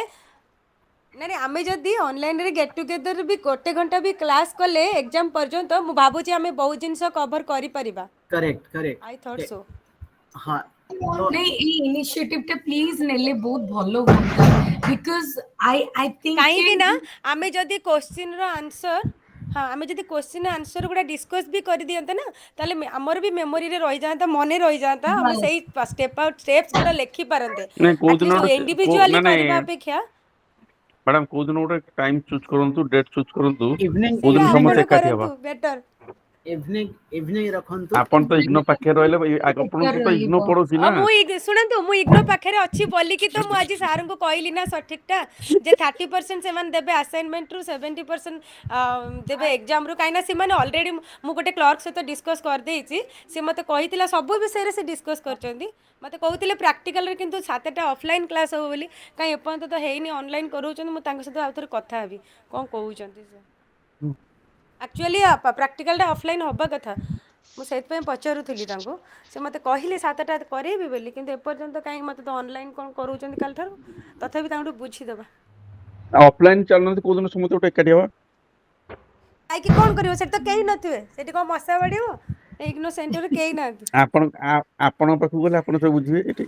ନାଇଁ ନାଇଁ ଆମେ ଯଦି ଅନଲାଇନରେ ଗେଟ୍ ଟୁଗେଦର ବି 1 ଘଣ୍ଟା ବି କ୍ଲାସ୍ କଲେ ଏକ୍ଜାମ ପର୍ଯ୍ୟନ୍ତ, ମୁଁ ଭାବୁଛି ଆମେ ବହୁତ ଜିନିଷ କଭର କରିପାରିବା। Correct I thought so. ହଁ ତ नहीं ये इनिशिएटिव टा प्लीज नेले बहुत भलो होता because I think କାହିଁକି ନା ଆମେ ଯଦି କୋଶ୍ଚିନ୍ର ଆନ୍ସର, ହଁ ଆମେ ଯଦି କୋଶ୍ଚିନ୍ ଆନ୍ସର ଗୁଡ଼ା ଡିସ୍କସ୍ ବି କରିଦିଅନ୍ତେ ନା, ତାହେଲେ ଆମର ବି ମେମୋରିରେ ରହିଯାଆନ୍ତା, ମନେ ରହିଯାଆନ୍ତା, ଆମେ बस ସେଇ ଷ୍ଟେପ୍ସ ଗୁଡ଼ା ଲେଖିପାରନ୍ତେ। ନାଇଁ କୋଉ ଦିନ ଆଟଲିଷ୍ଟ ଗୋଟେ ଇଣ୍ଡିଭିଜୁଆଲି ନାଇଁ କରିବା ଅପେକ୍ଷା ମ୍ୟାଡାମ କୋଉ ଦିନ ଗୋଟେ ଟାଇମ ଚୁଜ କରନ୍ତୁ, ଡେଟ୍ ଚୁଜ କରନ୍ତୁ, କୋଉ ସେଇଟା ଦିନ ଇଭିନିଂ ସମସ୍ତେ ଆପଣ ଏକାଠି ହବା। କରନ୍ତୁ ବେଟର। ଇଭିନିଂ ରଖନ୍ତୁ ଆପଣ ତ ଇଗ୍ନୋ ପାଖରେ ରହିଲେ, ଆପଣଙ୍କୁ ତ ଇଗ୍ନୋ ପଡୋଶୀ ନା। ଶୁଣନ୍ତୁ, ମୁଁ ଇଗ୍ନୋ ପାଖରେ ଅଛି ବୋଲିକି ତ ମୁଁ ଆଜି ସାର୍ଙ୍କୁ କହିଲି ନା ସଠିକଟା ଯେ 30% ସେମାନେ ଦେବେ ଆସାଇନମେଣ୍ଟରୁ, 70% ଦେବେ ଏକ୍ଜାମରୁ, କାହିଁକିନା ସେମାନେ ଅଲରେଡ଼ି, ମୁଁ ଗୋଟେ କ୍ଲର୍କ ସହିତ ଡିସ୍କସ୍ କରିଦେଇଛି, ସେ ମୋତେ କହିଥିଲା ସବୁ ବିଷୟରେ ସେ ଡିସ୍କସ୍ କରିଛନ୍ତି, ମୋତେ କହୁଥିଲେ ପ୍ରାକ୍ଟିକାଲରେ କିନ୍ତୁ 7ଟା ଅଫଲାଇନ୍ କ୍ଲାସ୍ ହେବ ବୋଲି, କାହିଁ ଏପର୍ଯ୍ୟନ୍ତ ତ ହେଇନି, ଅନଲାଇନ୍ କରୁଛନ୍ତି, ମୁଁ ତାଙ୍କ ସହିତ ଆଉ ଥରେ କଥା ହେବି କ'ଣ କହୁଛନ୍ତି ସେ। ଆକ୍ଚୁଆଲି ପ୍ରାକ୍ଟିକାଲଟା ଅଫଲାଇନ୍ ହେବା କଥା, ମୁଁ ସେଇଥିପାଇଁ ପଚାରୁଥିଲି ତାଙ୍କୁ, ସେ ମୋତେ କହିଲେ 7ଟା କରେଇବି ବୋଲି, କିନ୍ତୁ ଏପର୍ଯ୍ୟନ୍ତ କାହିଁକି ମୋତେ ତ ଅନଲାଇନ୍ କ'ଣ କରୁଛନ୍ତି କାଲିଠାରୁ, ତଥାପି ତାଙ୍କଠୁ ବୁଝିଦେବା। ଅଫଲାଇନ ଚାଲୁନାହାନ୍ତି, କୋଉ ଦିନ ସମସ୍ତେ ଗୋଟେ ଏକାଠି ହବା। ଯାଇକି କ'ଣ କରିବ, ସେଠି ତ କେହି ନଥିବେ, ସେଠି କ'ଣ ମଶା ବାଡ଼ିବ, ଇଗ୍ନୋ ସେଣ୍ଟରରେ କେହି ନାହାନ୍ତି। ଆପଣଙ୍କ ପାଖକୁ ଗଲେ ଆପଣ ସବୁ ବୁଝିବେ ଏଠି।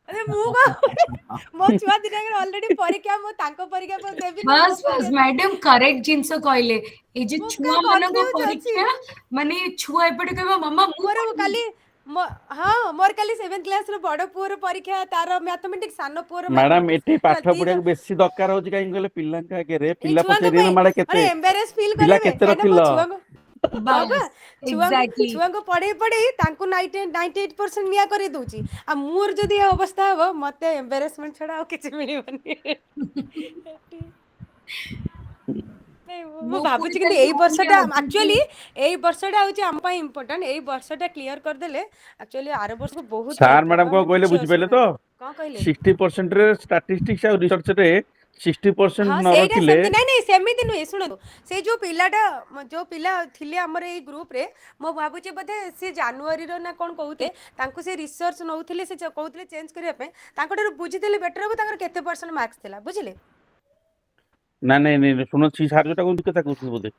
ଆରେ ମୁଁ କ'ଣ ମୋ ଛୁଆ ଦିଟାଙ୍କର ଅଲରେଡ଼ି ପରୀକ୍ଷା, ମୁଁ ତାଙ୍କ ପରୀକ୍ଷା ଦେବି ନା ମୋ बस बस ପରୀକ୍ଷା। मैडम करेक्ट जिनस कहले ए जे ମୁଁ ପୁରା छुआ मानक କନଫ୍ୟୁଜ୍ ଅଛି। परीक्षा माने छुआ एपटे कहबा मामा मु ମୋର କାଲି ହଁ ମୋର କାଲି 7th କ୍ଲାସ୍ର ବଡ଼ ପୁଅର ପରୀକ୍ଷା, ତାର ମ୍ୟାଥମେଟିକ୍ସ, ସାନ ପୁଅର ମ୍ୟାଡାମ ମ୍ୟାଥମେଟିକ୍ସ, ଏଠି ହେଲା ପାଠ 2 ଜଣ। ପଢିବାକୁ ବେଶୀ ଦରକାର ହଉଛି, କାହିଁକି କହିଲେ ପିଲାଙ୍କ ଆଗରେ ଏଇ ପିଲା ଛୁଆଙ୍କ ପଚାରିବେ ପାଇଁ ନା ମାଡେ କେତେ, ମାନେ ଏମ୍ବାରେସ୍ ଫିଲ୍ ପିଲା କରିବେ, କେତେ କାହିଁକିନା ମୋ ରଖିଲ। ଛୁଆଙ୍କୁ, ହଁ ବା, बस एग्जैक्टली ଛୁଆଙ୍କୁ ପଢ଼େଇ ପଢ଼େଇ ତାଙ୍କୁ 98% ନିଆ କରି ଦଉଛି, ଆଉ ମୋର ଯଦି ଏ ଅବସ୍ଥା ହେବ, ମୋତେ ଏମ୍ବାରେସମେଣ୍ଟ ଛଡ଼ା ଆଉ କିଛି ମିଳିବନି। ନାଇଁ ମୁଁ मो ଭାବୁଛି, କିନ୍ତୁ कोइतल ଏଇ ओनली ବର୍ଷଟା आजि ଆକ୍ଚୁଆଲି ଏଇ ବର୍ଷଟା ହେଉଛି ଆମ ପାଇଁ ଇମ୍ପୋର୍ଟାଣ୍ଟ, ଏଇ ବର୍ଷଟା କ୍ଲିୟର କରିଦେଲେ ଆକ୍ଚୁଆଲି ଆର ବର୍ଷକୁ ବହୁତ ସାର୍ ହେଲ୍ପ ମ୍ୟାଡାମ ହେବ, କଣ ଆମର କହିଲେ କିଛି ବୁଝିପାରିଲେ ଅସୁବିଧା ତ? ନାହିଁ। କ'ଣ କହିଲେ? 60%ରେ ଷ୍ଟାଟିଷ୍ଟିକ୍ସ ଆଉ ରିସର୍ଚ୍ଚରେ 60% ହଁ ନ ସେଇଟା ରଖିଲେ ସେମିତି, ନାଇଁ ନାଇଁ ସେମିତି ନୁହେଁ, ଶୁଣନ୍ତୁ, ସେଇ ଯେଉଁ ପିଲାଟା, ଯେଉଁ ପିଲା ଥିଲେ ଆମର ଏଇ ଗ୍ରୁପରେ, ମୁଁ ଭାବୁଛି ବୋଧେ ସେ ଜାନୁଆରୀର ନା କ'ଣ କହୁଥିଲେ, ତାଙ୍କୁ ସେ ରିସର୍ଚ୍ଚ ନେଉଥିଲେ, ସେ କହୁଥିଲେ ଚେଞ୍ଜ କରିବା ପାଇଁ, ତାଙ୍କଠାରୁ ବୁଝିଦେଲେ ବେଟର୍ ହେବ, ତାଙ୍କର କେତେ ପରସେଣ୍ଟ ମାର୍କସ୍ ଥିଲା, ବୁଝିଲେ? ନାଇଁ ଶୁଣ, ସି ସାର୍ ଯୋଉଟା କହୁଛନ୍ତି କଥା କହୁଛନ୍ତି ବୋଧେ,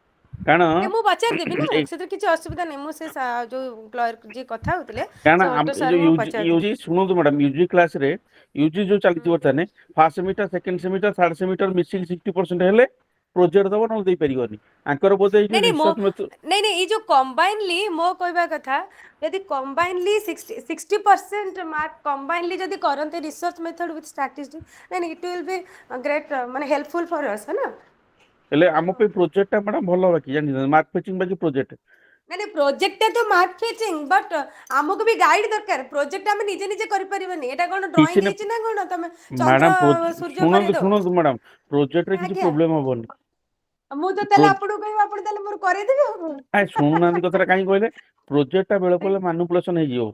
କାରଣ ମୁଁ ପଚାରିଦେବି ନା, ସେଥିରେ କିଛି ଅସୁବିଧା ନାହିଁ, ମୁଁ ସେ ଯେଉଁ କ୍ଲର୍କ ଯିଏ କଥା ହେଉଥିଲେ କାରଣ ସେ ଅଟୋ ଏ ଯୋଉ ସାର୍ଙ୍କୁ ମୁଁ ପଚାରିଦେବି। ୟୁଜି ଶୁଣନ୍ତୁ ମ୍ୟାଡାମ, ୟୁଜି କ୍ଲାସରେ ୟୁଜି ଯୋଉ ଚାଲିଛି ହୁଁ। ବର୍ତ୍ତମାନ, first semester, second semester, third semester ମିଶିକି 60% ହେଲେ ପ୍ରୋଜେକ୍ଟ ଦବ, ନହେଲେ ଦେଇପାରିବନି। ଆଙ୍କର ବୋଧେ ଏଇ ଯୋଉ ନାଇଁ ମୋ ରିସର୍ଚ୍ଚ ମେଥଡ, ନାଇଁ ଏଇ ଯେଉଁ କମ୍ବାଇନଲି, ମୋ କହିବା କଥା, ଯଦି କମ୍ବାଇନଲି 60% ମାର୍କ କମ୍ବାଇନଲି ଯଦି କରନ୍ତେ ରିସର୍ଚ୍ଚ ମେଥଡ ୱିଥ୍ ଷ୍ଟାଟିଷ୍ଟିକ୍ସ, ନାଇଁ ଇଟ୍ ୱିଲ୍ ବି ଗ୍ରେଟ୍, ମାନେ ହେଲ୍ପଫୁଲ୍ ଫର୍ ଅସ୍, है ना। ହେଲେ ଆମ ପାଇଁ ପ୍ରୋଜେକ୍ଟଟା ମ୍ୟାଡ଼ାମ ଭଲ ବାକି ଜାଣିଛନ୍ତି ମାର୍କ ଫେଚିଂ ବାକି ପ୍ରୋଜେକ୍ଟ ନାଇଁ ପ୍ରୋଜେକ୍ଟଟା ତ ମାର୍କ ଫେଚିଂ ବଟ୍ ଆମକୁ ବି ଗାଇଡ ଦରକାର ପ୍ରୋଜେକ୍ଟ ଆମେ ନିଜେ ନିଜେ କରିପାରିବାନି ଏଟା କଣ କିଛି ଡ୍ରଇଂ ନା ହେଇଛି ନା କଣ ତମେ ଚନ୍ଦ୍ର ମ୍ୟାଡ଼ାମ ସୂର୍ଯ୍ୟ ଶୁଣନ୍ତୁ କରେଇଦବ ଶୁଣନ୍ତୁ ମ୍ୟାଡ଼ାମ ପ୍ରୋଜେକ୍ଟରେ କିଛି ଆଜ୍ଞା ପ୍ରୋବ୍ଲେମ ହବନି ମୁଁ ତ ତାହେଲେ ଆପଣଙ୍କୁ କହିବି ଆପଣ ତାହେଲେ ମୋର କରେଇଦେବେ ଆଉ କାଇଁ ଶୁଣୁନାହାନ୍ତି କଥାଟା କାହିଁ କହିଲେ ପ୍ରୋଜେକ୍ଟଟା ବେଳେ ବେଳେ ମାନୁପୁଲେସନ ହେଇଯିବ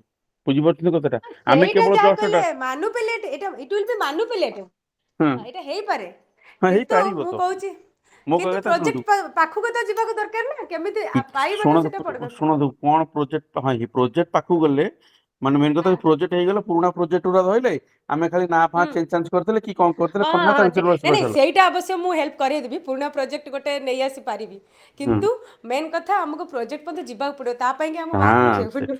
ବୁଝିପାରୁଛନ୍ତି କଥାଟା ଆମେ ସେଇଟା କେବଳ ଯାହା ଜଷ୍ଟ କହିଲେ ମାନୁପୁଲେଟ ଏଟା ଇଟ ୱିଲ ବି ମାନୁପୁଲେଟ ହଁ ଏଟା ହେଇପାରେ ହଁ କିନ୍ତୁ ହେଇପାରିବ ମୁଁ ତ କହୁଛି ମୋ କିନ୍ତୁ କହିବା କଥା ଶୁଣନ୍ତୁ ପ୍ରୋଜେକ୍ଟ ପାଖକୁ ତ ଯିବାକୁ ଦରକାର ନା କେମିତି ପାଇବ ତ ସେଟା ପଡେ ଶୁଣନ୍ତୁ ଦରକାର ଶୁଣନ୍ତୁ କଣ ପ୍ରୋଜେକ୍ଟ ହଁ ପ୍ରୋଜେକ୍ଟ ପାଖକୁ ଗଲେ ମାନେ ମେନ୍ କଥା ହଁ ପ୍ରୋଜେକ୍ଟ ହେଇଗଲେ ପୁରୁଣା ପ୍ରୋଜେକ୍ଟ ଗୁଡ଼ା ରହିଲେ ଆମେ ଖାଲି ନା ଫାଁ ହୁଁ ଚେଞ୍ଜ ଚାଞ୍ଜ କରିଥିଲେ କି କଣ କରିଥିଲେ ହଁ ସରିଲା ତା ହଁ ଭିତରେ ବସି ନାଇଁ ବସି ନାଇଁ ହେଲା ସେଇଟା ଅବଶ୍ୟ ମୁଁ ହେଲ୍ପ କରେଇଦେବି ପୁରୁଣା ପ୍ରୋଜେକ୍ଟ ଗୋଟେ ନେଇ ଆସି ପାରିବି ହୁଁ କିନ୍ତୁ ମେନ୍ କଥା ଆମକୁ ପ୍ରୋଜେକ୍ଟ ପର୍ଯ୍ୟନ୍ତ ଯିବାକୁ ପଡିବ ତା ପାଇଁ କି ଆମକୁ ମାର୍କ ହଁ ରଖିବାକୁ ସେଟା ପଡିବ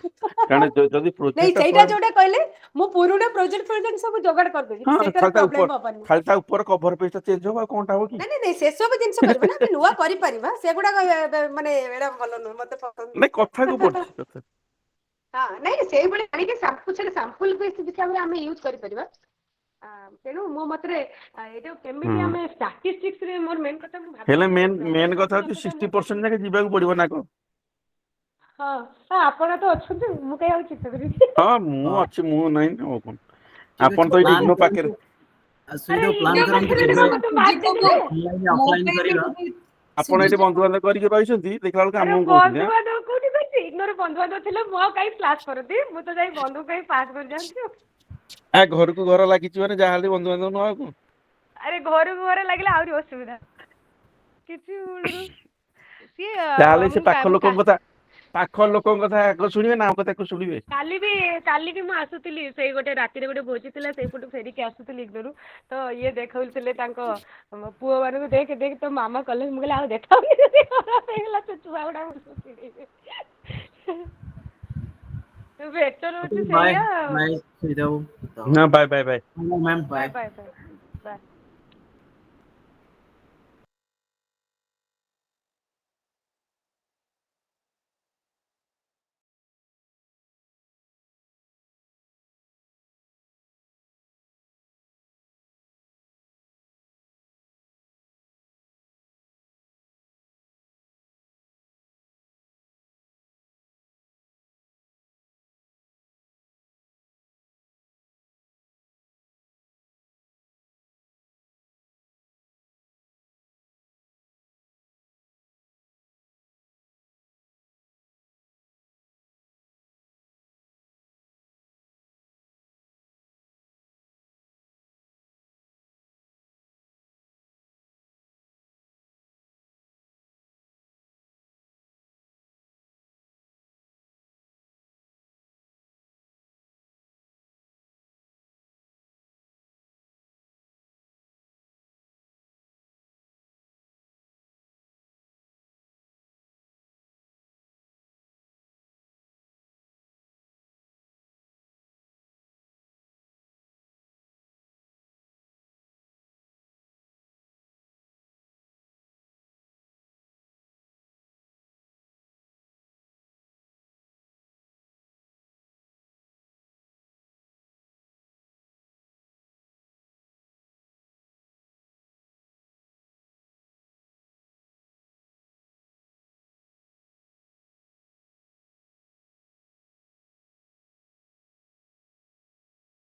କାରଣ ଯଦି ନାଇଁ ପ୍ରୋଜେକ୍ଟଟା ସେଇଟା ଯୋଉଟା କହିଲେ ମୁଁ ପୁରୁଣା ପ୍ରୋଜେକ୍ଟ ସବୁ ଯୋଗାଡ଼ କରିଦେବି ହଁ ସେଇଟାରେ ଖାଲି ତା ଉପର ପ୍ରୋବ୍ଲେମ ହବନି ଖାଲି ତା ଉପର କଭର ପେଜଟା ଚେଞ୍ଜ ହବ ଆଉ କଣଟା ହବ କି ନାଇଁ ନାଇଁ ନାଇଁ ସେସବୁ ଜିନିଷ କରିବା ନା ଆମେ ନୂଆ କରିପାରିବା ସେଗୁଡାକ ମାନେ ଏଇଟା ଭଲ ନୁହେଁ ମତେ ପସନ୍ଦ ନାଇଁ ନୁହେଁ କଥାକୁ ପଡୁଛି କଥା ହଁ ନାଇଁ ସେଇଭଳି ଆଣିକି ସାମ୍ପୁଲ ବେସ୍ ହିସାବରେ ଆମେ ୟୁଜ୍ କରିପାରିବା ତେଣୁ ମୋ ମତରେ ଏଇଟା କେମିତି ହୁଁ ଆମେ ଷ୍ଟାଟିଷ୍ଟିକ୍ସରେ ମୋର ମେନ୍ କଥା ମୁଁ ହେଲେ ଭାବିଛି ମେନ୍ ମେନ୍ ପ୍ରଡକ୍ଟ କଥା ସବୁ ହଉଛି ଅପେକ୍ଷା ମୁଁ 60% ଯାକେ ଯିବାକୁ ପଡିବ ନା କଣ ହଁ ହଁ ଆପଣ ତ ଅଛନ୍ତି ମୁଁ କାହିଁ ଆଉ ଚିନ୍ତା କରିବି ହଁ ମୁଁ ଅଛି ମୁଁ ନାହିଁ ନା ଆଉ କଣ ଠିକ ଆପଣ ଅଛି ତ ଏଇଠି ପ୍ଲାନ୍ ଇଗ୍ନୋ ପାଖରେ କରନ୍ତୁ ଆରେ ସୁଇଦ ପ୍ଲାନ୍ ଇଗ୍ନୋ କରନ୍ତୁ ପାଖରେ କେବେ ନୁହଁ ମତେ ମାର୍କ ଦେଇଦେବେ ଅନଲାଇନ ମୋ ଅଫଲାଇନ ପାଇଁ ବି କରିବା ଗୋଟେ ଆପଣ ଏଇଠି ସୁଜିତ ବନ୍ଧୁବାନ୍ଧବ କରିକି ରହିଛନ୍ତି ଦେଖିଲା ବେଳକୁ ଆରେ ଆମକୁ କହୁଛନ୍ତି ଆଁ ବନ୍ଧୁବାନ୍ଧବ କୋଉଠି କରିଛି ଇଗ୍ନୋର ବନ୍ଧୁବାନ୍ଧବ ଥିଲେ ମୁଁ ଆଉ କାହିଁ କ୍ଲାସ୍ କରନ୍ତି ମୁଁ ତ ଯାଇ ବନ୍ଧୁ କାହିଁ ପାସ୍ କରିଯାଆନ୍ତି ଆଉ ଘରକୁ ଘର ଲାଗିଛି ମାନେ ଯାହାହେଲେ ବନ୍ଧୁବାନ୍ଧବ ନୁହଁ ଆଉ କଣ ଆରେ ଘରକୁ ଘର ଲାଗିଲେ ଆହୁରି ଅସୁବିଧା କିଛି ମୂଳରୁ ସିଏ ତାହେଲେ ସେ ମୁଁ ପାଖ ଲୋକଙ୍କ କଥା ପାଖ ଲୋକଙ୍କ କଥା ଆଗ ଶୁଣିବେ ନା ଆମ କଥା ଆଗ ଶୁଣିବେ କାଲି ବି ମୁଁ ଆସୁଥିଲି ସେଇ ଗୋଟେ ରାତିରେ ଗୋଟେ ଭୋଜି ଥିଲା ସେଇପଟୁ ଫେରିକି ଆସୁଥିଲି ଇଗ୍ନୋରୁ ତ ଇଏ ଦେଖଉଥିଲେ ତାଙ୍କ ପୁଅ ମାନଙ୍କୁ ଦେଖ ଦେଖ ତ ମାମା କଲେଜ ମୁଁ କହିଲି ଆଉ ଦେଖାଉନି ଯଦି ଖରାପ ହେଇଗଲା ସେ ଛୁଆ ଗୁଡା ବେଟର ହଉଛି बाय ସେଇଆ बाय सुविधा ନା bye bye bye ma'am bye bye bye bye